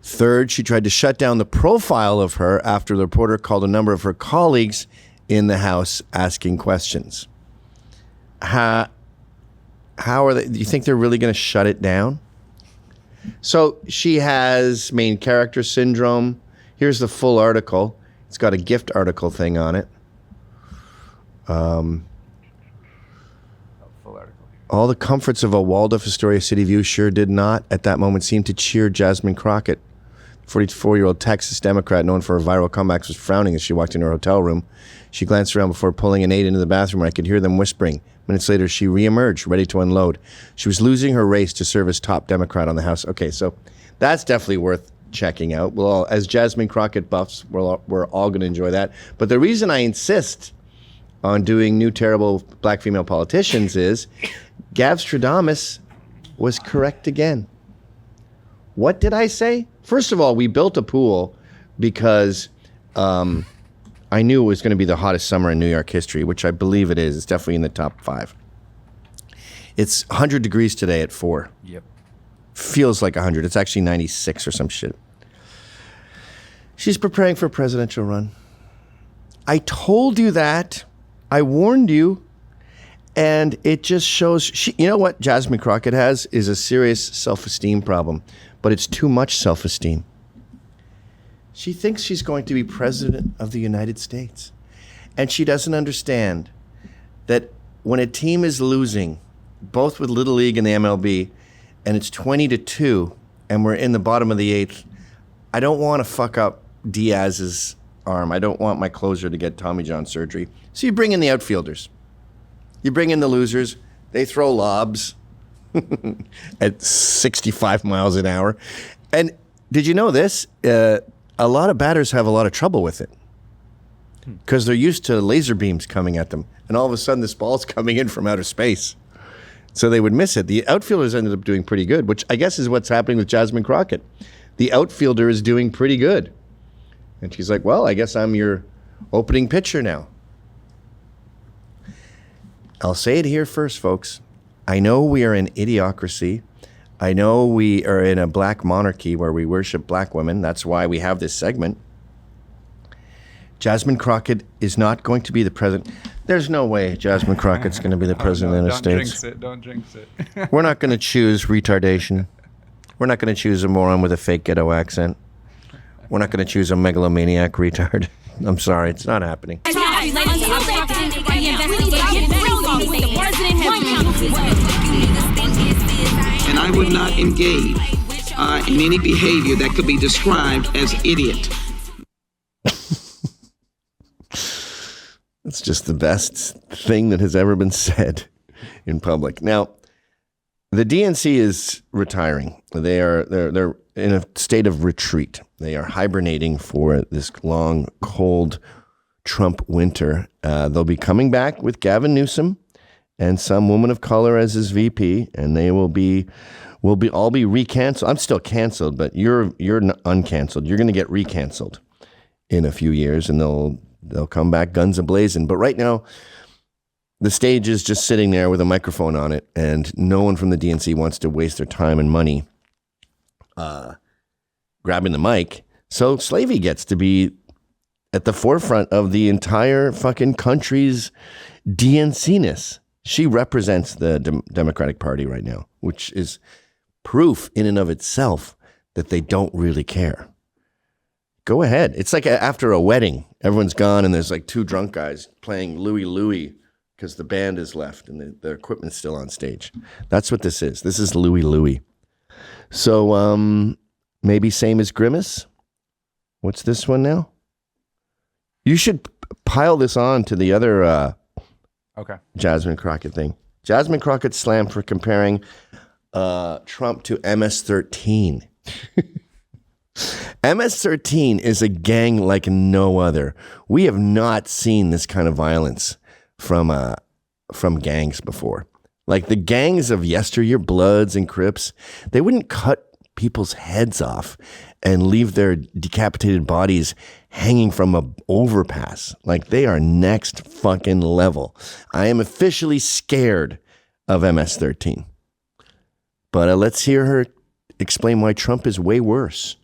Third, she tried to shut down the profile of her after the reporter called a number of her colleagues in the House asking questions. How are they? Do you think they're really going to shut it down? So she has main character syndrome. Here's the full article. It's got a gift article thing on it. All the comforts of a Waldorf Astoria City view sure did not, at that moment, seem to cheer Jasmine Crockett. 44-year-old Texas Democrat known for her viral comebacks was frowning as she walked into her hotel room. She glanced around before pulling an aide into the bathroom where I could hear them whispering. Minutes later, she reemerged, ready to unload. She was losing her race to serve as top Democrat on the House. Okay, so that's definitely worth checking out. Well, as Jasmine Crockett buffs, we're all going to enjoy that. But the reason I insist on doing new terrible black female politicians is Gavstradamus was correct again. What did I say? First of all, we built a pool because I knew it was going to be the hottest summer in New York history, which I believe it is. It's definitely in the top 5. It's 100 degrees today at 4. Yep. Feels like 100. It's actually 96 or some shit. She's preparing for a presidential run. I told you that. I warned you. And it just shows, you know what Jasmine Crockett has is a serious self-esteem problem, but it's too much self-esteem. She thinks she's going to be president of the United States. And she doesn't understand that when a team is losing, both with Little League and the MLB, and it's 20-2, and we're in the bottom of the 8th, I don't want to fuck up Diaz's arm. I don't want my closer to get Tommy John surgery. So you bring in the outfielders. You bring in the losers. They throw lobs at 65 miles an hour. And did you know this? A lot of batters have a lot of trouble with it because they're used to laser beams coming at them. And all of a sudden, this ball's coming in from outer space. So they would miss it. The outfielders ended up doing pretty good, which I guess is what's happening with Jasmine Crockett. The outfielder is doing pretty good. And she's like, well, I guess I'm your opening pitcher now. I'll say it here first, folks. I know we are in idiocracy. I know we are in a black monarchy where we worship black women. That's why we have this segment. Jasmine Crockett is not going to be the president. There's no way Jasmine Crockett's going to be the president of the United States. Don't jinx it. We're not going to choose retardation. We're not going to choose a moron with a fake ghetto accent. We're not going to choose a megalomaniac retard. I'm sorry, it's not happening. And I would not engage in any behavior that could be described as idiot. It's just the best thing that has ever been said in public. Now, the DNC is retiring. They're in a state of retreat. They are hibernating for this long, cold Trump winter. They'll be coming back with Gavin Newsom and some woman of color as his VP, and they will all be recanceled. I'm still canceled, but you're uncanceled. You're going to get recanceled in a few years, and they'll come back guns a-blazing. But right now, the stage is just sitting there with a microphone on it, and no one from the DNC wants to waste their time and money grabbing the mic. So Slavey gets to be at the forefront of the entire fucking country's DNC-ness. She represents the Democratic Party right now, which is proof in and of itself that they don't really care. Go ahead. It's like after a wedding. Everyone's gone and there's like two drunk guys playing Louie Louie because the band is left and the equipment's still on stage. That's what this is. This is Louie Louie. So maybe same as Grimace. What's this one now? You should pile this on to the other Jasmine Crockett thing. Jasmine Crockett slammed for comparing Trump to MS-13. MS-13 is a gang like no other. We have not seen this kind of violence from gangs before. Like the gangs of yesteryear, Bloods and Crips, they wouldn't cut people's heads off and leave their decapitated bodies hanging from an overpass. Like they are next fucking level. I am officially scared of MS-13. But let's hear her explain why Trump is way worse.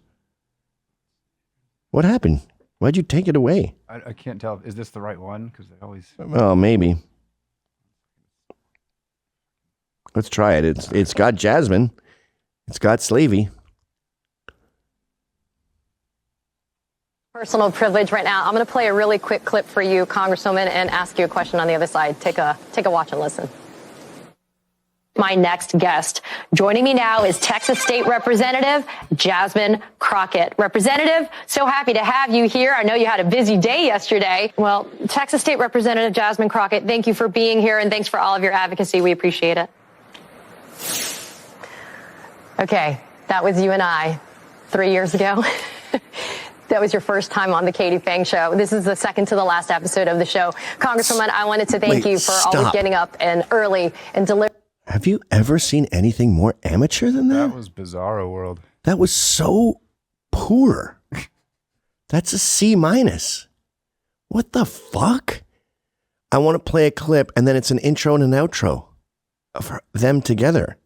What happened? Why'd you take it away? I can't tell. Is this the right one? Because they always... Oh, maybe. Let's try it. It's got Jasmine. It's got Slavey. Personal privilege right now. I'm going to play a really quick clip for you, Congresswoman, and ask you a question on the other side. Take a watch and listen. My next guest. Joining me now is Texas State Representative Jasmine Crockett. Representative, so happy to have you here. I know you had a busy day yesterday. Well, Texas State Representative Jasmine Crockett, thank you for being here and thanks for all of your advocacy. We appreciate it. Okay, that was you and I 3 years ago. That was your first time on the Katie Fang show. This is the second to the last episode of the show. Congresswoman, I wanted to thank you for always getting up and early and delivering. Have you ever seen anything more amateur than that? That was Bizarro World. That was so poor. That's a C-. What the fuck? I want to play a clip and then it's an intro and an outro of them together.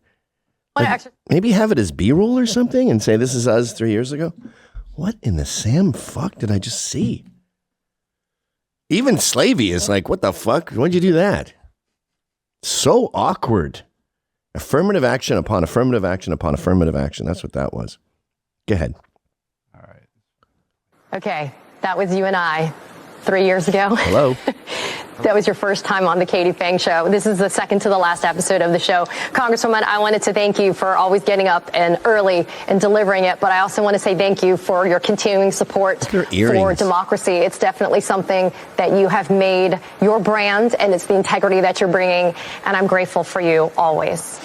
Like, maybe have it as B-roll or something and say this is us 3 years ago. What in the Sam fuck did I just see? Even Slavey is like, what the fuck? Why'd you do that? So awkward. Affirmative action upon affirmative action upon affirmative action. That's what that was. Go ahead. All right. Okay, that was you and I 3 years ago. Hello. That was your first time on the Katie Fang show. This is the second to the last episode of the show. Congresswoman, I wanted to thank you for always getting up and early and delivering it. But I also want to say thank you for your continuing support for democracy. It's definitely something that you have made your brand, and it's the integrity that you're bringing. And I'm grateful for you always.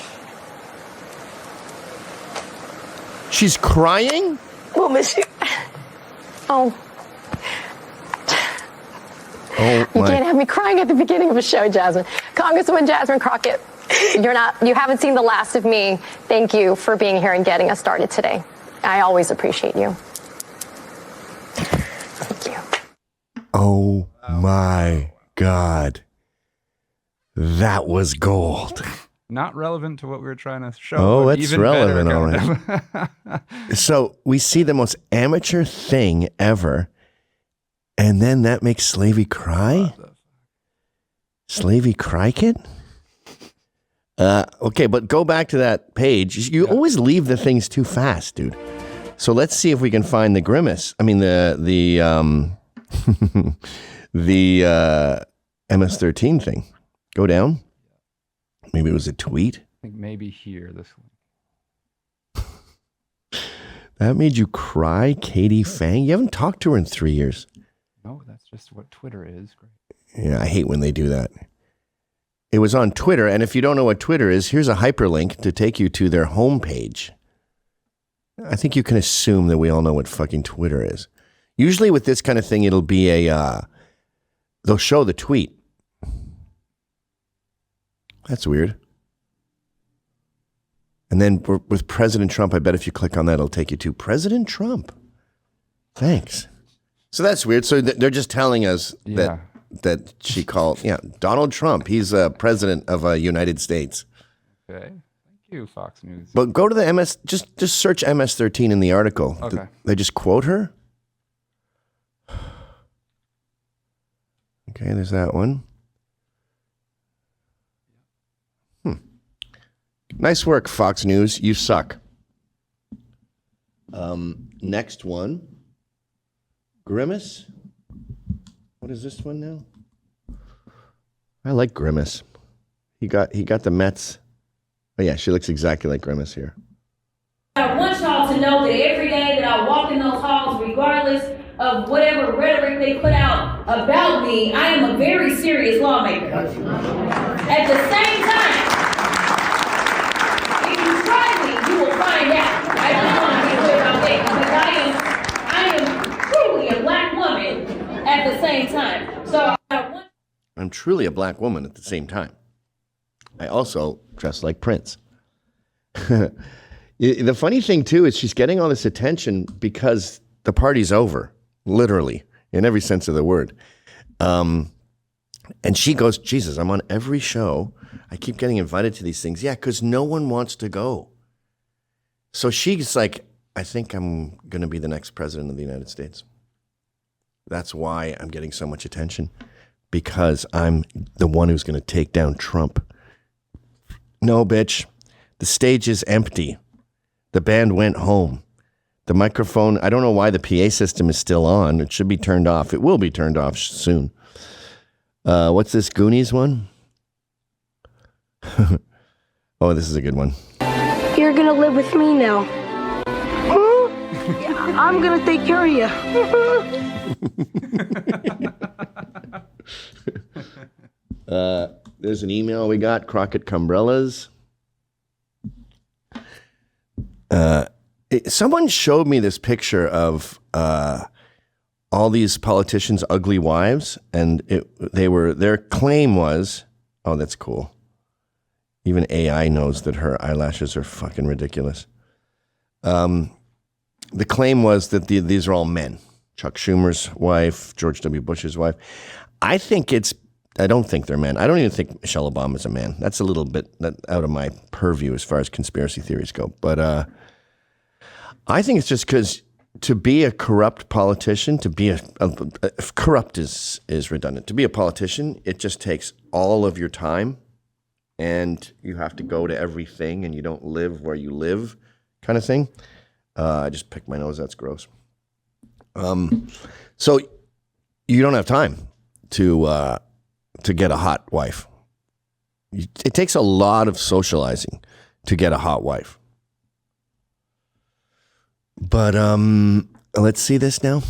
She's crying? We'll miss you. Oh. Oh, you can't have me crying at the beginning of a show, Jasmine. Congresswoman Jasmine Crockett, You haven't seen the last of me. Thank you for being here and getting us started today. I always appreciate you. Thank you. Oh my God. That was gold. Not relevant to what we were trying to show. Oh, but it's even relevant, better, all right. So we see the most amateur thing ever, and then that makes Slavey cry? Slavey Crockett? Okay, but go back to that page. You always leave the things too fast, dude. So let's see if we can find the grimace. I mean, the MS-13 thing. Go down. Maybe it was a tweet. I think maybe here, this one. That made you cry, Katie Fang? You haven't talked to her in 3 years. No, that's just what Twitter is. Great. Yeah, I hate when they do that. It was on Twitter, and if you don't know what Twitter is, here's a hyperlink to take you to their homepage. I think you can assume that we all know what fucking Twitter is. Usually with this kind of thing, it'll be they'll show the tweet. That's weird. And then with President Trump, I bet if you click on that, it'll take you to President Trump. Thanks. So that's weird. So they're just telling us that she called, Donald Trump. He's president of the United States. Okay. Thank you, Fox News. But go to the MS, just search MS-13 in the article. Okay. They just quote her. Okay, there's that one. Nice work, Fox News. You suck. Next one. Grimace. What is this one now? I like Grimace. He got the Mets. Oh yeah, she looks exactly like Grimace here. I want y'all to know that every day that I walk in those halls, regardless of whatever rhetoric they put out about me, I am a very serious lawmaker. At the same time, if you try me, you will find out. I just want to be clear about that because I am truly a black woman at the same time. So I'm truly a black woman at the same time. I also dress like Prince. The funny thing, too, is she's getting all this attention because the party's over, literally, in every sense of the word. And she goes, Jesus, I'm on every show. I keep getting invited to these things. Yeah, because no one wants to go. So she's like, I think I'm going to be the next president of the United States. That's why I'm getting so much attention, because I'm the one who's going to take down Trump. No, bitch. The stage is empty. The band went home. The microphone, I don't know why the PA system is still on. It should be turned off. It will be turned off soon. What's this Goonies one? Oh, this is a good one. You're gonna live with me now. Yeah, I'm gonna take care of you. There's an email we got, Crockett Cumbrellas. Someone showed me this picture of all these politicians' ugly wives, and their claim was, oh, that's cool. Even AI knows that her eyelashes are fucking ridiculous. The claim was that these are all men. Chuck Schumer's wife, George W. Bush's wife. I don't think they're men. I don't even think Michelle Obama's a man. That's a little bit out of my purview as far as conspiracy theories go. But I think it's just because to be a corrupt politician, to be corrupt is redundant. To be a politician, it just takes all of your time, and you have to go to everything, and you don't live where you live, kind of thing. I just picked my nose. That's gross. So you don't have time to get a hot wife. It takes a lot of socializing to get a hot wife. But let's see this now.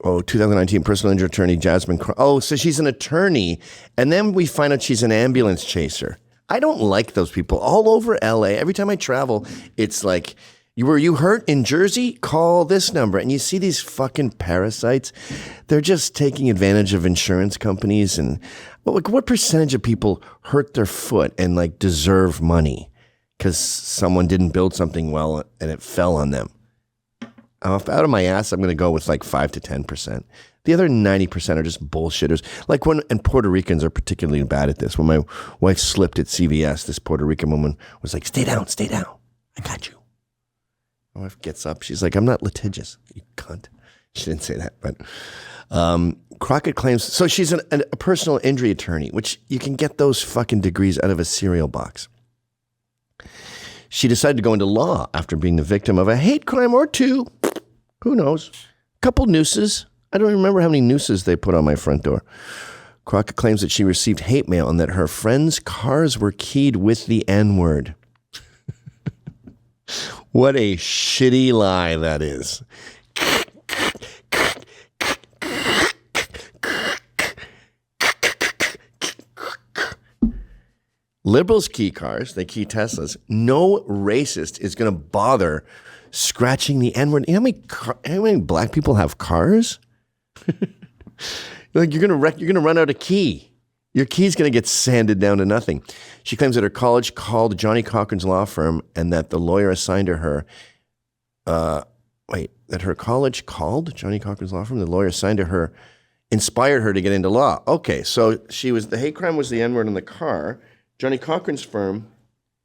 Oh, 2019 personal injury attorney Jasmine Crockett. Oh, so she's an attorney, and then we find out she's an ambulance chaser. I don't like those people. All over LA, every time I travel, it's like Were you hurt in Jersey? Call this number. And you see these fucking parasites. They're just taking advantage of insurance companies. And what percentage of people hurt their foot and like deserve money because someone didn't build something well and it fell on them? Out of my ass, I'm going to go with like 5 to 10%. The other 90% are just bullshitters. Like and Puerto Ricans are particularly bad at this. When my wife slipped at CVS, this Puerto Rican woman was like, stay down. I got you. My wife gets up. She's like, I'm not litigious, you cunt. She didn't say that, but Crockett claims, so she's a personal injury attorney, which you can get those fucking degrees out of a cereal box. She decided to go into law after being the victim of a hate crime or two. Who knows? A couple nooses. I don't remember how many nooses they put on my front door. Crockett claims that she received hate mail and that her friends' cars were keyed with the N-word. What a shitty lie that is. Liberals key cars, they key Teslas. No racist is going to bother scratching the N-word. You know how many black people have cars? Like you're going to run out of key. Your key's going to get sanded down to nothing. She claims that her college called Johnny Cochran's law firm and that the lawyer assigned to her, that her college called Johnny Cochran's law firm, the lawyer assigned to her, inspired her to get into law. Okay, so the hate crime was the N-word in the car. Johnny Cochran's firm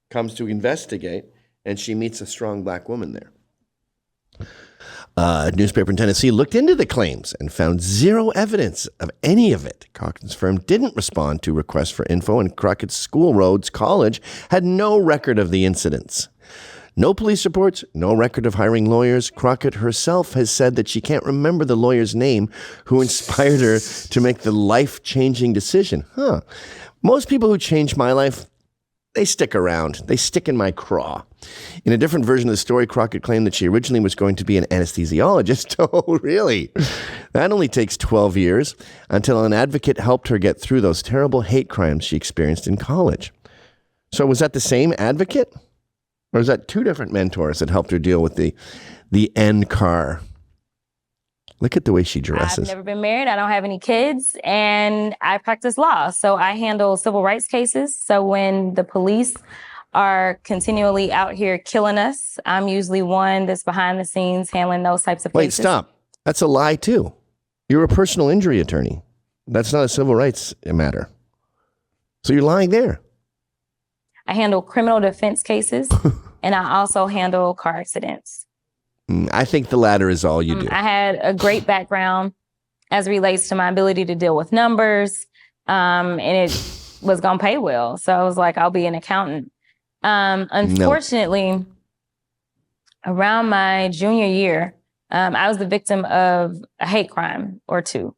comes to investigate, and she meets a strong black woman there. A newspaper in Tennessee looked into the claims and found zero evidence of any of it. Cochran's firm didn't respond to requests for info, and Crockett's School Roads College had no record of the incidents. No police reports, no record of hiring lawyers. Crockett herself has said that she can't remember the lawyer's name who inspired her to make the life-changing decision. Most people who changed my life, they stick around. They stick in my craw. In a different version of the story, Crockett claimed that she originally was going to be an anesthesiologist. Oh, really? That only takes 12 years until an advocate helped her get through those terrible hate crimes she experienced in college. So was that the same advocate? Or is that two different mentors that helped her deal with the N-car? Look at the way she dresses. I've never been married. I don't have any kids, and I practice law. So I handle civil rights cases. So when the police are continually out here killing us, I'm usually one that's behind the scenes handling those types of cases. Wait, stop. That's a lie, too. You're a personal injury attorney. That's not a civil rights matter. So you're lying there. I handle criminal defense cases, and I also handle car accidents. I think the latter is all you do. I had a great background as it relates to my ability to deal with numbers, and it was going to pay well. So I was like, I'll be an accountant. Unfortunately, around my junior year, I was the victim of a hate crime or two.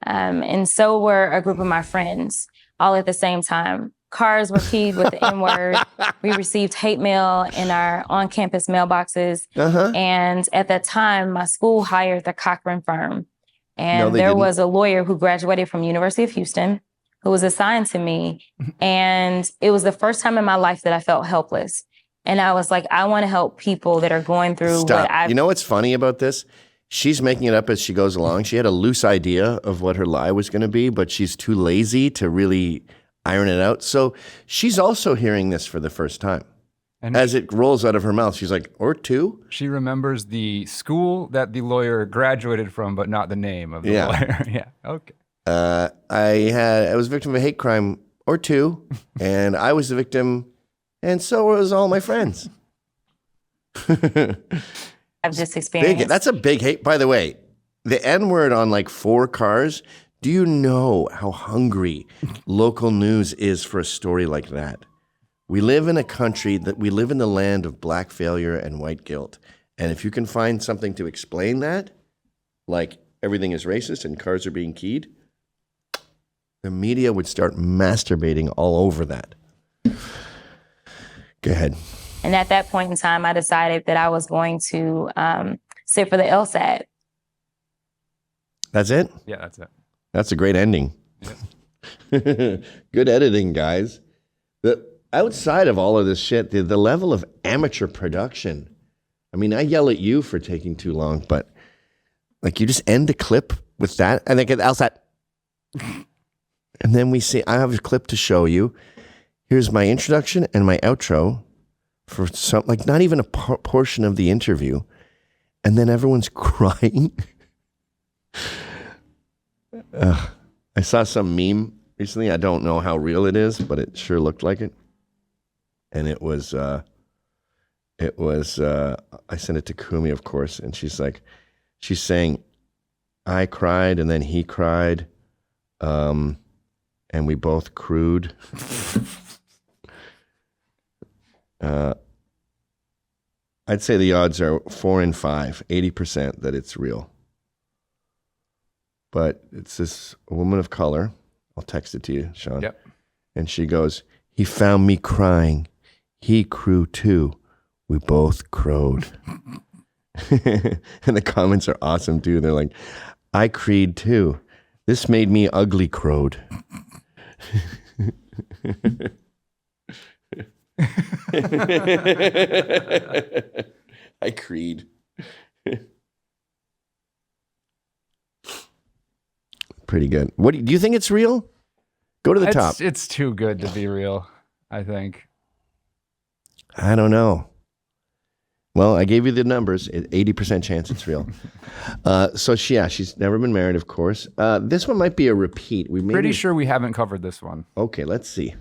And so were a group of my friends, all at the same time. Cars were keyed with the N-word. We received hate mail in our on-campus mailboxes. And at that time, my school hired the Cochran firm. And there was a lawyer who graduated from University of Houston who was assigned to me. And it was the first time in my life that I felt helpless. And I was like, I want to help people that are going through what I've... You know what's funny about this? She's making it up as she goes along. She had a loose idea of what her lie was going to be, but she's too lazy to really iron it out. So she's also hearing this for the first time. And as it rolls out of her mouth, she's like, or two? She remembers the school that the lawyer graduated from, but not the name of the lawyer. Yeah, okay. I was a victim of a hate crime or two, and I was the victim, and so was all my friends. I've just experienced. That's a big hate. By the way, the N-word on like 4 cars. Do you know how hungry local news is for a story like that? We live in a country we live in the land of black failure and white guilt. And if you can find something to explain that, like everything is racist and cars are being keyed, the media would start masturbating all over that. Go ahead. And at that point in time, I decided that I was going to sit for the LSAT. That's it? Yeah, that's it. That's a great ending. Yeah. Good editing, guys. Outside of all of this shit, the level of amateur production I mean, I yell at you for taking too long, but like you just end the clip with that and then get outside. And then we see, I have a clip to show you. Here's my introduction and my outro for some, like not even a portion of the interview. And then everyone's crying. I saw some meme recently. I don't know how real it is, but it sure looked like it. And it was, I sent it to Kumi, of course. And she's saying, I cried and then he cried. And we both crewed. I'd say the odds are 4 in 5, 80% that it's real. But it's this woman of color. I'll text it to you, Sean. Yep. And she goes, he found me crying. He crewed too. We both crowed. And the comments are awesome too. They're like, I creed too. This made me ugly crowed. I creed. Pretty good. What do you think it's real? Go to the top. It's too good to be real, I think. I don't know. Well, I gave you the numbers. 80% chance it's real. So she's never been married, of course. This one might be a repeat. Pretty sure we haven't covered this one. Okay, let's see.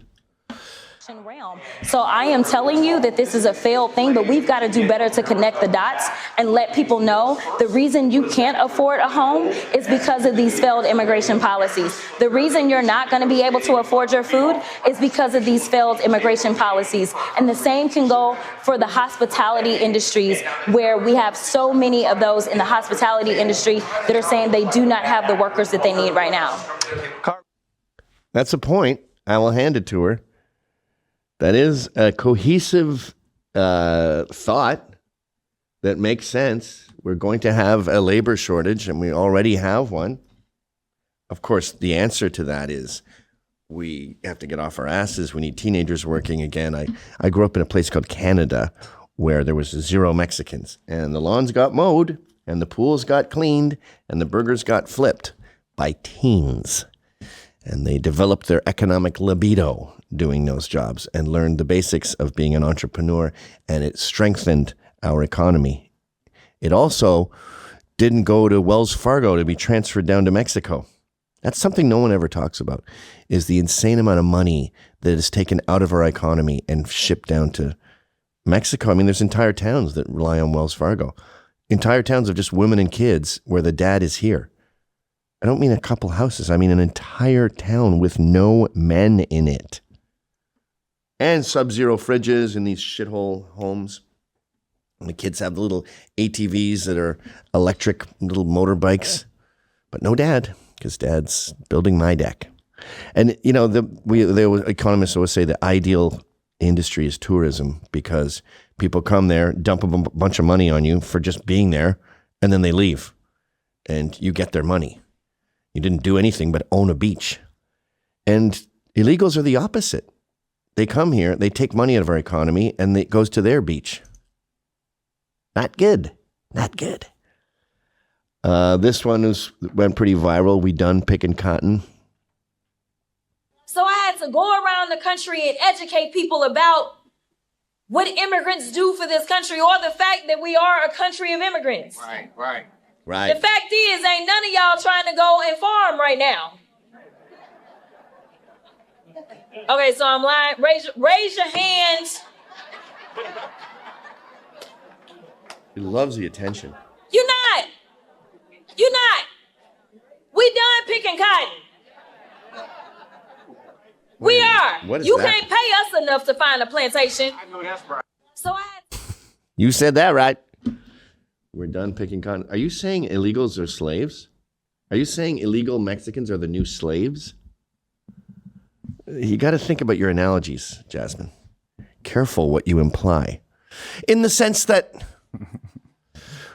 Realm. So I am telling you that this is a failed thing, but we've got to do better to connect the dots and let people know the reason you can't afford a home is because of these failed immigration policies. The reason you're not going to be able to afford your food is because of these failed immigration policies. And the same can go for the hospitality industries, where we have so many of those in the hospitality industry that are saying they do not have the workers that they need right now. That's a point. I will hand it to her. That is a cohesive thought that makes sense. We're going to have a labor shortage, and we already have one. Of course, the answer to that is we have to get off our asses. We need teenagers working again. I grew up in a place called Canada where there was 0 Mexicans, and the lawns got mowed, and the pools got cleaned, and the burgers got flipped by teens. And they developed their economic libido doing those jobs and learned the basics of being an entrepreneur, and it strengthened our economy. It also didn't go to Wells Fargo to be transferred down to Mexico. That's something no one ever talks about, is the insane amount of money that is taken out of our economy and shipped down to Mexico. I mean, there's entire towns that rely on Wells Fargo. Entire towns of just women and kids where the dad is here. I don't mean a couple houses. I mean an entire town with no men in it. And sub-zero fridges in these shithole homes. And the kids have the little ATVs that are electric little motorbikes. But no dad, because dad's building my deck. And, you know, the economists always say the ideal industry is tourism, because people come there, dump a bunch of money on you for just being there, and then they leave. And you get their money. You didn't do anything but own a beach. And illegals are the opposite. They come here, they take money out of our economy, and it goes to their beach. Not good. Not good. This one went pretty viral. We done picking cotton. So I had to go around the country and educate people about what immigrants do for this country, or the fact that we are a country of immigrants. Right. The fact is, ain't none of y'all trying to go and farm right now. Okay, so I'm lying. Raise your hands. He loves the attention. You're not. We done picking cotton. We are. What is you that? can't pay us enough to find a plantation. I know that's right. So I had You said that right. We're done picking cotton. Are you saying illegals are slaves? Are you saying illegal Mexicans are the new slaves? You got to think about your analogies, Jasmine. Careful what you imply. In the sense that,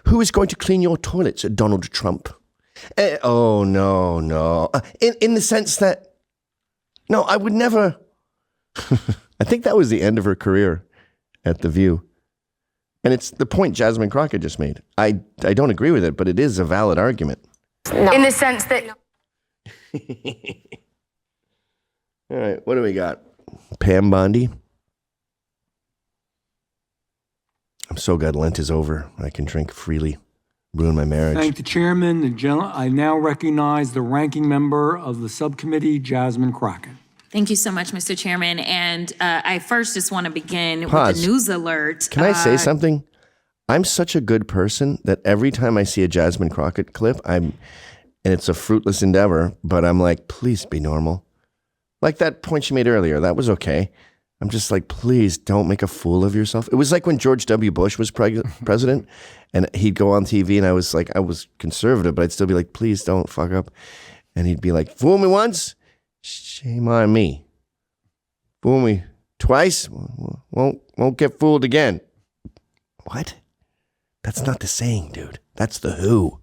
who is going to clean your toilets? Donald Trump. Oh, no. In the sense that, no, I would never. I think that was the end of her career at The View. And it's the point Jasmine Crockett just made. I don't agree with it, but it is a valid argument. In the sense that... All right, what do we got? Pam Bondi. I'm so glad Lent is over. I can drink freely. Ruin my marriage. Thank the chairman. I now recognize the ranking member of the subcommittee, Jasmine Crockett. Thank you so much, Mr. Chairman. And I first just want to begin Pause. with a news alert. Can I say something? I'm such a good person that every time I see a Jasmine Crockett clip, and it's a fruitless endeavor, but I'm like, please be normal. Like that point she made earlier, that was okay. I'm just like, please don't make a fool of yourself. It was like when George W. Bush was president and he'd go on TV and I was conservative, but I'd still be like, please don't fuck up. And he'd be like, fool me once, shame on me. Fool me twice, won't get fooled again. What? That's not the saying, dude. That's the who.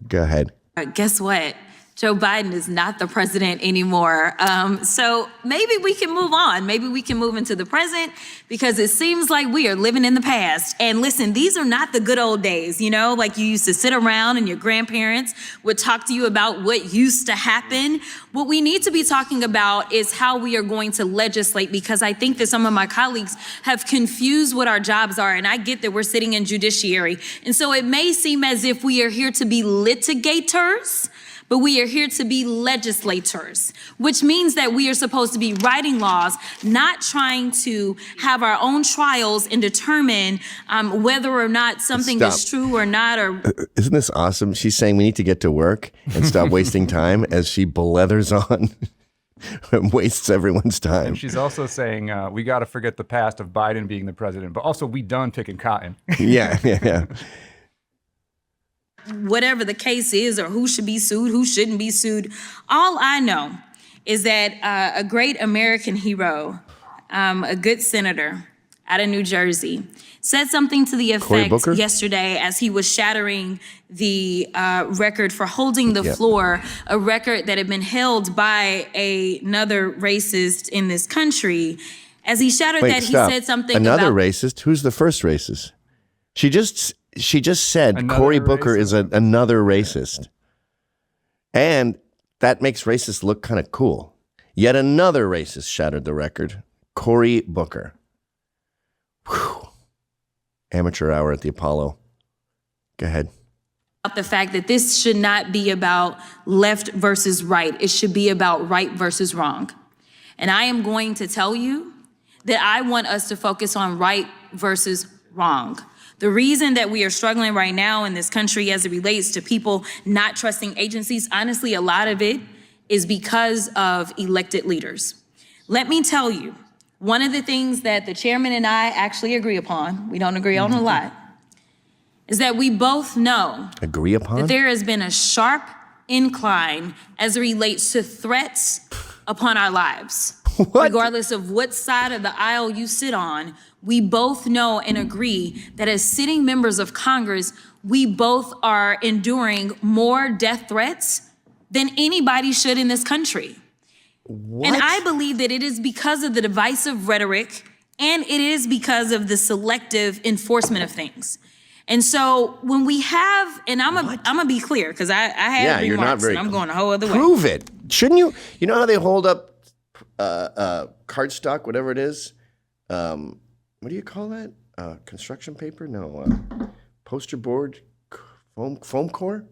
Go ahead. Guess what? Joe Biden is not the president anymore. So maybe we can move on. Maybe we can move into the present because it seems like we are living in the past. And listen, these are not the good old days, you know, like you used to sit around and your grandparents would talk to you about what used to happen. What we need to be talking about is how we are going to legislate, because I think that some of my colleagues have confused what our jobs are. And I get that we're sitting in judiciary. And so it may seem as if we are here to be litigators, but we are here to be legislators, which means that we are supposed to be writing laws, not trying to have our own trials and determine whether or not something is true or not. Or isn't this awesome? She's saying we need to get to work and stop wasting time as she blethers on and wastes everyone's time. And she's also saying we got to forget the past of Biden being the president, but also we done picking cotton. Yeah. Whatever the case is, or who should be sued, who shouldn't be sued. All I know is that a great American hero, a good senator out of New Jersey, said something to the effect yesterday as he was shattering the record for holding the floor, a record that had been held by another racist in this country. As he shattered he said something Another about... racist? Who's the first racist? She just said Cory Booker is another racist. And that makes racist look kind of cool. Yet another racist shattered the record. Cory Booker. Whew. Amateur hour at the Apollo. Go ahead. The fact that this should not be about left versus right. It should be about right versus wrong. And I am going to tell you that I want us to focus on right versus wrong. The reason that we are struggling right now in this country as it relates to people not trusting agencies, honestly, a lot of it is because of elected leaders. Let me tell you, one of the things that the chairman and I actually agree upon, we don't agree on a lot, is that we both know that there has been a sharp incline as it relates to threats upon our lives. Regardless of what side of the aisle you sit on, we both know and agree that as sitting members of Congress, we both are enduring more death threats than anybody should in this country. And I believe that it is because of the divisive rhetoric and it is because of the selective enforcement of things. And so when we have, and I'm gonna be clear because I have remarks and I'm going a whole other way. Prove it. Shouldn't you? You know how they hold up cardstock, whatever it is? What do you call that? Construction paper? No. Poster board? Foam core?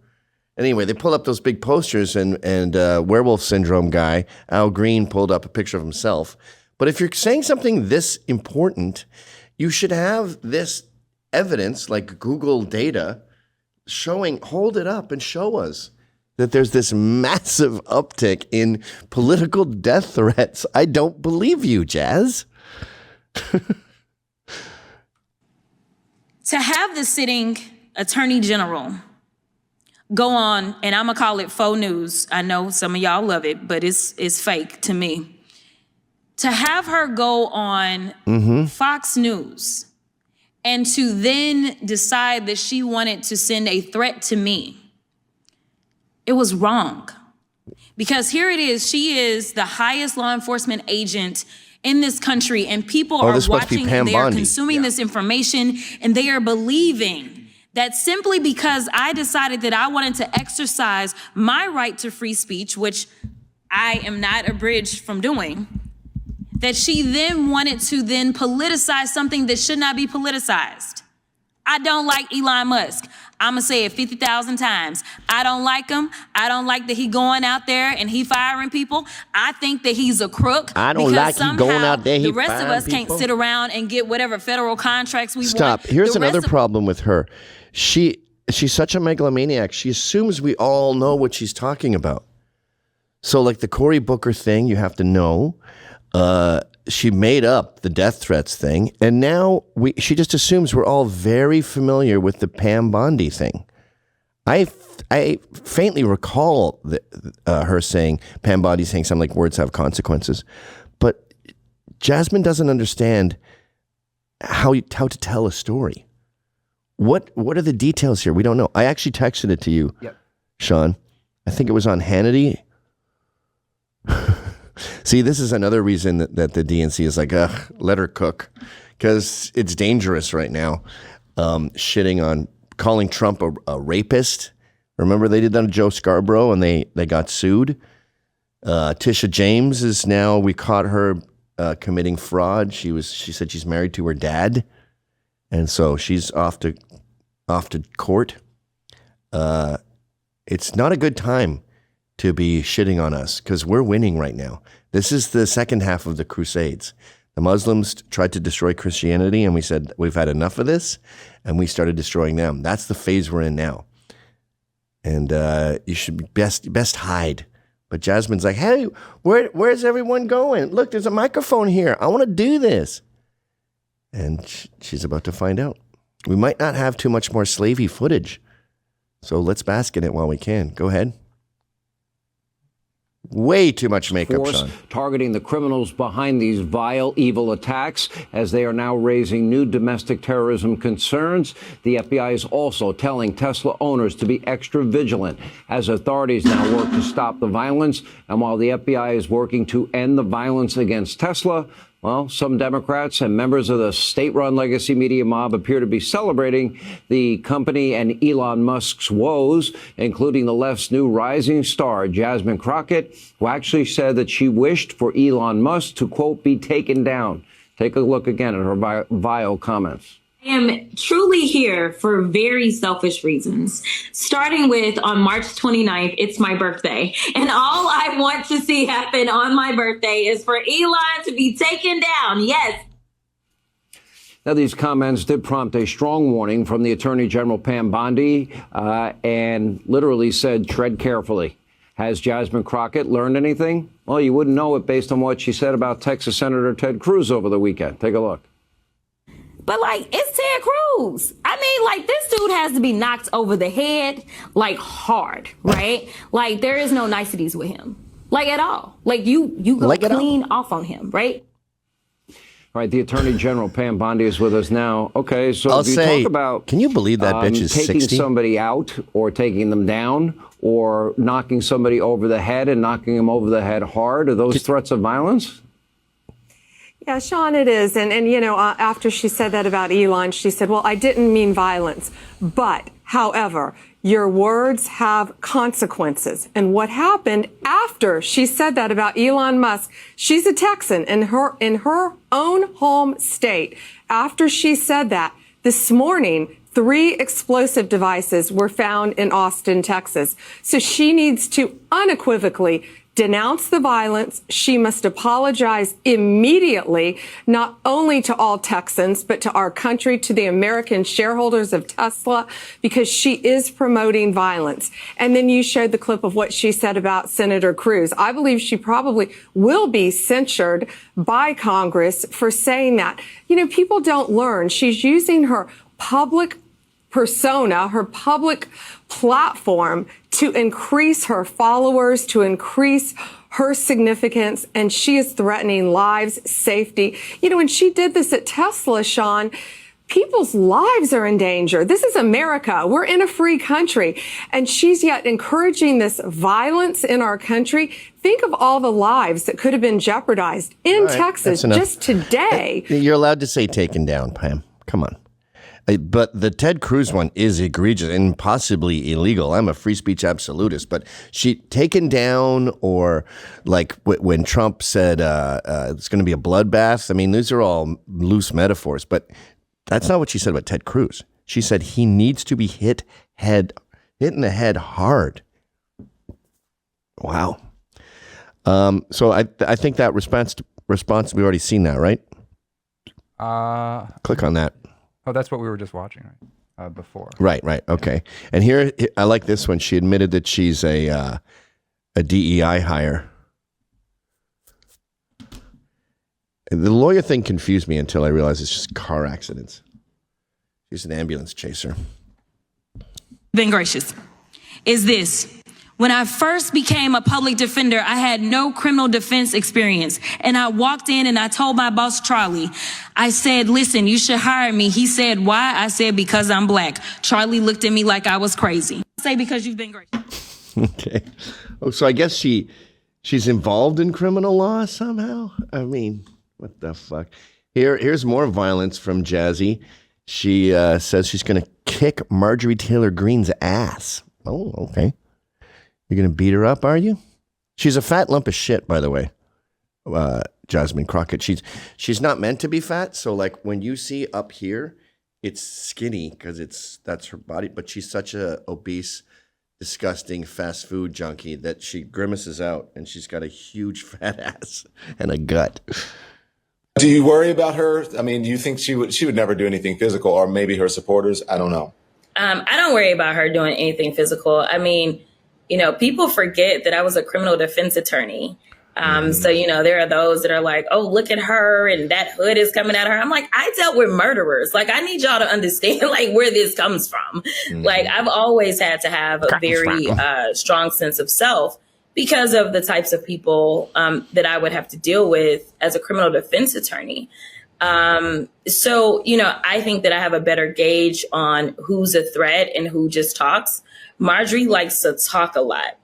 Anyway, they pulled up those big posters and werewolf syndrome guy, Al Green, pulled up a picture of himself. But if you're saying something this important, you should have this evidence, like Google data, hold it up and show us that there's this massive uptick in political death threats. I don't believe you, Jazz. To have the sitting attorney general go on, and I'm gonna call it faux news. I know some of y'all love it, but it's fake to me. To have her go on Fox News and to then decide that she wanted to send a threat to me, it was wrong. Because here it is, she is the highest law enforcement agent in this country, and people are this must be watching Pam and they are Bondi. consuming this information, and they are believing that simply because I decided that I wanted to exercise my right to free speech, which I am not abridged from doing, that she then wanted to then politicize something that should not be politicized. I don't like Elon Musk. I'm gonna say it 50,000 times. I don't like him. I don't like that he going out there and he firing people. I think that he's a crook. I don't like he going out there, he the rest of firing us can't people. sit around and get whatever federal contracts we want. Stop. Here's The another rest of- problem with her. She's such a megalomaniac. She assumes we all know what she's talking about. So like the Cory Booker thing, you have to know. She made up the death threats thing, and now she just assumes we're all very familiar with the Pam Bondi thing. I faintly recall her saying, Pam Bondi saying something like words have consequences, but Jasmine doesn't understand how to tell a story. What are the details here? We don't know. I actually texted it to you, Sean. I think it was on Hannity. See, this is another reason that the DNC is like, let her cook, because it's dangerous right now. Shitting on, calling Trump a rapist. Remember they did that to Joe Scarborough and they got sued. Tisha James is now, we caught her committing fraud. She said she's married to her dad, and so she's off to court. It's not a good time to be shitting on us because we're winning right now. This is the second half of the Crusades. The Muslims tried to destroy Christianity, and we said, we've had enough of this, and we started destroying them. That's the phase we're in now. And you should best hide. But Jasmine's like, hey, where's everyone going? Look, there's a microphone here. I want to do this. And she's about to find out. We might not have too much more slavey footage. So let's bask in it while we can. Go ahead. Way too much makeup, Force Sean. targeting the criminals behind these vile, evil attacks as they are now raising new domestic terrorism concerns. The FBI is also telling Tesla owners to be extra vigilant as authorities now work to stop the violence. And while the FBI is working to end the violence against Tesla, well, some Democrats and members of the state-run legacy media mob appear to be celebrating the company and Elon Musk's woes, including the left's new rising star, Jasmine Crockett, who actually said that she wished for Elon Musk to, quote, be taken down. Take a look again at her vile comments. I am truly here for very selfish reasons. Starting with on March 29th, it's my birthday. And all I want to see happen on my birthday is for Elon to be taken down. Yes. Now, these comments did prompt a strong warning from the Attorney General Pam Bondi and literally said, tread carefully. Has Jasmine Crockett learned anything? Well, you wouldn't know it based on what she said about Texas Senator Ted Cruz over the weekend. Take a look. But like, it's Ted Cruz. I mean, like, this dude has to be knocked over the head, like, hard, right? Like, there is no niceties with him, like, at all. Like, you go Like clean off on him, right? All right, the Attorney General Pam Bondi is with us now. Okay, so I'll if you say, talk about, can you believe that bitch is taking 60? somebody out or taking them down or knocking somebody over the head and knocking them over the head hard, are those threats of violence? Yeah, Sean, it is. And you know, after she said that about Elon, she said, well, I didn't mean violence. But, however, your words have consequences. And what happened after she said that about Elon Musk, she's a Texan in her own home state. After she said that, this morning, 3 explosive devices were found in Austin, Texas. So she needs to unequivocally denounce the violence. She must apologize immediately, not only to all Texans, but to our country, to the American shareholders of Tesla, because she is promoting violence. And then you showed the clip of what she said about Senator Cruz. I believe she probably will be censured by Congress for saying that. You know, people don't learn. She's using her public persona, her public platform to increase her followers, to increase her significance, and she is threatening lives, safety. You know, when she did this at Tesla, Sean, People's lives are in danger. This is America. We're in a free country. And she's yet encouraging this violence in our country. Think of all the lives that could have been jeopardized in Texas just today. You're allowed to say taken down, Pam. Come on. But the Ted Cruz one is egregious and possibly illegal. I'm a free speech absolutist, but she taken down, or like when Trump said it's going to be a bloodbath. I mean, these are all loose metaphors, but that's not what she said about Ted Cruz. She said he needs to be hit in the head hard. Wow. So I think that response we've already seen that, right? Click on that. Oh, that's what we were just watching, right? Before. Right. Okay. And here, I like this one. She admitted that she's a DEI hire. The lawyer thing confused me until I realized it's just car accidents. She's an ambulance chaser. Been gracious. Is this. When I first became a public defender, I had no criminal defense experience. And I walked in and I told my boss, Charlie, I said, listen, you should hire me. He said, why? I said, because I'm black. Charlie looked at me like I was crazy. I say, because you've been gracious. Okay. Oh, so I guess she's involved in criminal law somehow? I mean, what the fuck? Here's more violence from Jazzy. She says she's going to kick Marjorie Taylor Greene's ass. Oh, okay. You're going to beat her up, are you? She's a fat lump of shit, by the way, Jasmine Crockett. She's not meant to be fat. So like when you see up here, it's skinny because that's her body. But she's such a obese, disgusting fast food junkie that she grimaces out, and she's got a huge fat ass and a gut. Do you worry about her? I mean, do you think she would never do anything physical, or maybe her supporters? I don't know. I don't worry about her doing anything physical. I mean, people forget that I was a criminal defense attorney. So, there are those that are like, oh, look at her and that hood is coming at her. I'm like, I dealt with murderers. Like, I need y'all to understand where this comes from. Like, I've always had to have a very strong sense of self because of the types of people that I would have to deal with as a criminal defense attorney. So, I think that I have a better gauge on who's a threat and who just talks. Marjorie likes to talk a lot.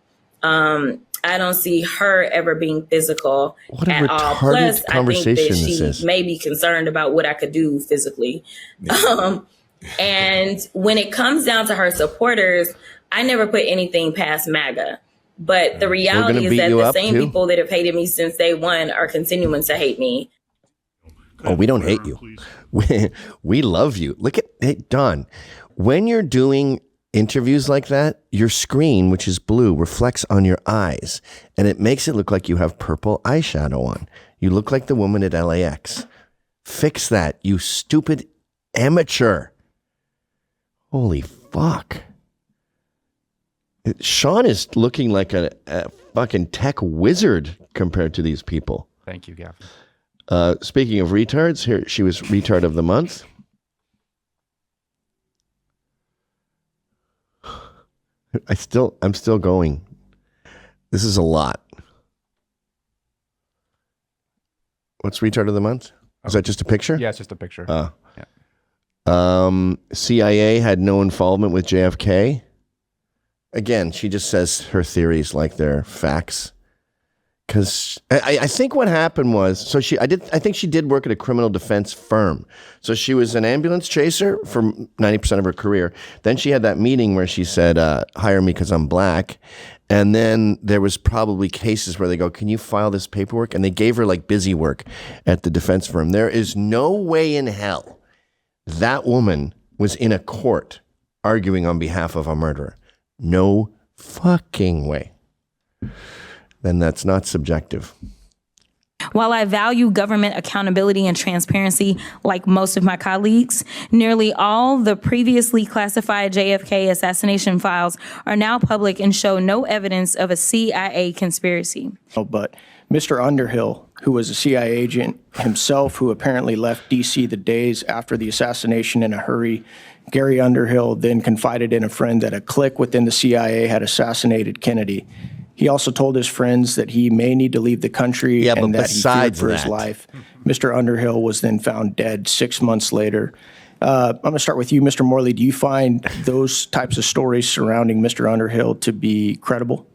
I don't see her ever being physical at all. Plus, I think that she may be concerned about what I could do physically. Yeah. And when it comes down to her supporters, I never put anything past MAGA. But the reality is that the same people that have hated me since day one are continuing to hate me. Oh, we don't hate you. We love you. Look at Don. When you're doing interviews like that, your screen, which is blue, reflects on your eyes, and it makes it look like you have purple eyeshadow on. You look like the woman at LAX. Fix that, you stupid amateur. Holy fuck. Sean is looking like a fucking tech wizard compared to these people. Thank you, Gavin. Speaking of retards, here she was retard of the month. I'm still going. This is a lot. What's retard of the month? Is that just a picture? Yeah, it's just a picture. Yeah. CIA had no involvement with JFK. Again, she just says her theories like they're facts. Because I think what happened was, I think she did work at a criminal defense firm. So she was an ambulance chaser for 90% of her career. Then she had that meeting where she said, hire me because I'm black. And then there was probably cases where they go, can you file this paperwork? And they gave her like busy work at the defense firm. There is no way in hell that woman was in a court arguing on behalf of a murderer. No fucking way. Then that's not subjective. While I value government accountability and transparency like most of my colleagues, nearly all the previously classified JFK assassination files are now public and show no evidence of a CIA conspiracy. But Mr. Underhill, who was a CIA agent himself, who apparently left D.C. the days after the assassination in a hurry, Gary Underhill then confided in a friend that a clique within the CIA had assassinated Kennedy. He also told his friends that he may need to leave the country and that he feared for his life. Mr. Underhill was then found dead 6 months later. I'm going to start with you, Mr. Morley. Do you find those types of stories surrounding Mr. Underhill to be credible?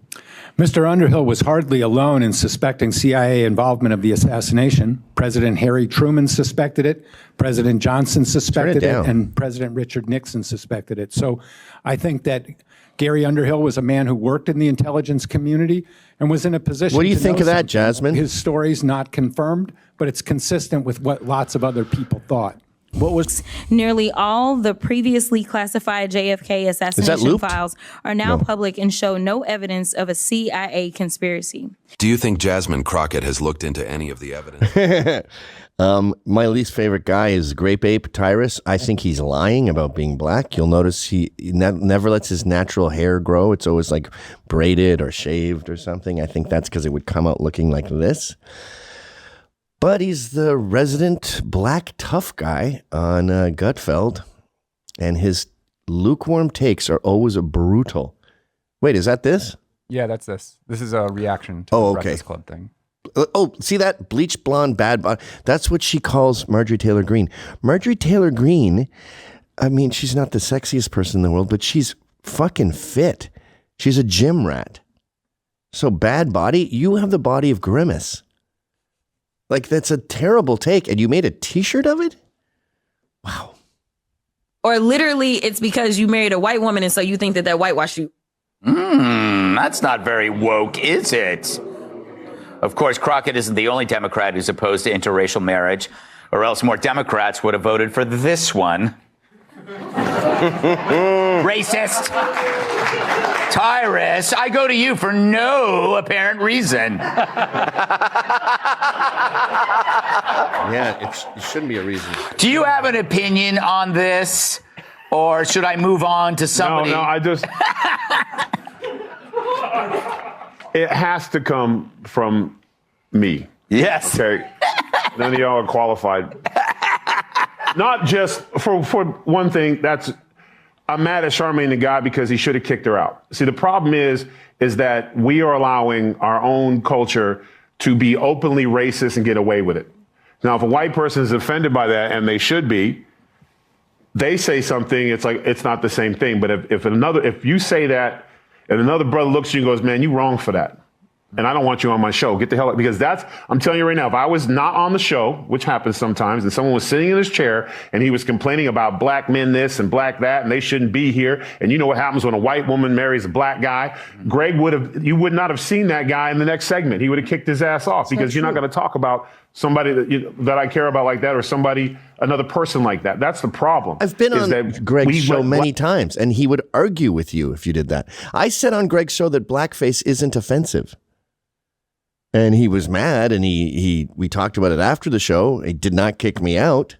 Mr. Underhill was hardly alone in suspecting CIA involvement of the assassination. President Harry Truman suspected it, President Johnson suspected it, and President Richard Nixon suspected it. So I think that Gary Underhill was a man who worked in the intelligence community and was in a position. What do you think of that, Jasmine? His story's not confirmed, but it's consistent with what lots of other people thought. What was nearly all the previously classified JFK assassination files are now public and show no evidence of a CIA conspiracy. Do you think Jasmine Crockett has looked into any of the evidence? My least favorite guy is Grape Ape Tyrus. I think he's lying about being black. You'll notice he never lets his natural hair grow. It's always like braided or shaved or something. I think that's because it would come out looking like this. But he's the resident black tough guy on Gutfeld, and his lukewarm takes are always brutal. Wait, is that this? Yeah, that's this. This is a reaction to the Breakfast Club thing. Oh, see that? Bleach blonde, bad body. That's what she calls Marjorie Taylor Greene. Marjorie Taylor Greene, I mean, she's not the sexiest person in the world, but she's fucking fit. She's a gym rat. So bad body, you have the body of Grimace. Like, that's a terrible take, and you made a t-shirt of it? Wow. Or literally, it's because you married a white woman, and so you think that whitewashed you. That's not very woke, is it? Of course, Crockett isn't the only Democrat who's opposed to interracial marriage, or else more Democrats would have voted for this one. Racist. Tyrus, I go to you for no apparent reason. Yeah, it shouldn't be a reason. Do you have an opinion on this? Or should I move on to somebody? No, I just... It has to come from me. Yes. Okay? None of y'all are qualified. Not just, for one thing, I'm mad at Charmaine the guy because he should have kicked her out. See, the problem is that we are allowing our own culture to be openly racist and get away with it. Now, if a white person is offended by that, and they should be, they say something, it's like, it's not the same thing. But if you say that, and another brother looks at you and goes, man, you wrong for that. And I don't want you on my show. Get the hell out. Because I'm telling you right now, if I was not on the show, which happens sometimes, and someone was sitting in his chair and he was complaining about black men this and black that, and they shouldn't be here. And you know what happens when a white woman marries a black guy? You would not have seen that guy in the next segment. He would have kicked his ass off because you're not going to talk about somebody that I care about like that, or another person like that. That's the problem. I've been on Greg's show many times, and he would argue with you if you did that. I said on Greg's show that blackface isn't offensive. And he was mad, and we talked about it after the show. He did not kick me out.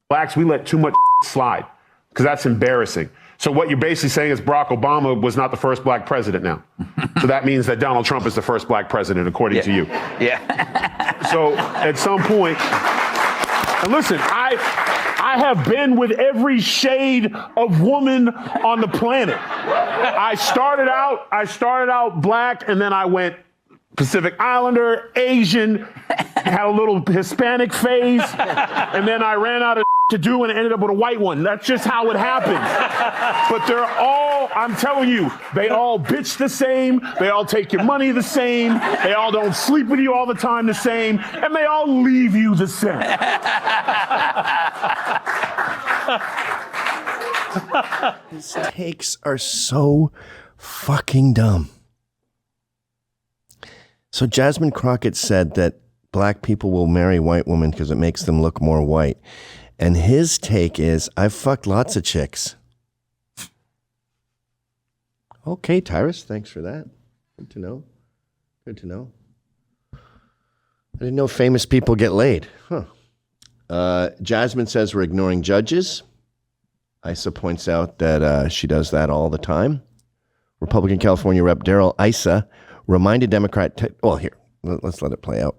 Blacks, we let too much slide because that's embarrassing. So what you're basically saying is Barack Obama was not the first black president now. So that means that Donald Trump is the first black president, according to you. Yeah. So at some point, and listen, I have been with every shade of woman on the planet. I started out black, and then I went Pacific Islander, Asian, had a little Hispanic phase, and then I ran out of to do and ended up with a white one. That's just how it happens. But they're all, I'm telling you, they all bitch the same, they all take your money the same, they all don't sleep with you all the time the same, and they all leave you the same. His takes are so fucking dumb. So Jasmine Crockett said that black people will marry white women because it makes them look more white. And his take is, I've fucked lots of chicks. Okay, Tyrus, thanks for that. Good to know. Good to know. I didn't know famous people get laid. Huh. Jasmine says we're ignoring judges. Isa points out that she does that all the time. Republican California Rep. Darrell Issa reminded Democrat... well, here, let's let it play out.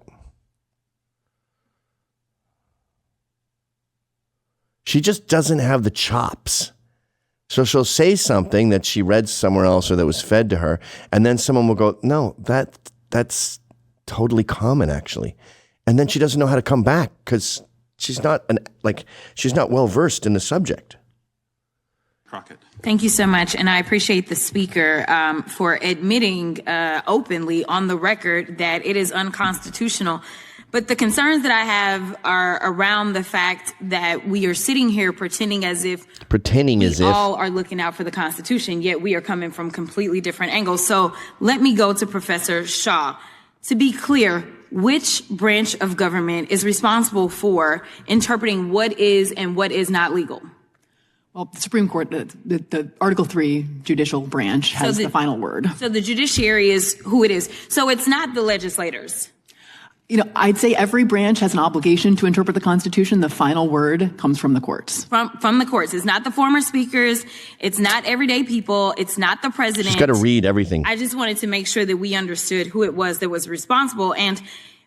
She just doesn't have the chops. So she'll say something that she read somewhere else or that was fed to her, and then someone will go, no, that's totally common, actually. And then she doesn't know how to come back because she's not well versed in the subject. Crockett. Thank you so much. And I appreciate the speaker for admitting openly on the record that it is unconstitutional. But the concerns that I have are around the fact that we are sitting here pretending as if all are looking out for the Constitution, yet we are coming from completely different angles. So let me go to Professor Shaw. To be clear, which branch of government is responsible for interpreting what is and what is not legal? Well, the Supreme Court, the Article 3 judicial branch has the final word. So the judiciary is who it is. So it's not the legislators. I'd say every branch has an obligation to interpret the Constitution. The final word comes from the courts. From the courts. It's not the former speakers. It's not everyday people. It's not the president. She's got to read everything. I just wanted to make sure that we understood who it was that was responsible. And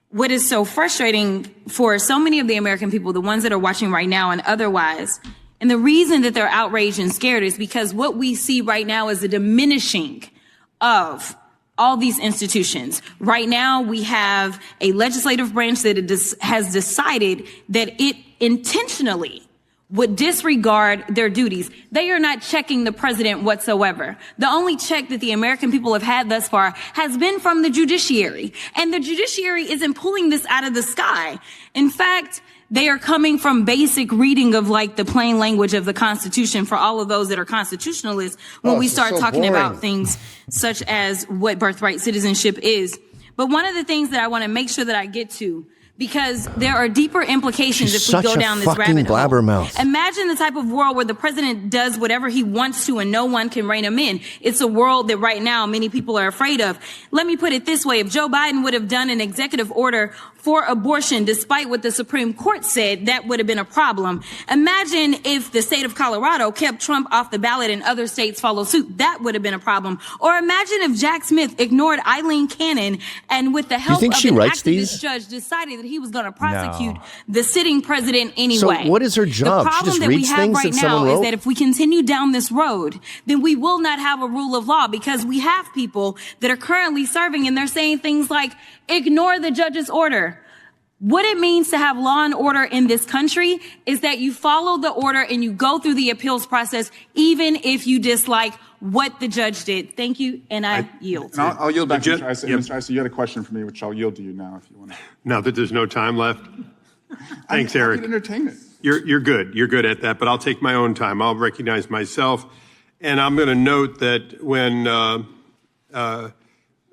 what is so frustrating for so many of the American people, the ones that are watching right now and otherwise, and the reason that they're outraged and scared is because what we see right now is a diminishing of all these institutions. Right now, we have a legislative branch that has decided that it intentionally would disregard their duties. They are not checking the president whatsoever. The only check that the American people have had thus far has been from the judiciary. And the judiciary isn't pulling this out of the sky. In fact, they are coming from basic reading of like the plain language of the Constitution for all of those that are constitutionalists when we start talking about things such as what birthright citizenship is. But one of the things that I want to make sure that I get to, because there are deeper implications if we go down this rabbit hole. Blabbermouth. Imagine the type of world where the president does whatever he wants to and no one can rein him in. It's a world that right now many people are afraid of. Let me put it this way. If Joe Biden would have done an executive order for abortion, despite what the Supreme Court said, that would have been a problem. Imagine if the state of Colorado kept Trump off the ballot and other states follow suit. That would have been a problem. Or imagine if Jack Smith ignored Eileen Cannon and with the help of an activist judge decided that he was going to prosecute the sitting president anyway. So what is her job? The problem that we have right now is that if we continue down this road, then we will not have a rule of law because we have people that are currently serving and they're saying things like, ignore the judge's order. What it means to have law and order in this country is that you follow the order and you go through the appeals process, even if you dislike what the judge did. Thank you, and I yield. And I'll yield back to Mr. Issa. Mr. Issa, you had a question for me, which I'll yield to you now if you want to. Now that there's no time left. Thanks, Eric. Entertainment. You're good. You're good at that, but I'll take my own time. I'll recognize myself. And I'm going to note that when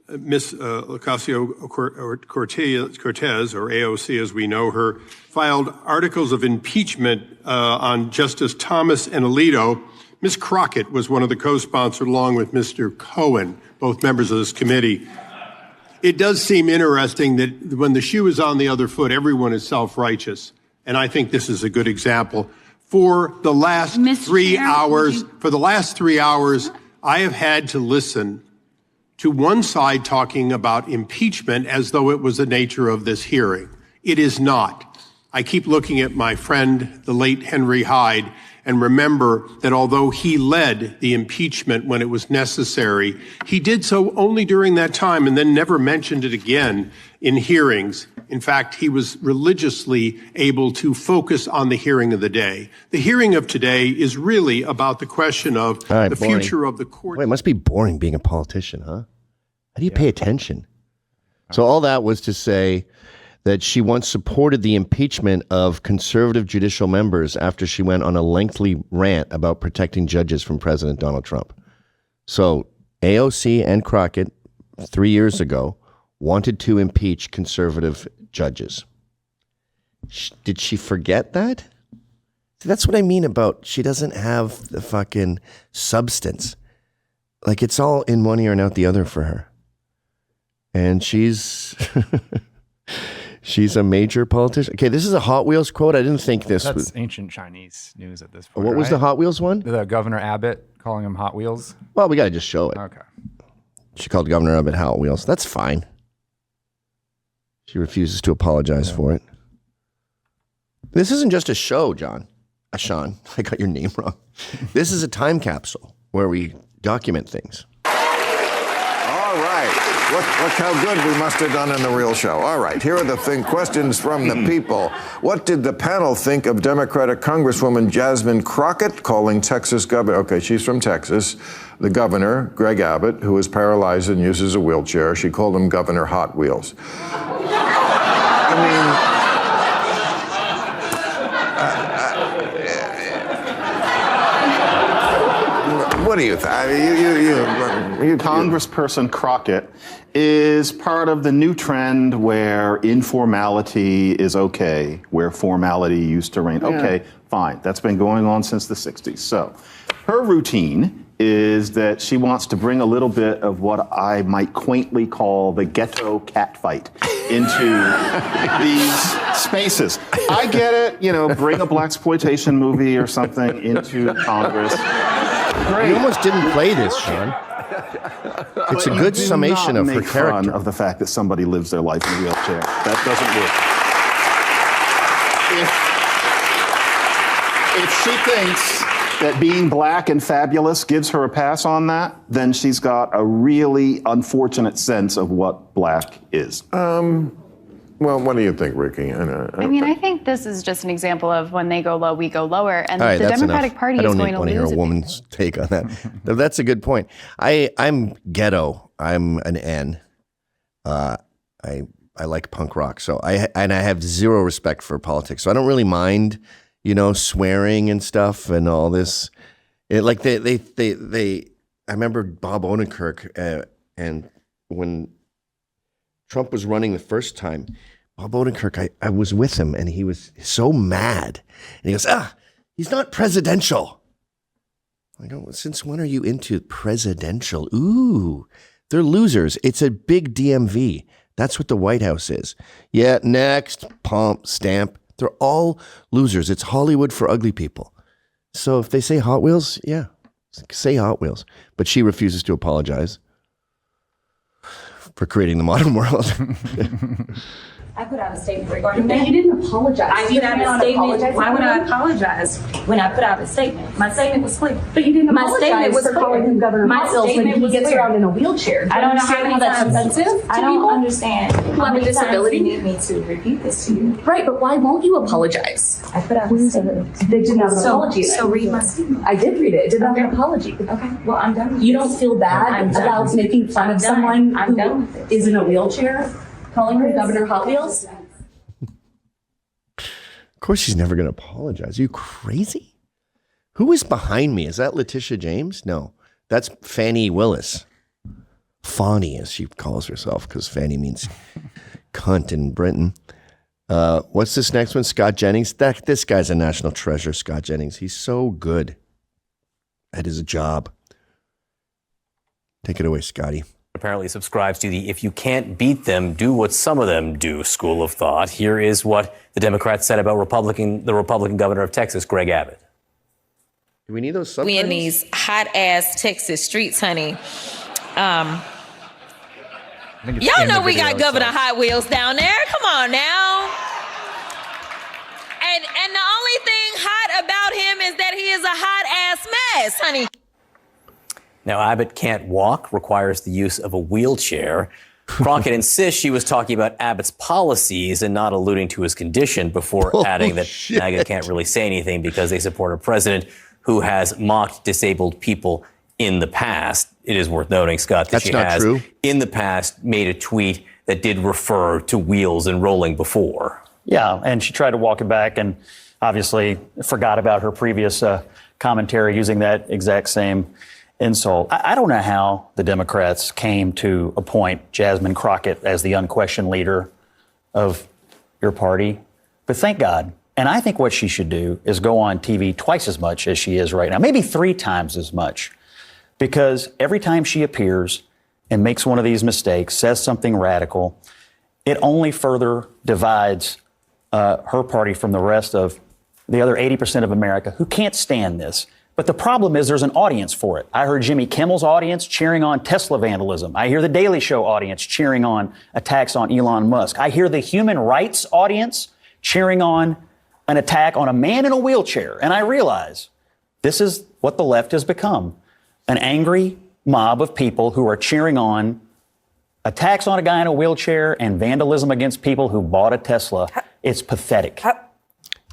Ms. Ocasio-Cortez, or AOC as we know her, filed articles of impeachment on Justice Thomas and Alito, Ms. Crockett was one of the co-sponsors along with Mr. Cohen, both members of this committee. It does seem interesting that when the shoe is on the other foot, everyone is self-righteous. And I think this is a good example. For the last 3 hours, I have had to listen to one side talking about impeachment as though it was the nature of this hearing. It is not. I keep looking at my friend, the late Henry Hyde, and remember that although he led the impeachment when it was necessary, he did so only during that time and then never mentioned it again in hearings. In fact, he was religiously able to focus on the hearing of the day. The hearing of today is really about the question of the future of the court. Boy, it must be boring being a politician, huh? How do you pay attention? So all that was to say that she once supported the impeachment of conservative judicial members after she went on a lengthy rant about protecting judges from President Donald Trump. So AOC and Crockett 3 years ago wanted to impeach conservative judges. Did she forget that? See, that's what I mean about she doesn't have the fucking substance. Like it's all in one ear and out the other for her. And she's a major politician. Okay, this is a Hot Wheels quote. I didn't think this was ancient Chinese news at this point. What was the Hot Wheels one? The Governor Abbott calling him Hot Wheels. Well, we got to just show it. Okay. She called Governor Abbott Hot Wheels. That's fine. She refuses to apologize for it. This isn't just a show, John. Sean, I got your name wrong. This is a time capsule where we document things. All right. Look how good we must have done in the real show. All right, here are the questions from the people. What did the panel think of Democratic Congresswoman Jasmine Crockett calling Texas governor, okay, she's from Texas, the governor, Greg Abbott, who is paralyzed and uses a wheelchair, she called him Governor Hot Wheels. I mean, what do you think? Congressperson Crockett is part of the new trend where informality is okay, where formality used to reign. Yeah. Okay, fine. That's been going on since the 60s. So her routine is that she wants to bring a little bit of what I might quaintly call the ghetto catfight into these spaces. I get it, bring a blaxploitation movie or something into Congress. Great. You almost didn't play this, Sean. It's a good summation of her character. Of the fact that somebody lives their life in a wheelchair. That doesn't work. If she thinks that being black and fabulous gives her a pass on that, then she's got a really unfortunate sense of what black is. Well, what do you think, Ricky? I mean, I think this is just an example of when they go low, we go lower, and All right, the Democratic enough. Party I is don't going to want to hear lose. a woman's take on that. That's a good point. I'm ghetto. I'm an N. I like punk rock. So I have zero respect for politics. So I don't really mind, swearing and stuff and all this. I remember Bob Odenkirk and when Trump was running the first time, Bob Odenkirk, I was with him and he was so mad. And he goes, he's not presidential. I go, since when are you into presidential? Ooh, they're losers. It's a big DMV. That's what the White House is. Yeah, next, pump, stamp. They're all losers. It's Hollywood for ugly people. So if they say Hot Wheels, yeah, say Hot Wheels. But she refuses to apologize for creating the modern world. I put out a statement regarding that. You didn't apologize. I put out a statement. Why would I apologize when I put out a statement? My statement was clear. But you didn't apologize for calling him Governor Hot Wheels when he gets around in a wheelchair. I don't know how many times offensive. I don't understand. People have a disability need me to repeat this to you. Right, but why won't you apologize? I put out a statement. They did not apology. So read my statement. I did read it. It did not have an apology. Okay. Well, I'm done. You don't feel bad about making fun of someone who is in a wheelchair? Calling her Governor Hot Wheels? Of course she's never going to apologize. Are you crazy? Who is behind me? Is that Letitia James? No, that's Fannie Willis. Fawny, as she calls herself, because Fanny means cunt in Britain. What's this next one? Scott Jennings. This guy's a national treasure, Scott Jennings. He's so good at his job. Take it away, Scotty. Apparently subscribes to the "if you can't beat them, do what some of them do" school of thought. Here is what the Democrats said about the Republican governor of Texas, Greg Abbott. Do we need those subtitles? We in these hot ass Texas streets, honey. Y'all know we got Governor Hot Wheels down there. Come on now. And the only thing hot about him is that he is a hot ass mess, honey. Now, Abbott can't walk, requires the use of a wheelchair. Crockett insists she was talking about Abbott's policies and not alluding to his condition before adding that MAGA can't really say anything because they support a president who has mocked disabled people in the past. It is worth noting, Scott, that she has, in the past, made a tweet that did refer to wheels and rolling before. Yeah, and she tried to walk it back and obviously forgot about her previous commentary using that exact same insult. I don't know how the Democrats came to appoint Jasmine Crockett as the unquestioned leader of your party, but thank God. And I think what she should do is go on TV twice as much as she is right now, maybe 3 times as much, because every time she appears and makes one of these mistakes, says something radical, it only further divides her party from the rest of the other 80% of America who can't stand this. But the problem is there's an audience for it. I heard Jimmy Kimmel's audience cheering on Tesla vandalism. I hear the Daily Show audience cheering on attacks on Elon Musk. I hear the human rights audience cheering on an attack on a man in a wheelchair. And I realize this is what the left has become, an angry mob of people who are cheering on Attacks on a guy in a wheelchair and vandalism against people who bought a Tesla. It's pathetic.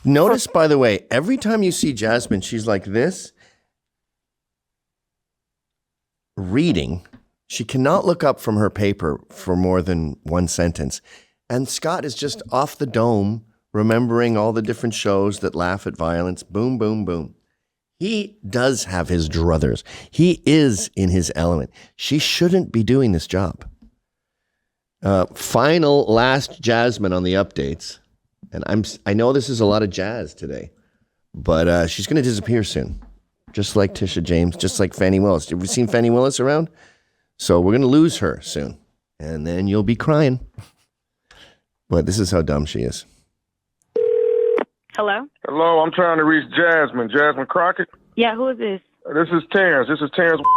Notice, by the way, every time you see Jasmine, she's like this, reading. She cannot look up from her paper for more than one sentence. And Scott is just off the dome, remembering all the different shows that laugh at violence. Boom, boom, boom. He does have his druthers. He is in his element. She shouldn't be doing this job. Last Jasmine on the updates. And I know this is a lot of jazz today, but she's going to disappear soon. Just like Tisha James, just like Fannie Willis. Have you seen Fannie Willis around? So we're going to lose her soon. And then you'll be crying. But this is how dumb she is. Hello? Hello, I'm trying to reach Jasmine. Jasmine Crockett? Yeah, who is this? This is Terrence.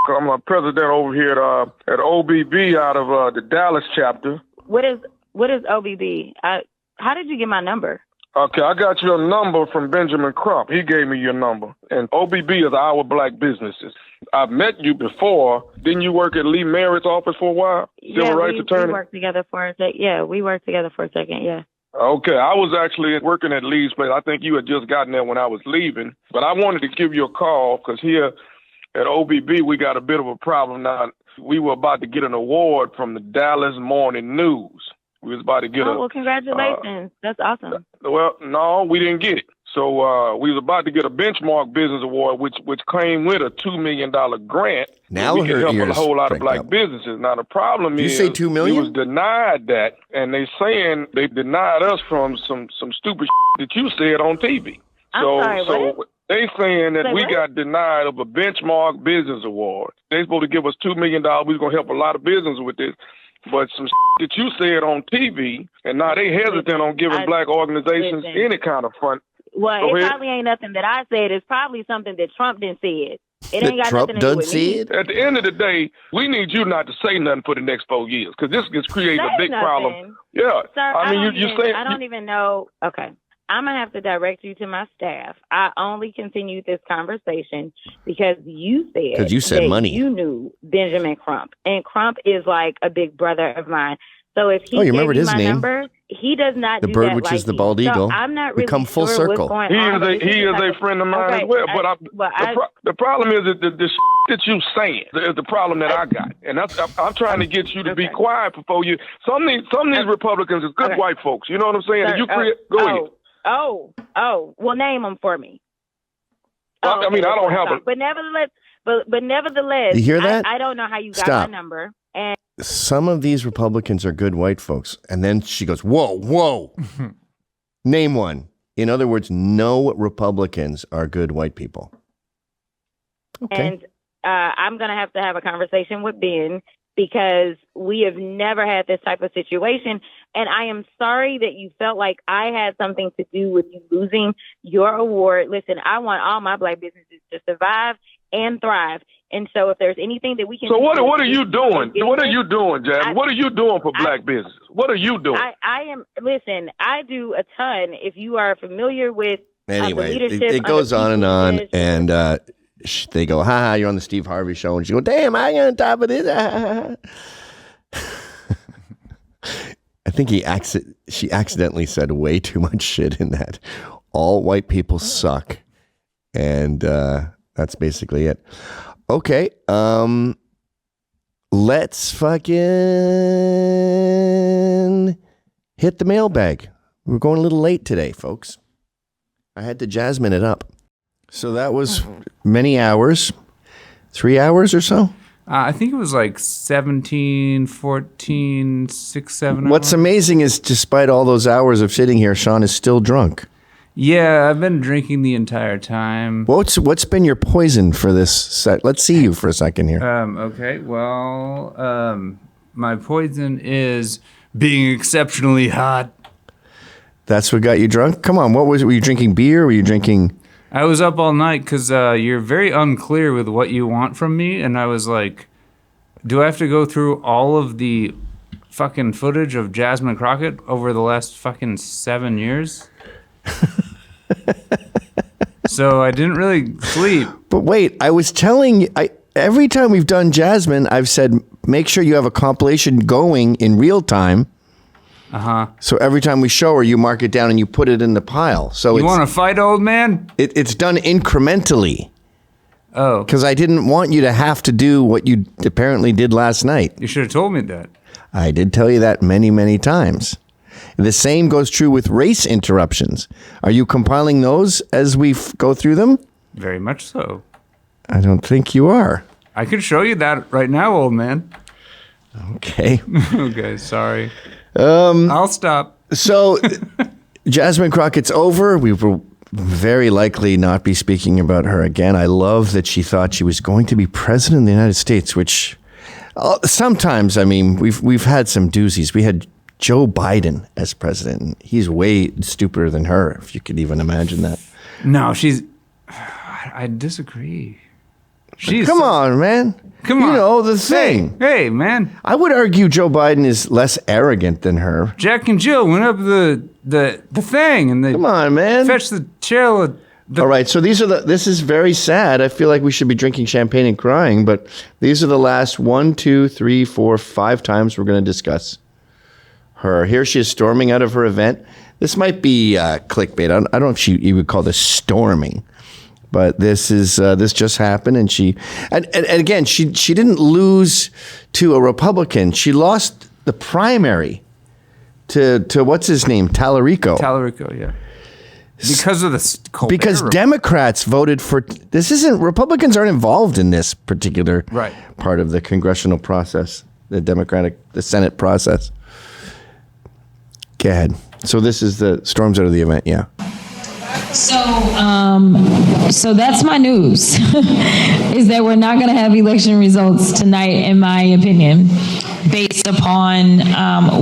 I'm a president over here at OBB out of the Dallas chapter. What is OBB? How did you get my number? Okay, I got your number from Benjamin Crump. He gave me your number. And OBB is Our Black Businesses. I've met you before. Didn't you work at Lee Merritt's office for a while? Civil rights attorney? We worked together for a second. Yeah, we worked together for a second, yeah. Okay, I was actually working at Lee's place. I think you had just gotten there when I was leaving. But I wanted to give you a call because here at OBB, we got a bit of a problem now. We were about to get an award from the Dallas Morning News. We was about to get well, congratulations. That's awesome. Well, no, we didn't get it. So we was about to get a benchmark business award, which came with a $2 million grant. Now we can help a whole lot of black up. businesses. Now the problem is, you say $2 million? We was denied that, and they saying they denied us from some stupid that you said on TV. So they saying that we got denied of a benchmark business award. They supposed to give us $2 million. We was gonna help a lot of business with this. But some that you said on TV, and now they hesitant on giving black organizations any kind of fund. Well, it probably ain't nothing that I said. It's probably something that Trump didn't say. It ain't got Trump nothing to do doesn't with me. see it? At the end of the day, we need you not to say nothing for the next 4 years, because this just creates a big problem. Yeah, Sir, I mean, I don't even know. Okay. I'm going to have to direct you to my staff. I only continued this conversation because you said that money. You knew Benjamin Crump, and Crump is like a big brother of mine. So if he you gave remembered me his my name. number, he does not The do bird, that which like is the you. bald eagle. So I'm not We really come full sure circle. what's going on. He is a friend of mine as well. But the problem is that the that you saying is the problem that I got, and I'm trying to get you to be quiet before you. Some of these Republicans is good white folks. You know what I'm saying? Sir, Go ahead. Well, name them for me. Well, I mean, I don't have But nevertheless, You hear that? I don't know how you got Stop. my number. And Some of these Republicans are good white folks. And then she goes, whoa. Name one. In other words, no Republicans are good white people. Okay. And I'm going to have a conversation with Ben because we have never had this type of situation. And I am sorry that you felt like I had something to do with you losing your award. Listen, I want all my black businesses to survive and thrive. And so if there's anything that we can So do. what are you doing? What are you doing, Jasmine? What are you doing for black business? What are you doing? Listen, I do a ton. If you are familiar with Anyway, the leadership it goes on and on. And they go, ha, you're on the Steve Harvey show. And she go, damn, I ain't on top of this. I think she accidentally said way too much shit in that. All white people suck. And that's basically it. Okay. Let's fucking hit the mailbag. We're going a little late today, folks. I had to Jasmine it up. So that was many hours. 3 hours or so? I think it was like 17, 14, 6, 7 hours. What's amazing is despite all those hours of sitting here, Sean is still drunk. Yeah, I've been drinking the entire time. What's been your poison for this set? Let's see you for a second here. Okay, well, my poison is being exceptionally hot. That's what got you drunk? Come on, what was it? Were you drinking beer? Were you drinking... I was up all night because you're very unclear with what you want from me. And I was like, do I have to go through all of the fucking footage of Jasmine Crockett over the last fucking 7 years? So I didn't really sleep. But wait, I was telling you, every time we've done Jasmine, I've said make sure you have a compilation going in real time. So every time we show her, you mark it down and you put it in the pile. So you want to fight, old man? It's done incrementally. Oh. Because I didn't want you to have to do what you apparently did last night. You should have told me that. I did tell you that many, many times. The same goes true with race interruptions. Are you compiling those as we go through them? Very much so. I don't think you are. I could show you that right now, old man. Okay. Okay, sorry. I'll stop. So, Jasmine Crockett's over. We will very likely not be speaking about her again. I love that she thought she was going to be president of the United States, which sometimes, I mean, we've had some doozies. We had Joe Biden as president. He's way stupider than her, if you could even imagine that. No, I disagree. Come on, man. Come on. You know, the thing. Hey, man. I would argue Joe Biden is less arrogant than her. Jack and Jill went up the thing and they Come on, man. fetched the chair. All right, so this is very sad. I feel like we should be drinking champagne and crying, but these are the last 1, 2, 3, 4, 5 times we're going to discuss her. Here she is storming out of her event. This might be clickbait. I don't know if you would call this storming. But this just happened, and and again she didn't lose to a Republican. She lost the primary to what's his name, Tallarico. Tallarico, yeah. Because of the because Democrats voted for this. Republicans aren't involved in this particular part of the congressional process, the Senate process. Go ahead. So this is the storms out of the event, yeah. So that's my news, is that we're not going to have election results tonight, in my opinion, based upon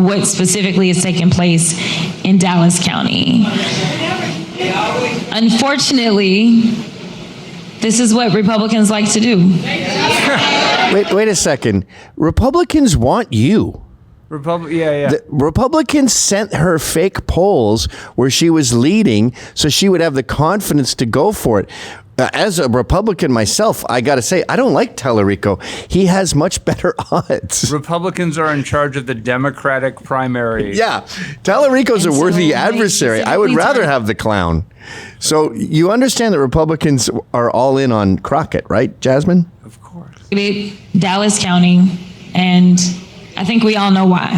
what specifically is taking place in Dallas County. Unfortunately, this is what Republicans like to do. Wait a second. Republicans want you. The Republicans sent her fake polls where she was leading so she would have the confidence to go for it. As a Republican myself, I got to say, I don't like Tallarico. He has much better odds. Republicans are in charge of the Democratic primary. Yeah, Tallarico's a worthy adversary. I would rather have the clown. So you understand that Republicans are all in on Crockett, right, Jasmine? Of course. Dallas County, and I think we all know why.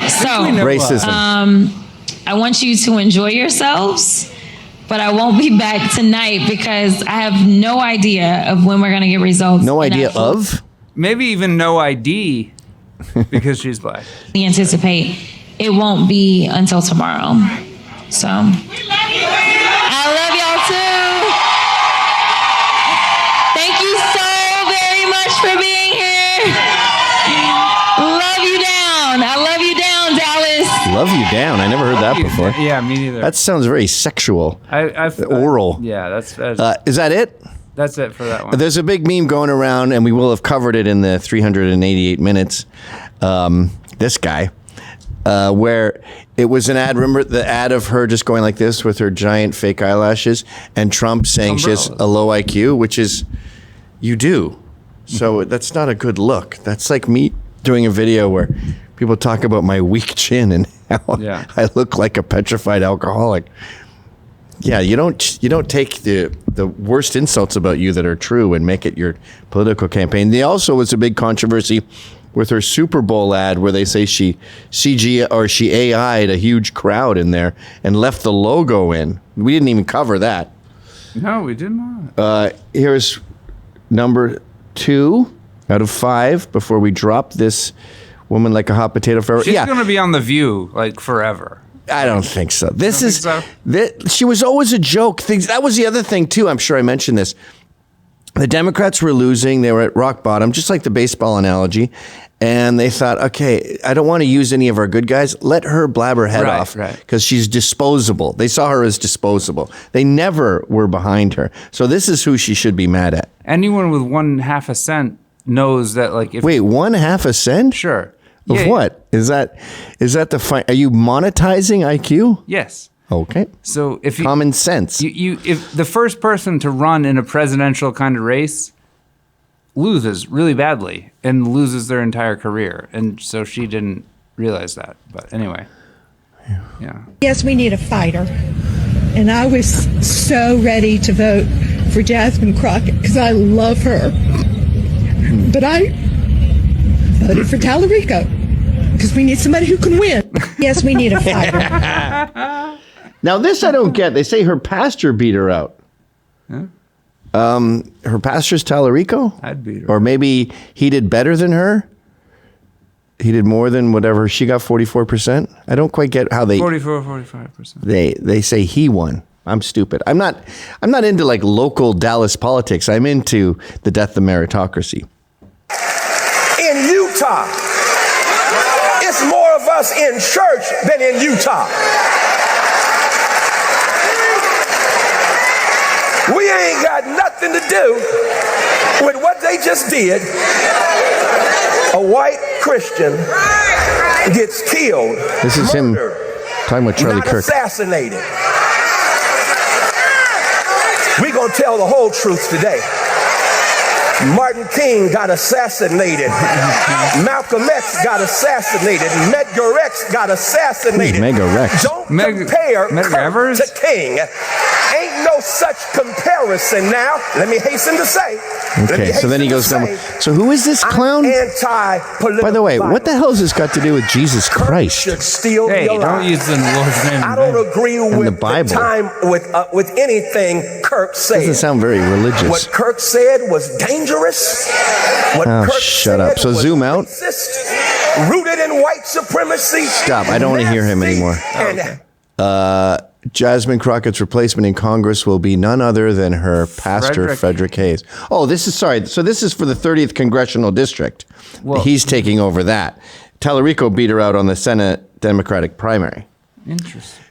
So, racism. I want you to enjoy yourselves, but I won't be back tonight because I have no idea of when we're going to get results. No idea of? Maybe even no ID because she's black. We anticipate it won't be until tomorrow. So, I love y'all too. Thank you so very much for being here. Love you down. I love you down, Dallas. Love you down. I never heard that before. Yeah, me neither. That sounds very sexual. Oral. Yeah, that's is that it? That's it for that one. There's a big meme going around, and we will have covered it in the 388 minutes. This guy, where it was an ad. Remember the ad of her just going like this with her giant fake eyelashes, and Trump saying she has a low IQ, which is, you do. So that's not a good look. That's like me doing a video where people talk about my weak chin and how I look like a petrified alcoholic. Yeah, you don't take the worst insults about you that are true and make it your political campaign. There also was a big controversy with her Super Bowl ad where they say she AI'd a huge crowd in there and left the logo in. We didn't even cover that. No, we did not. Here's number 2 out of 5 before we drop this woman like a hot potato forever. She's going to be on The View like forever. I don't think so. She was always a joke. That was the other thing too. I'm sure I mentioned this. The Democrats were losing. They were at rock bottom, just like the baseball analogy. And they thought, okay, I don't want to use any of our good guys. Let her blab her head off because she's disposable. They saw her as disposable. They never were behind her. So this is who she should be mad at. Anyone with 1/2 cent knows that, like, if wait, 1/2 cent? Sure. Of what? Is that the fine? Are you monetizing IQ? Yes. Okay. So if common sense, if the first person to run in a presidential kind of race loses really badly and loses their entire career. And so she didn't realize that. But anyway, yeah. Yes, we need a fighter. And I was so ready to vote for Jasmine Crockett because I love her. But I voted for Tallarico because we need somebody who can win. Yes, we need a fighter. Now, this I don't get. They say her pastor beat her out. Huh? Her pastor's Tallarico? I'd beat her. Or maybe he did better than her? He did more than whatever. She got 44%. I don't quite get how they... 44, 45%. They say he won. I'm stupid. I'm not into like local Dallas politics. I'm into the death of meritocracy. In Utah, it's more of us in church than in Utah. We ain't got nothing to do with what they just did. A white Christian gets killed. This is him talking about Charlie Kirk. Assassinated. We're going to tell the whole truth today. Martin King got assassinated. Malcolm X got assassinated. Medgar X got assassinated. Medgar X. Don't compare Kirk to King. Ain't no such comparison now. Let me hasten to say. Okay, so then he goes, so who is this clown? By the way, what the hell has this got to do with Jesus Christ? Hey, don't use the Lord's name. I don't agree with the Bible. With anything Kirk said. Doesn't sound very religious. What Kirk said was dangerous. Shut up. So zoom out. Rooted in white supremacy. Stop. I don't want to hear him anymore. Jasmine Crockett's replacement in Congress will be none other than her pastor, Frederick Hayes. Oh, this is So this is for the 30th Congressional District. Well, he's taking over that. Tallarico beat her out on the Senate Democratic primary. Interesting.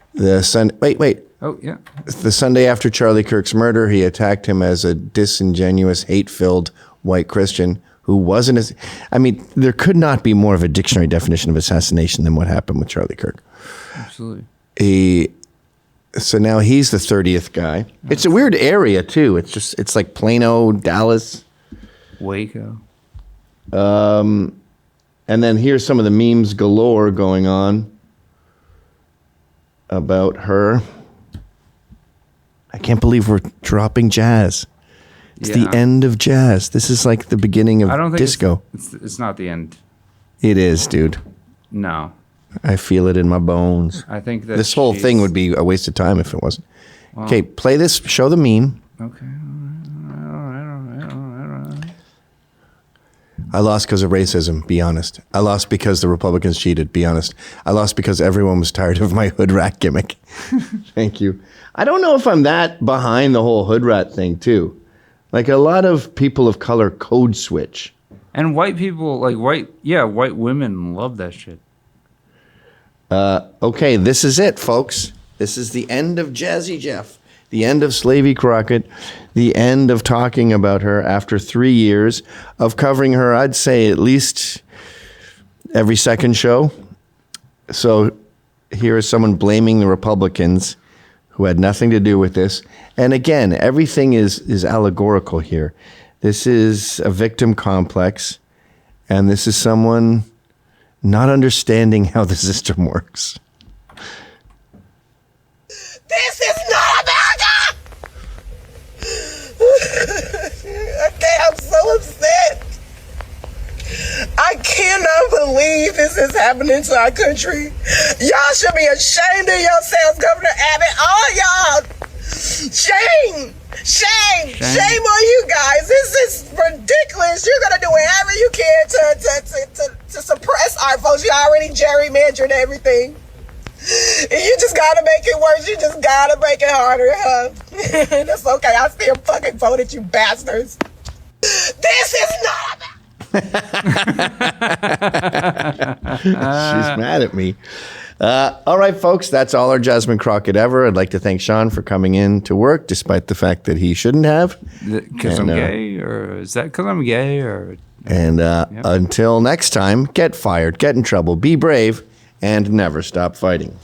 Wait. Oh, yeah. The Sunday after Charlie Kirk's murder, he attacked him as a disingenuous, hate-filled white Christian who wasn't there could not be more of a dictionary definition of assassination than what happened with Charlie Kirk. Absolutely. So now he's the 30th guy. It's a weird area too. It's like Plano, Dallas, Waco. And then here's some of the memes galore going on about her. I can't believe we're dropping jazz. It's the end of jazz. This is like the beginning of disco. It's not the end. It is, dude. No. I feel it in my bones. I think that this whole thing would be a waste of time if it wasn't. Well, okay, play this. Show the meme. Okay. All right. I lost because of racism. Be honest. I lost because the Republicans cheated. Be honest. I lost because everyone was tired of my hood rat gimmick. Thank you. I don't know if I'm that behind the whole hood rat thing too. Like a lot of people of color code switch. And white people, white women love that shit. Okay, this is it, folks. This is the end of Jazzy Jeff, the end of Slavey Crockett, the end of talking about her after 3 years of covering her, I'd say at least every second show. So here is someone blaming the Republicans who had nothing to do with this. And again, everything is allegorical here. This is a victim complex, and this is someone not understanding how the system works. This is not America! Okay, I'm so upset. I cannot believe this is happening to our country. Y'all should be ashamed of yourselves, Governor Abbott. All y'all. Shame on you guys. This is ridiculous. You're gonna do whatever you can to suppress our votes. You already gerrymandered everything. And you just gotta make it worse. You just gotta make it harder, huh? That's okay. I still fucking voted, you bastards. This is not She's mad at me. All right, folks, that's all our Jasmine Crockett ever. I'd like to thank Sean for coming in to work, despite the fact that he shouldn't have. Because I'm gay? Or is that because I'm gay? And until next time, get fired, get in trouble, be brave, and never stop fighting.